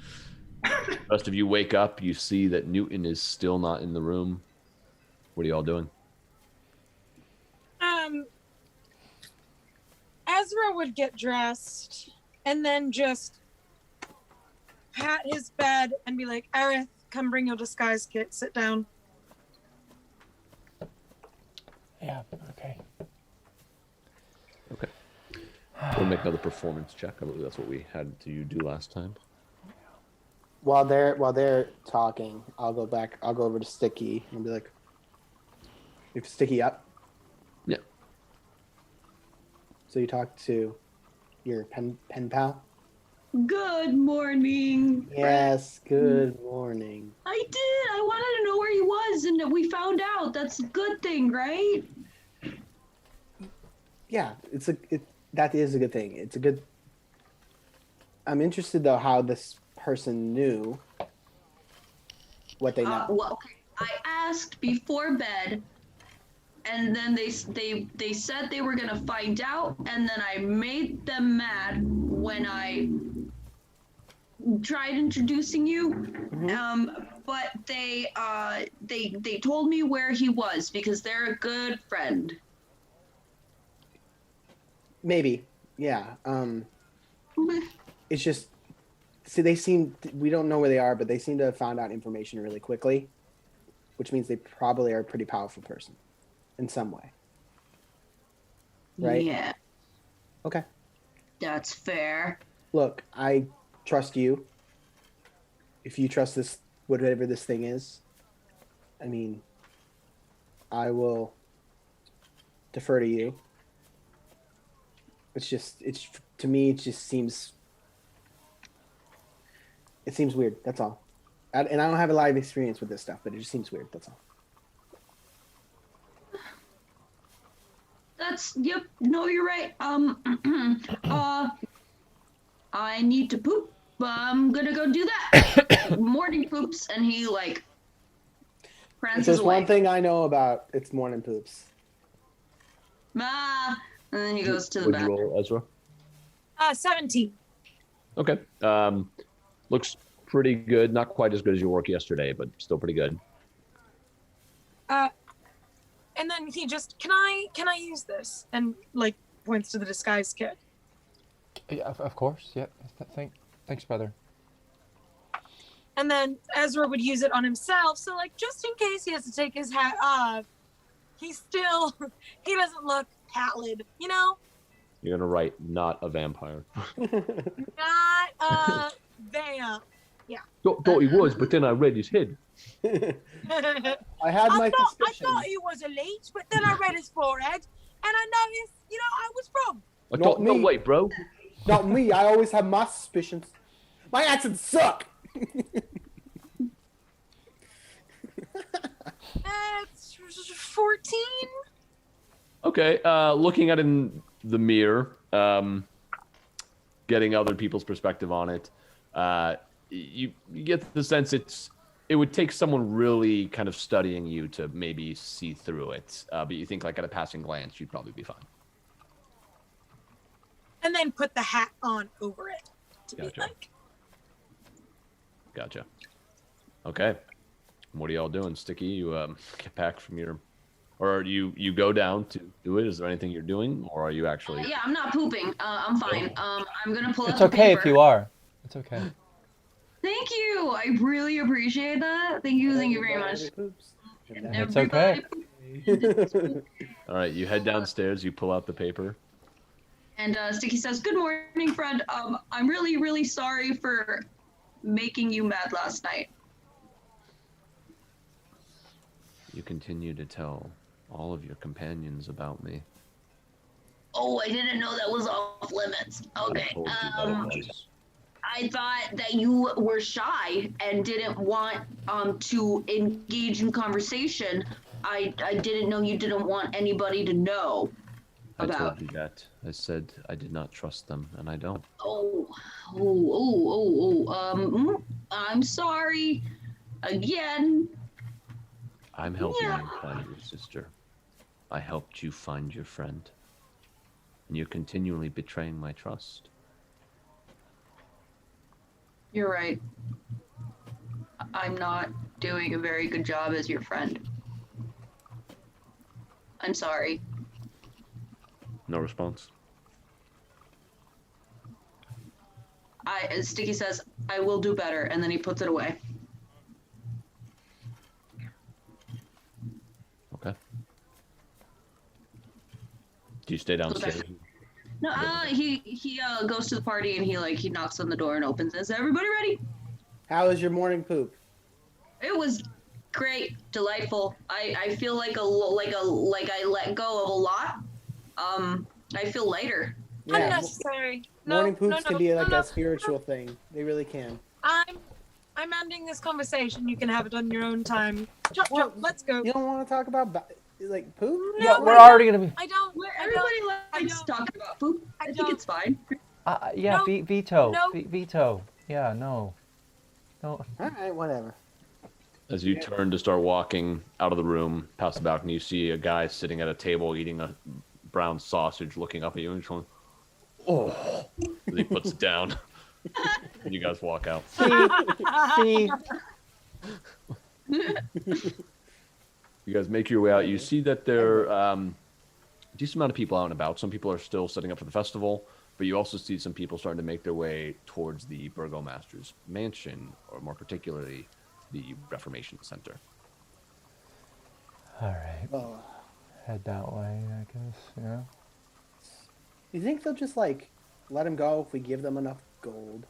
The rest of you wake up. You see that Newton is still not in the room. What are you all doing? Ezra would get dressed and then just pat his bed and be like, Aerith, come bring your disguise kit. Sit down. Yeah, okay. Okay. We'll make another performance check. I believe that's what we had to do last time. While they're talking, I'll go over to Stiki and be like, "If Stiki up." Yeah. So you talk to your pen pal? Good morning. Yes, good morning. I did. I wanted to know where he was, and we found out. That's a good thing, right? Yeah, that is a good thing. It's a good. I'm interested though how this person knew what they know. Well, okay. I asked before bed, and then they said they were gonna find out, and then I made them mad when I tried introducing you. But they told me where he was because they're a good friend. Maybe, yeah. It's just, see, we don't know where they are, but they seem to have found out information really quickly, which means they probably are a pretty powerful person in some way. Right? Yeah. Okay. That's fair. Look, I trust you. If you trust this, whatever this thing is, I mean, I will defer to you. To me, it just seems weird. That's all. And I don't have a lot of experience with this stuff, but it just seems weird. That's all. Yep. No, you're right. I need to poop. I'm gonna go do that. Morning poops, and he prances If there's away. one thing I know about, it's morning poops. And then he goes to the Would you bathroom. roll, Ezra? 17. Okay. Looks pretty good. Not quite as good as your work yesterday, but still pretty good. And then he just, can I use this? And points to the disguise kit. Yeah, of course. Yeah. Thanks, brother. And then Ezra would use it on himself. So just in case he has to take his hat off, he doesn't look pallid, you know? You're gonna write "not a vampire." Not a vamp. Yeah. Thought he was, but then I read his head. I had my I suspicions. thought he was a leech, but then I read his forehead, and I noticed, I was wrong. Not me. No way, bro. Not me. I always have my suspicions. My accents suck. It's 14. Okay, looking at it in the mirror, getting other people's perspective on it, you get the sense it would take someone really kind of studying you to maybe see through it. But you think like at a passing glance, you'd probably be fine. And then put the hat on over it to be like. Gotcha. Okay. What are y'all doing, Stiki? You get back from your, or you go down to do it? Is there anything you're doing, or are you actually? Yeah, I'm not pooping. I'm fine. I'm gonna pull out It's the okay paper. if you are. It's okay. Thank you. I really appreciate that. Thank you very much. It's okay. All right, you head downstairs. You pull out the paper. And Stiki says, "Good morning, Fred. I'm really, really sorry for making you mad last night." You continue to tell all of your companions about me. Oh, I didn't know that was off limits. Okay. I thought that you were shy and didn't want to engage in conversation. I didn't know you didn't want anybody to know about. I told you that. I said I did not trust them, and I don't. I'm sorry. Again. I'm helping you find your sister. I helped you find your friend. And you're continually betraying my trust. You're right. I'm not doing a very good job as your friend. I'm sorry. No response. Stiki says, "I will do better," and then he puts it away. Okay. Do you stay downstairs? No, he goes to the party and he knocks on the door and opens it. Is everybody ready? How was your morning poop? It was great, delightful. I feel like I let go of a lot. I feel lighter. Yeah, Unnecessary. Morning poops can be like a spiritual thing. They really can. I'm ending this conversation. You can have it on your own time. Chop, chop, let's go. You don't want to talk about like poop? Yeah, we're already gonna be. I don't. Everybody likes talking about poop. I think it's fine. Yeah, veto. No. Veto. Yeah, no. All right, whatever. As you turn to start walking out of the room, past the balcony, you see a guy sitting at a table eating a brown sausage, looking up at you and just going, "Oh!" As he puts it down, and you guys walk out. See. You guys make your way out. You see that there are a decent amount of people out and about. Some people are still setting up for the festival, but you also see some people starting to make their way towards the Burgomaster's mansion, or more particularly, the Reformation Center. All right. Oh. Head that way, I guess. Yeah. You think they'll just like let him go if we give them enough gold?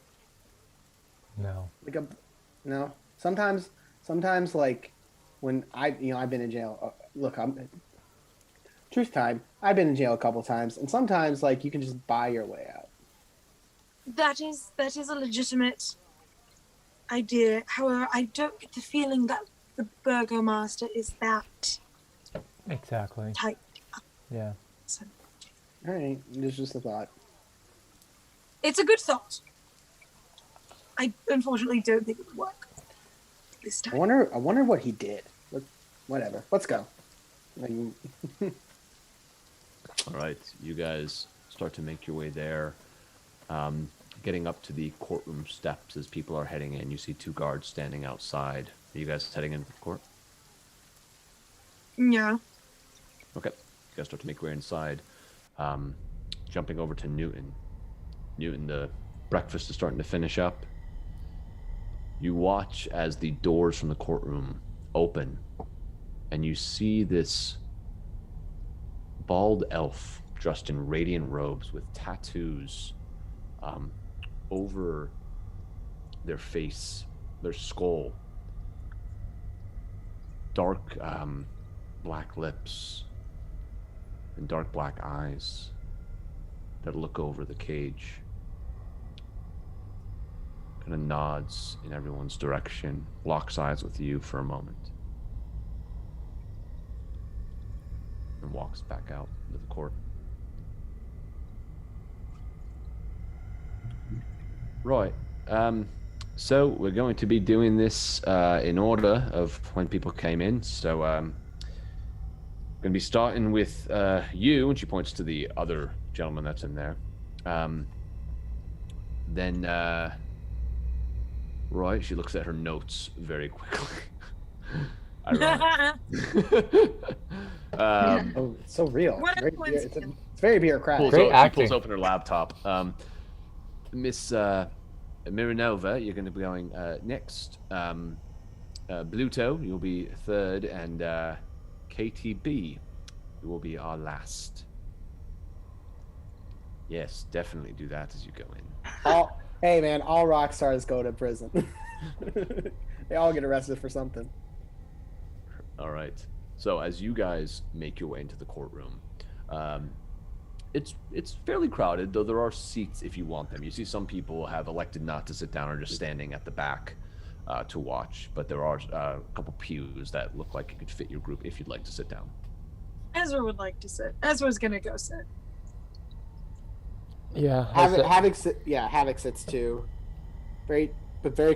No. No. Sometimes like when I've been in jail. Look, truth time. I've been in jail a couple times, and sometimes like you can just buy your way out. That is a legitimate idea. However, I don't get the feeling that the Burgomaster is that Exactly. type. Yeah. So, All right, it's just a thought. it's a good thought. I unfortunately don't think it would work this I time. wonder what he did. Whatever. Let's go. All right, you guys start to make your way there. Getting up to the courtroom steps as people are heading in, you see two guards standing outside. Are you guys heading into the court? Yeah. Okay. You guys start to make your way inside. Jumping over to Newton. Newton, the breakfast is starting to finish up. You watch as the doors from the courtroom open, and you see this bald elf dressed in radiant robes with tattoos over their face, their skull, dark black lips and dark black eyes that look over the cage. Kind of nods in everyone's direction, locks eyes with you for a moment, and walks back out into the court. Right. So we're going to be doing this in order of when people came in. So we're going to be starting with you, and she points to the other gentleman that's in there. Then, right, she looks at her notes very quickly. Oh, it's so real. What Very, happens- it's very bureaucratic. Great She acting. pulls open her laptop. Miss Miranova, you're going to be going next. Bluto, you'll be third, and KTB, you will be our last. Yes, definitely do that as you go in. Hey man, all rock stars go to prison. They all get arrested for something. All right. So as you guys make your way into the courtroom, it's fairly crowded, though there are seats if you want them. You see some people have elected not to sit down or just standing at the back to watch, but there are a couple pews that look like it could fit your group if you'd like to sit down. Ezra would like to sit. Ezra's gonna go sit. Yeah. Havok sits too. Very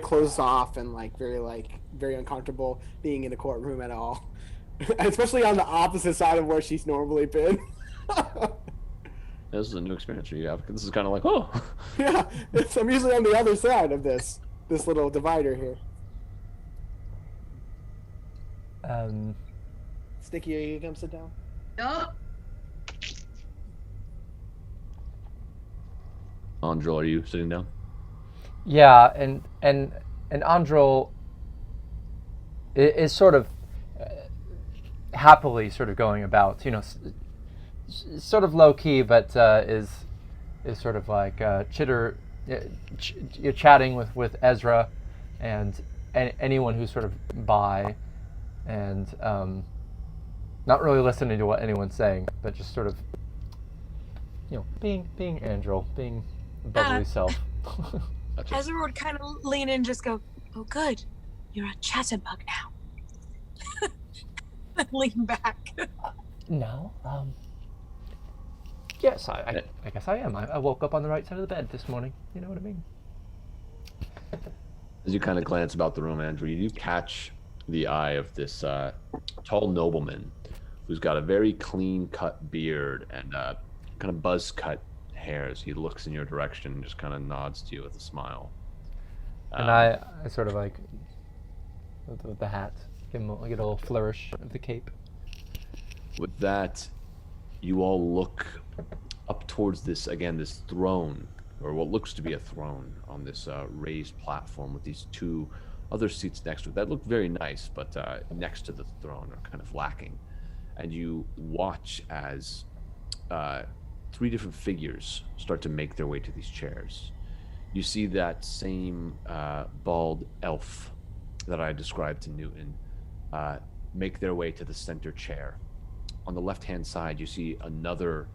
closed off and very uncomfortable being in a courtroom at all. Especially on the opposite side of where she's normally been. This is a new experience for you, Havok. This is kind of like, oh. Yeah, I'm usually on the other side of this little divider here. Stiki, are you gonna come sit down? Yup. Andrel, are you sitting down? Yeah, and Andrel is sort of happily sort of going about, sort of low key, but is sort of like you're chatting with Ezra and anyone who's sort of by, and not really listening to what anyone's saying, but just sort of being Andrel, being bubbly self. Ezra would kind of lean in and just go, "Oh, good. You're a chatterbug now." Lean back. No, yes, I guess I am. I woke up on the right side of the bed this morning. You know what I mean? As you kind of glance about the room, Andrew, you do catch the eye of this tall nobleman who's got a very clean-cut beard and kind of buzz-cut hair as he looks in your direction and just kind of nods to you with a smile. And I sort of like, with the hat, give him a little flourish of the cape. With that, you all look up towards this throne, or what looks to be a throne, on this raised platform with these two other seats next to it that look very nice, but next to the throne are kind of lacking. And you watch as three different figures start to make their way to these chairs. You see that same bald elf that I described to Newton make their way to the center chair. On the left-hand side, you see another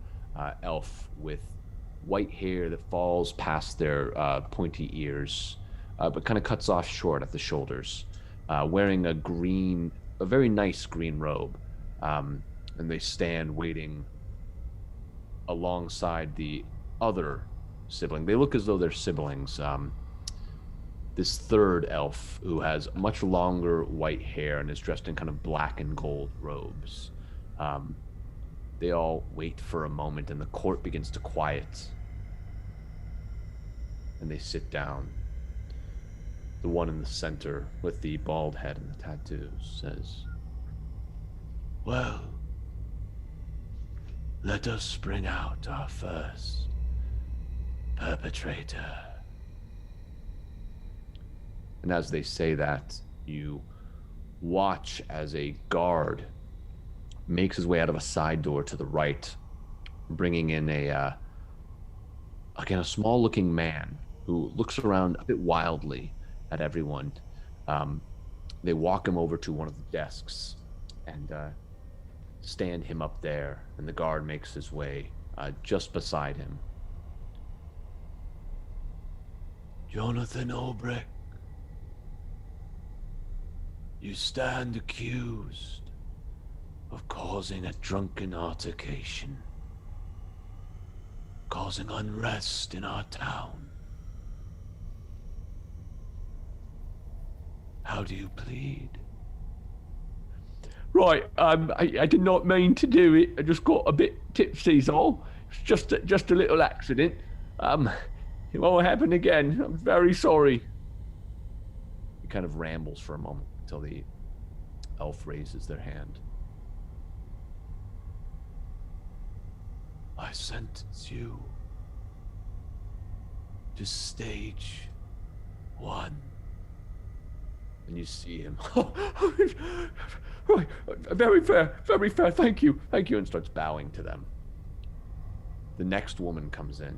elf with white hair that falls past their pointy ears, but kind of cuts off short at the shoulders, wearing a very nice green robe. And they stand waiting alongside the other sibling. They look as though they're siblings. This third elf, who has much longer white hair and is dressed in kind of black and gold robes. They all wait for a moment, and the court begins to quiet. And they sit down. The one in the center, with the bald head and the tattoos, says, "Well, let us bring out our first perpetrator." And as they say that, you watch as a guard makes his way out of a side door to the right, bringing in a small-looking man who looks around a bit wildly at everyone. They walk him over to one of the desks and stand him up there, and the guard makes his way just beside him. Jonathan Ulbrich, you stand accused of causing a drunken altercation, causing unrest in our town. How do you plead? Right, I did not mean to do it. I just got a bit tipsy, is all. It's just a little accident. It won't happen again. I'm very sorry. He kind of rambles for a moment until the elf raises their hand. I sentence you to stage 1. And you see him. Right, very fair, thank you, and starts bowing to them. The next woman comes in,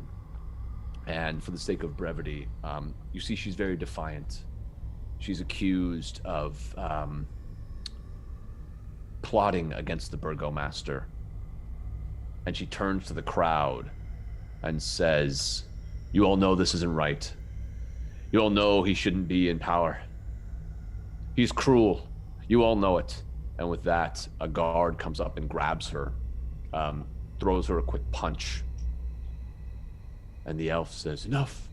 and for the sake of brevity, you see she's very defiant. She's accused of plotting against the Burgomaster, and she turns to the crowd and says, "You all know this isn't right. You all know he shouldn't be in power. He's cruel. You all know it." And with that, a guard comes up and grabs her, throws her a quick punch. And the elf says, "Enough.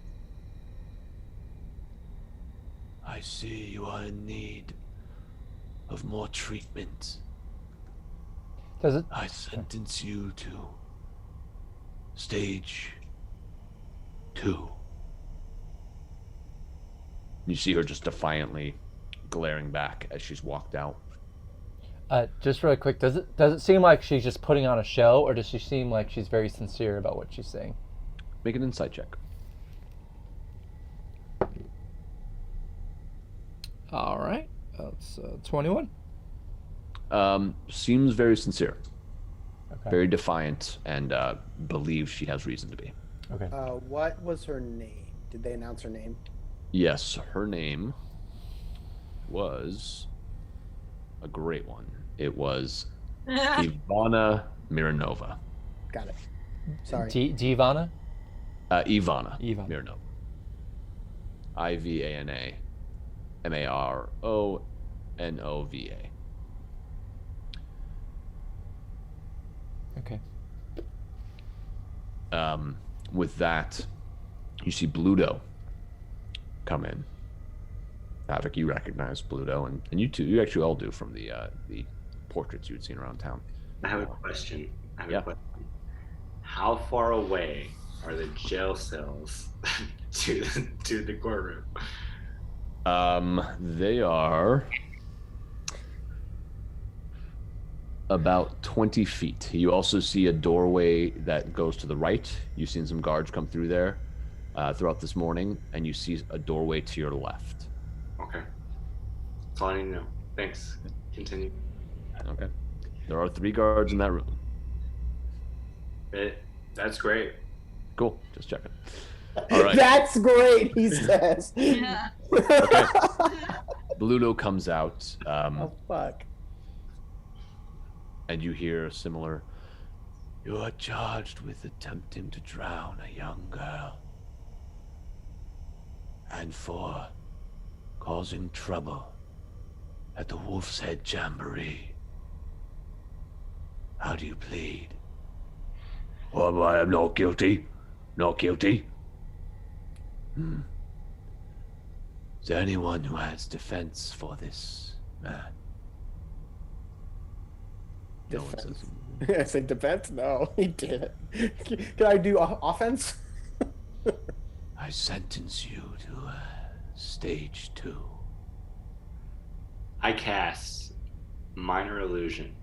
I see you are in need of more treatment. Does it? I sentence you to stage 2. You see her just defiantly glaring back as she's walked out. Just really quick, does it seem like she's just putting on a show, or does she seem like she's very sincere about what she's saying? Make an insight check. All right, that's 21. Seems very sincere. Okay. Very defiant, and believes she has reason to be. Okay. What was her name? Did they announce her name? Yes, her name was a great one. It was Ivana Mironova. Got it. Sorry. Ivana? Ivana Mironova. Ivana Maronova. Okay. With that, you see Bluto come in. Havok, you recognize Bluto, and you two, you actually all do from the portraits you had seen around town. I have a question. Yeah. How far away are the jail cells to the courtroom? They are about 20 feet. You also see a doorway that goes to the right. You've seen some guards come through there throughout this morning, and you see a doorway to your left. Okay. That's all I need to know. Thanks. Continue. Okay. There are 3 guards in that room. That's great. Cool. Just checking. All right. That's great, he says. Yeah. Okay. Bluto comes out. Oh, fuck. And you hear a similar, "You are charged with attempting to drown a young girl. And for causing trouble at the Wolf's Head Jamboree. How do you plead?" "Well, I am not guilty. Not guilty." Is there anyone who has defense for this man? No one says. I said defense? No, he didn't. Can I do offense? I sentence you to stage 2. I cast Minor Illusion.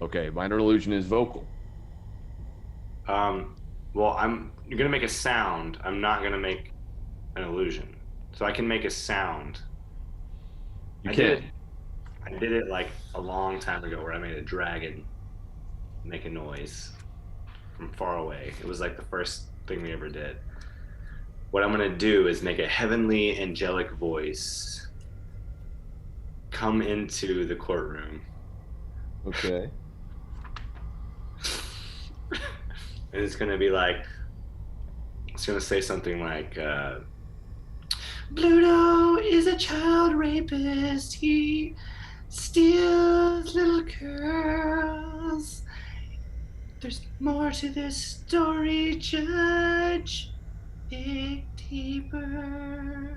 Okay, Minor Illusion is vocal. Well, you're gonna make a sound. I'm not gonna make an illusion. So I can make a sound. You I can. did it like a long time ago where I made a dragon make a noise from far away. It was like the first thing we ever did. What I'm gonna do is make a heavenly angelic voice come into the courtroom. Okay. And it's gonna be like, it's gonna say something like, Bluto is a child rapist. He steals little girls. There's more to this story, Judge. Dig deeper.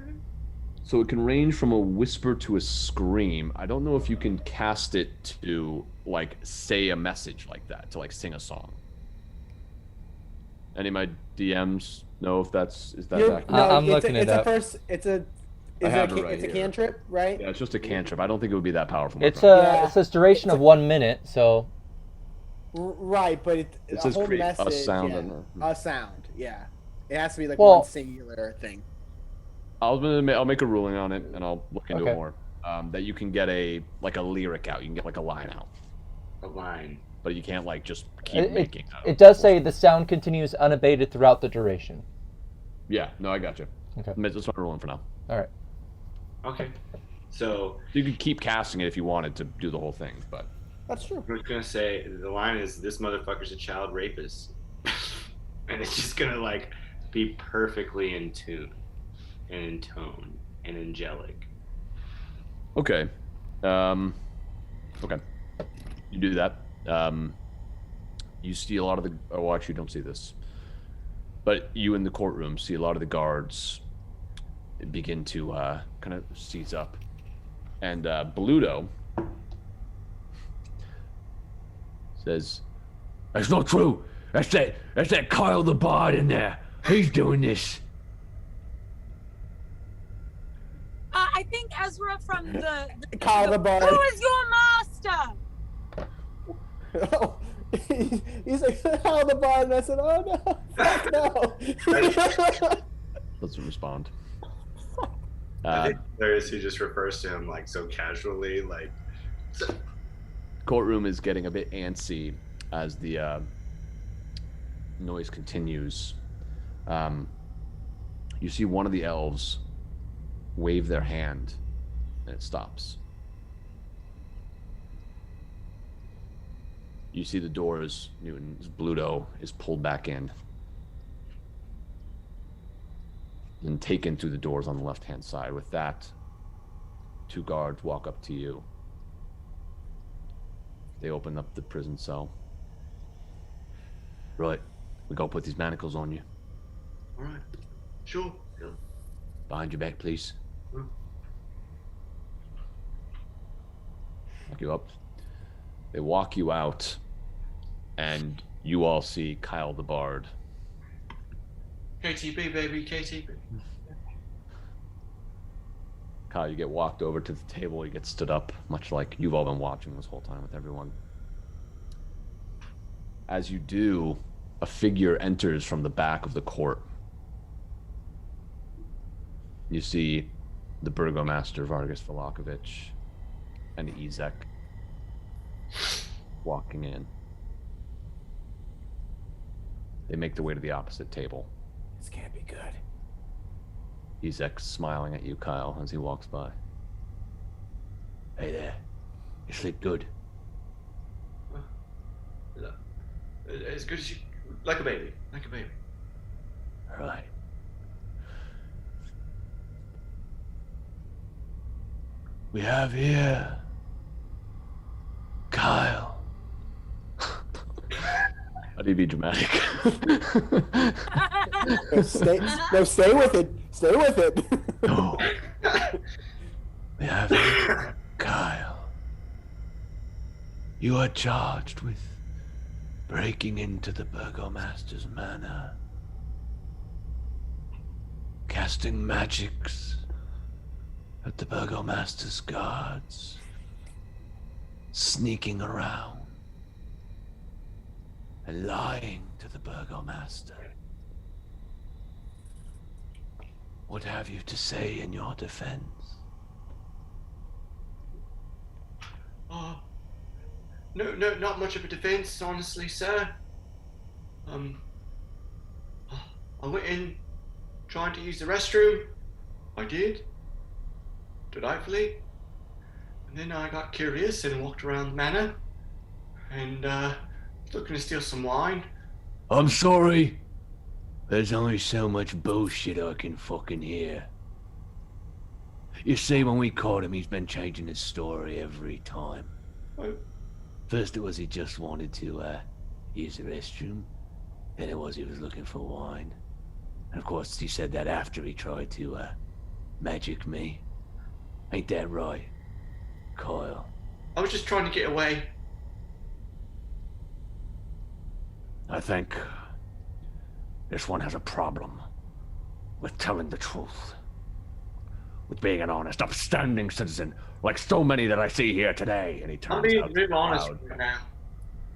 So it can range from a whisper to a scream. I don't know if you can cast it to like say a message like that, to like sing a song. Any of my DMs know if is that accurate? No, I'm looking it up. It's a here. cantrip, right? Yeah, it's just a cantrip. I don't think it would be that powerful. It says duration of 1 minute, so. Right, but It a says whole create message. a sound. Yeah, a sound, yeah. It has to be like Well- one singular thing. I'll make a ruling on it, and I'll look into it more. That you can get a lyric out. You can get like a line out. A line. But you can't like just keep making. It does say the sound continues unabated throughout the duration. Yeah, no, I got you. Okay. That's my ruling for now. All right. Okay. So you could keep casting it if you wanted to do the whole thing, but that's true. I'm just gonna say the line is, "This motherfucker's a child rapist," and it's just gonna like be perfectly in tune, and in tone, and angelic. Okay. Okay. You do that. You see a lot of the. Oh, actually, you don't see this. But you in the courtroom see a lot of the guards begin to kind of seize up, and Bluto says, "That's not true. That's that Kyle the Bard in there. He's doing this." I think Ezra from the Kyle the Bard. Who is your master? He's like, Kyle the Bard, and I said, oh no, fuck no. Doesn't respond. I think hilarious he just refers to him like so casually, like. Courtroom is getting a bit antsy as the noise continues. You see one of the elves wave their hand, and it stops. You see the doors, Newton's Bluto is pulled back in and taken through the doors on the left-hand side. With that, 2 guards walk up to you. They open up the prison cell. Right, we gotta put these manacles on you. All right, sure. Yeah. Behind your back, please. Lock you up. They walk you out, and you all see Kyle the Bard. KTB, baby, KTB. Kyle, you get walked over to the table, you get stood up, much like you've all been watching this whole time with everyone. As you do, a figure enters from the back of the court. You see the Burgomaster, Vargas Velakovich, and Ezek walking in. They make their way to the opposite table. This can't be good. Ezek's smiling at you, Kyle, as he walks by. Hey there. You sleep good? As good as you, like a baby, like a baby. All right. We have here Kyle. How do you be dramatic? Stay with it. Stay with it. No. We have here Kyle. You are charged with breaking into the Burgomaster's manor, casting magics at the Burgomaster's guards, sneaking around, and lying to the Burgomaster. What have you to say in your defense? No, not much of a defense, honestly, sir. I went in trying to use the restroom. I did. Delightfully. And then I got curious and walked around the manor and looking to steal some wine. I'm sorry. There's only so much bullshit I can fucking hear. You see, when we caught him, he's been changing his story every time. What? First it was he just wanted to use the restroom. Then it was he was looking for wine. And of course he said that after he tried to magic me. Ain't that right, Kyle? I was just trying to get away. I think this one has a problem with telling the truth. With being an honest, upstanding citizen, like so many that I see here today. And he I'm turns being out to real the honest crowd. right now.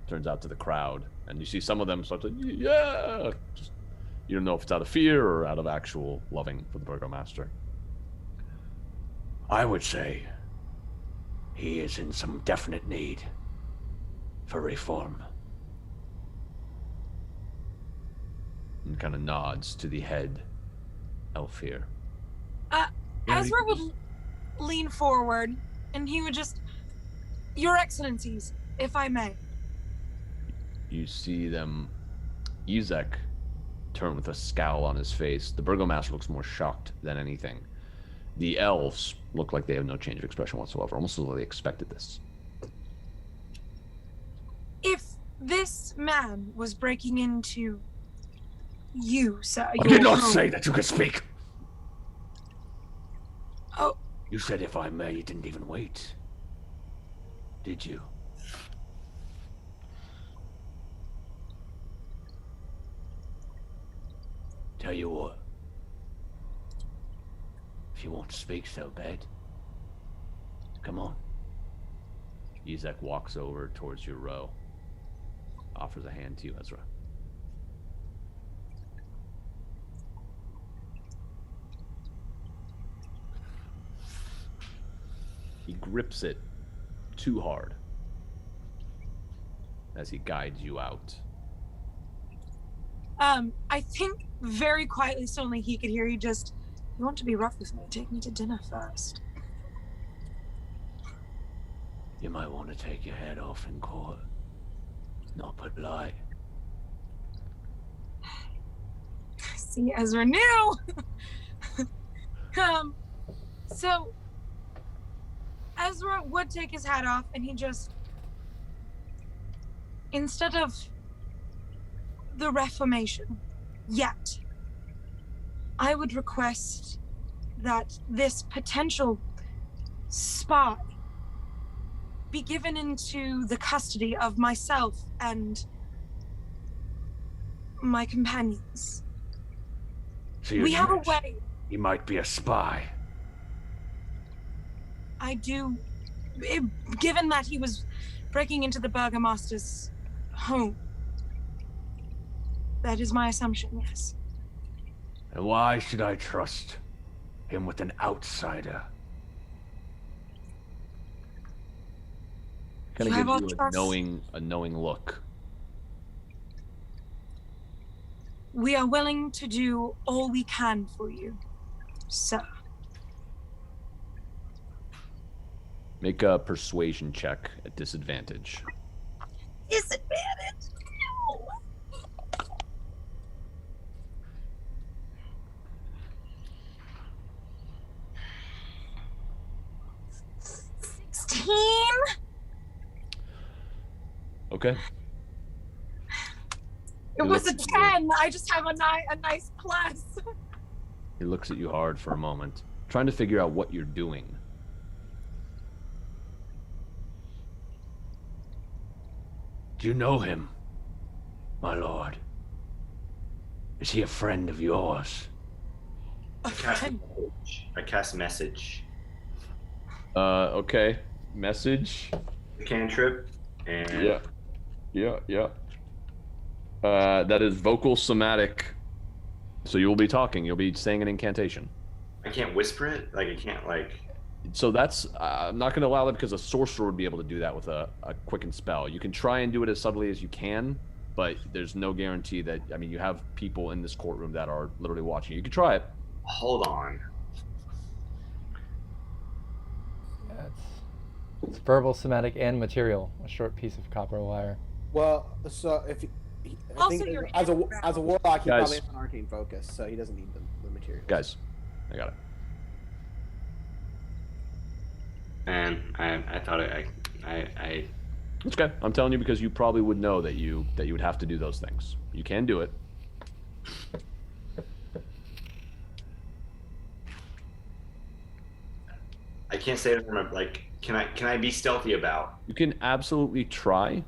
Turns out to the crowd, and you see some of them start to, yeah! Just, you don't know if it's out of fear or out of actual loving for the Burgomaster. I would say he is in some definite need for reform. And kind of nods to the head elf here. Ezra would lean forward, and he would just, Your Excellencies, if I may. You see them, Ezek, turn with a scowl on his face. The Burgomaster looks more shocked than anything. The elves look like they have no change of expression whatsoever, almost as though they expected this. If this man was breaking into you, sir, I did not say that you could speak. Oh. You said if I may, you didn't even wait. Did you? Tell you what. If you want to speak so bad, come on. Ezek walks over towards your row. Offers a hand to you, Ezra. He grips it too hard as he guides you out. I think very quietly, so only he could hear you just, you want to be rough with me, take me to dinner first. You might want to take your head off in court. Not put light. See, Ezra knew! So, Ezra would take his hat off, and he just, instead of the Reformation, yet, I would request that this potential spy be given into the custody of myself and my companions. So We have a way. He might be a spy. I do, given that he was breaking into the Burgomaster's home. That is my assumption, yes. And why should I trust him with an outsider? Kind You of have gives you our trust. a knowing look. We are willing to do all we can for you, sir. Make a persuasion check at disadvantage. Disadvantage? No. 16? Okay. It was a 10. I just have a nice plus. He looks at you hard for a moment, trying to figure out what you're doing. Do you know him, my lord? Is he a friend of yours? I cast message. Okay. Message. Cantrip. And Yeah. That is vocal somatic. So you will be talking. You'll be saying an incantation. I can't whisper it? Like, I can't, like... So that's... I'm not going to allow that because a sorcerer would be able to do that with a quicken spell. You can try and do it as subtly as you can, but there's no guarantee that... I mean, you have people in this courtroom that are literally watching. You can try it. Hold on. It's verbal, somatic, and material. A short piece of copper wire. Well, so if I Also, think your as a warlock, he Guys. probably has an arcane focus, so he doesn't need the materials. Guys, I got it. And I thought I It's okay. I'm telling you because you probably would know that you would have to do those things. You can do it. I can't say that I'm like. Can I be stealthy about? You can absolutely try,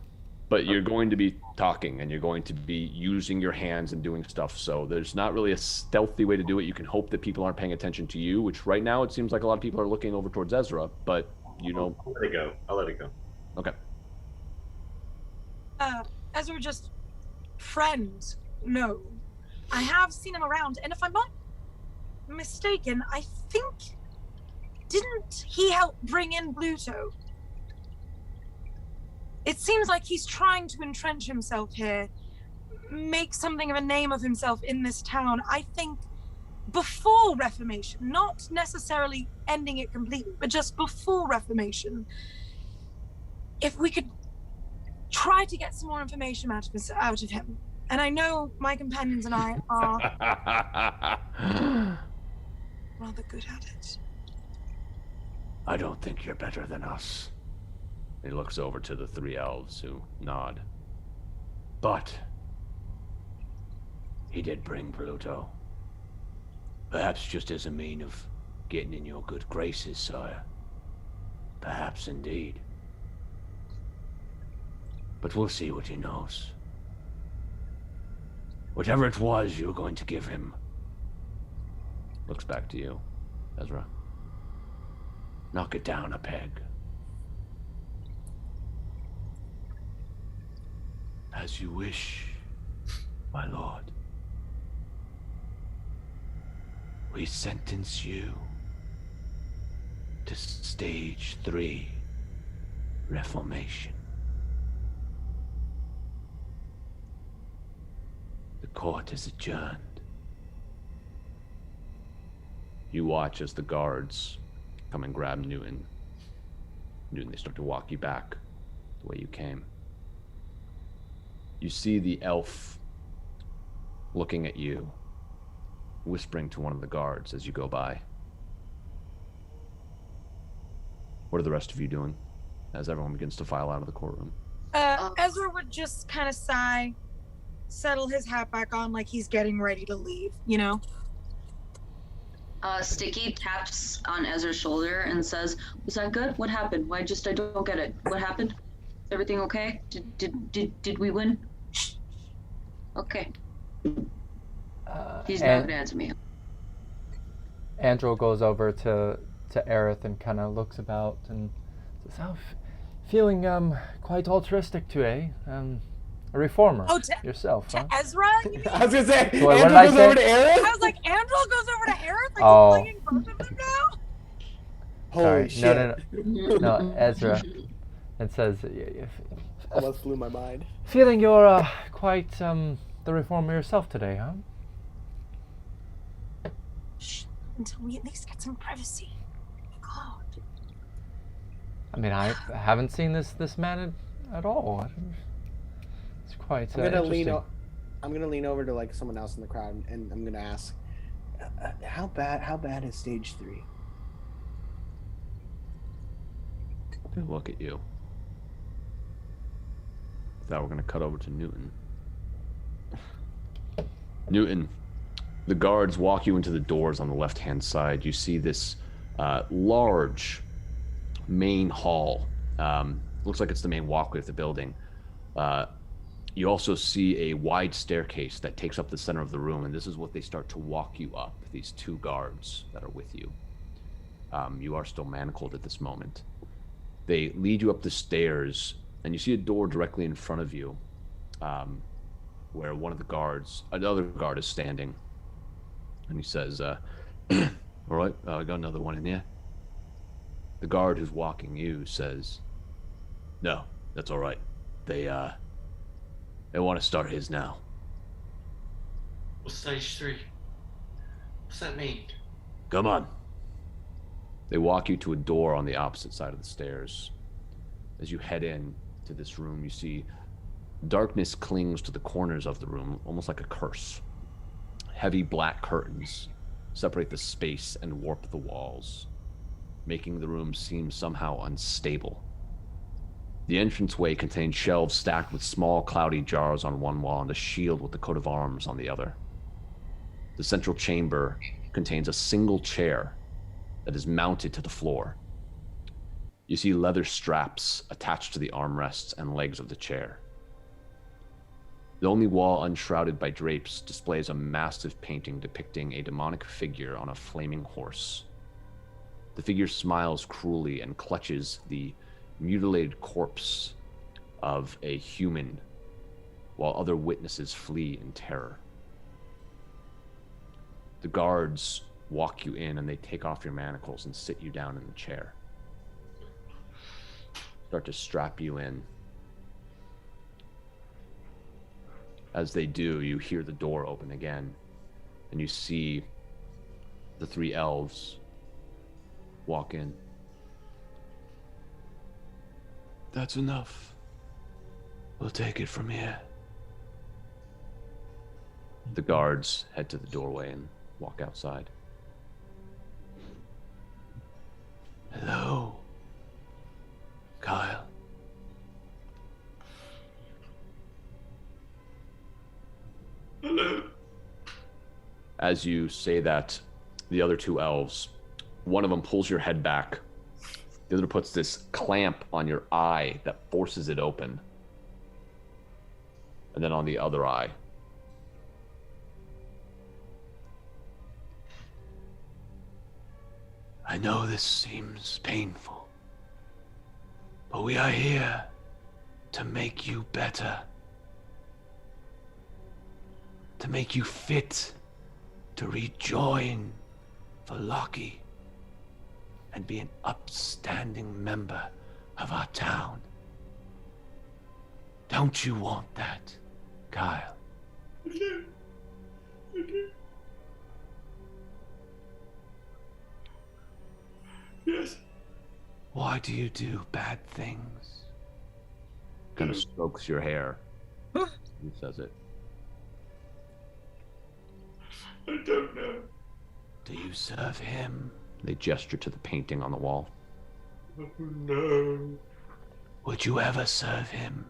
but you're going to be talking and you're going to be using your hands and doing stuff. So there's not really a stealthy way to do it. You can hope that people aren't paying attention to you, which right now it seems like a lot of people are looking over towards Ezra, but you know. I'll let it go. I'll let it go. Okay. Ezra, just friends. No, I have seen him around, and if I'm not mistaken, I think didn't he help bring in Bluto? It seems like he's trying to entrench himself here, make something of a name of himself in this town. I think before Reformation, not necessarily ending it completely, but just before Reformation, if we could try to get some more information out of him. And I know my companions and I are rather good at it. I don't think you're better than us. He looks over to the three elves who nod. But he did bring Pluto. Perhaps just as a mean of getting in your good graces, sire. Perhaps indeed. But we'll see what he knows. Whatever it was you were going to give him. Looks back to you, Ezra. Knock it down a peg. As you wish, my lord. We sentence you to stage 3 Reformation. The court is adjourned. You watch as the guards come and grab Newton. Newton, they start to walk you back the way you came. You see the elf looking at you, whispering to one of the guards as you go by. What are the rest of you doing as everyone begins to file out of the courtroom? Ezra would just kind of sigh, settle his hat back on like he's getting ready to leave, you know? Stiki taps on Ezra's shoulder and says, "Was that good? What happened? I don't get it. What happened? Everything okay? Did we win?" Okay. He's not gonna answer me. Andrew goes over to Aerith and kind of looks about and says, "Oh, feeling quite altruistic today. A reformer yourself, huh?" Ezra? I was gonna say, So what Andrew did I goes say? over to Aaron? I was like, Andrew goes over to Aerith? Like, Oh. he's playing both of them now? Holy Sorry. shit. No, Ezra. It says, Almost blew my mind. feeling you're quite the reformer yourself today, huh? Shh, until we at least get some privacy. God. I mean, I haven't seen this man at all. It's quite I'm gonna interesting. lean over to like someone else in the crowd and I'm gonna ask, how bad is stage 3? They look at you. Now we're gonna cut over to Newton. Newton, the guards walk you into the doors on the left-hand side. You see this large main hall. Looks like it's the main walkway of the building. You also see a wide staircase that takes up the center of the room, and this is what they start to walk you up, these two guards that are with you. You are still manacled at this moment. They lead you up the stairs, and you see a door directly in front of you, where another guard is standing. And he says, all right, I got another one in here. The guard who's walking you says, no, that's all right. They want to start his now. What's stage 3? What's that mean? Come on. They walk you to a door on the opposite side of the stairs. As you head in to this room, you see darkness clings to the corners of the room, almost like a curse. Heavy black curtains separate the space and warp the walls, making the room seem somehow unstable. The entranceway contains shelves stacked with small, cloudy jars on one wall and a shield with the coat of arms on the other. The central chamber contains a single chair that is mounted to the floor. You see leather straps attached to the armrests and legs of the chair. The only wall unshrouded by drapes displays a massive painting depicting a demonic figure on a flaming horse. The figure smiles cruelly and clutches the mutilated corpse of a human, while other witnesses flee in terror. The guards walk you in and they take off your manacles and sit you down in the chair. Start to strap you in. As they do, you hear the door open again, and you see the 3 elves walk in. That's enough. We'll take it from here. The guards head to the doorway and walk outside. Hello, Kyle. Hello. As you say that, the other 2 elves, one of them pulls your head back. The other puts this clamp on your eye that forces it open. And then on the other eye. I know this seems painful, but we are here to make you better. To make you fit to rejoin Vallaki and be an upstanding member of our town. Don't you want that, Kyle? I do. Yes. Why do you do bad things? Kind of strokes your hair. He says it. I don't know. Do you serve him? They gesture to the painting on the wall. Oh, no. Would you ever serve him?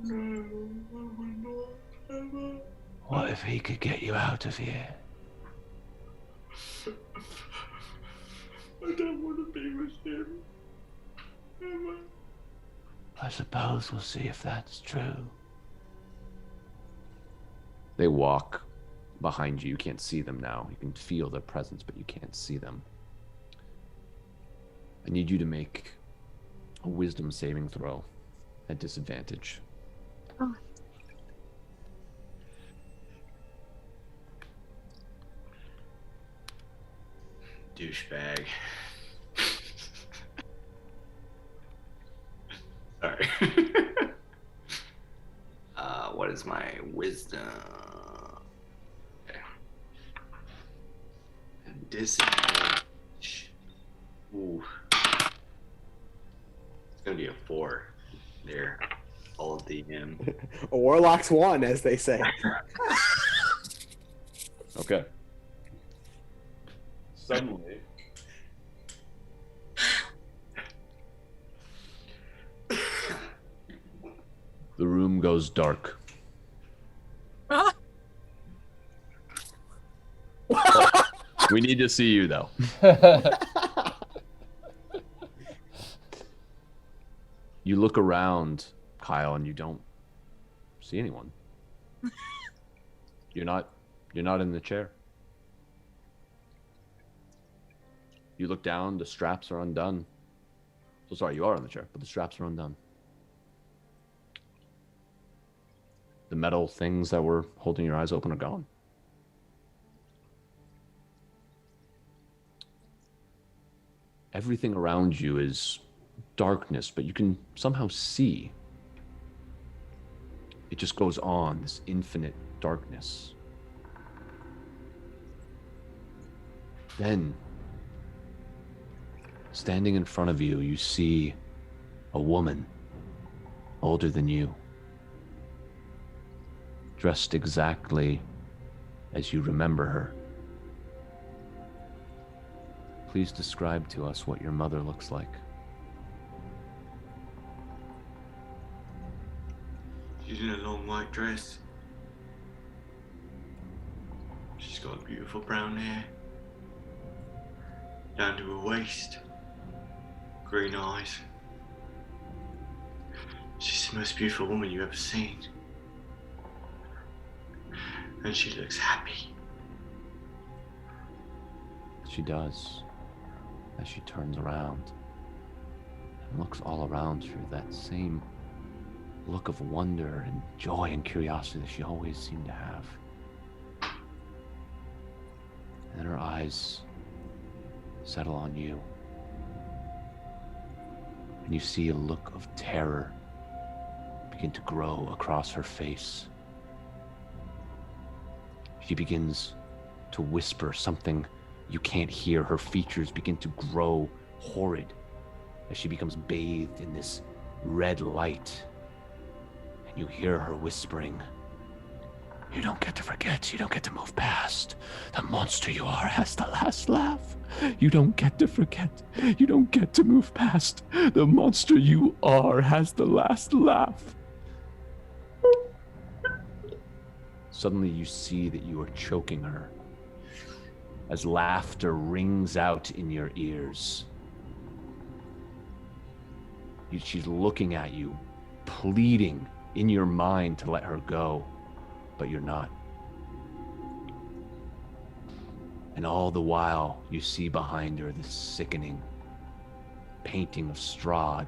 No, I will not ever. What if he could get you out of here? I don't want to be with him. Ever. I suppose we'll see if that's true. They walk behind you. You can't see them now. You can feel their presence, but you can't see them. I need you to make a wisdom saving throw at disadvantage. Oh. Douchebag. Sorry. What is my wisdom? Okay. Disadvantage. Ooh. It's gonna be a 4 there. All of the A warlock's one, as they say. Okay. Suddenly, the room goes dark. We need to see you, though. You look around, Kyle, and you don't see anyone. You're not in the chair. You look down, the straps are undone. So sorry, you are in the chair, but the straps are undone. The metal things that were holding your eyes open are gone. Everything around you is darkness, but you can somehow see. It just goes on, this infinite darkness. Then, standing in front of you, you see A woman, older than you, dressed exactly as you remember her. Please describe to us what your mother looks like. She's in a long white dress. She's got beautiful brown hair. Down to her waist. Green eyes. She's the most beautiful woman you've ever seen. And she looks happy. She does, as she turns around and looks all around her, that same look of wonder and joy and curiosity that she always seemed to have. And then her eyes settle on you. And you see a look of terror begin to grow across her face. She begins to whisper something you can't hear. Her features begin to grow horrid as she becomes bathed in this red light. And you hear her whispering, "You don't get to forget, you don't get to move past. The monster you are has the last laugh. You don't get to forget, you don't get to move past. The monster you are has the last laugh." Suddenly you see that you are choking her as laughter rings out in your ears. She's looking at you, pleading in your mind to let her go, but you're not. And all the while, you see behind her this sickening painting of Strahd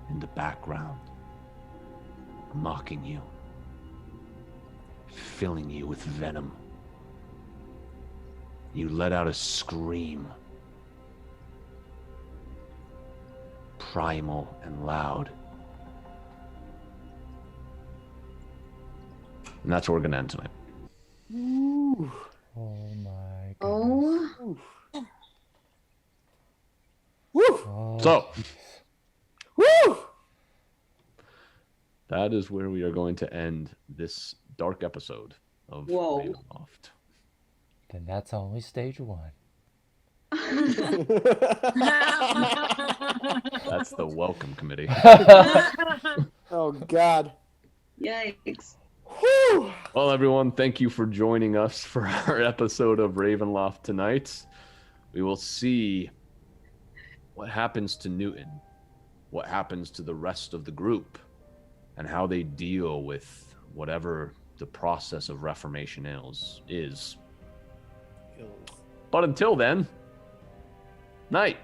in the background, mocking you, filling you with venom. You let out a scream, primal and loud. And that's where we're gonna end tonight. Ooh. Oh my god. Oh. Woo! Oh, So, Woo! that is where we are going to end this dark episode of Whoa. Ravenloft. then that's only stage 1. That's the welcome committee. Oh God. Yikes. Whew. Well, everyone, thank you for joining us for our episode of Ravenloft tonight. We will see what happens to Newton, what happens to the rest of the group, and how they deal with whatever the process of reformation is. But until then, night.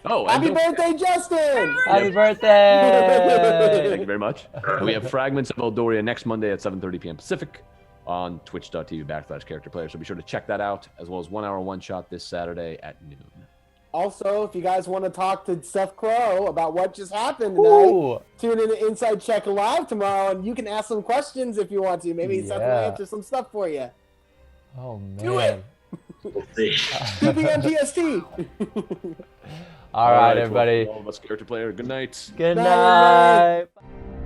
Oh, and Happy birthday, Justin! Happy birthday! Thank you very much. And we have Fragments of Eldoria next Monday at 7:30 p.m. Pacific on twitch.tv/characterplayer. So be sure to check that out, as well as 1 hour one-shot this Saturday at noon. Also, if you guys want to talk to Seth Crowe about what just happened tonight, Ooh. tune in to Inside Check Live tomorrow, and you can ask some questions if you want to. Maybe Seth will Yeah. answer some stuff for you. Oh man. Do it! We'll see. 2 p.m. PST. All right, well, everybody. all of us, Character Player, good night. Good Night, everybody. night.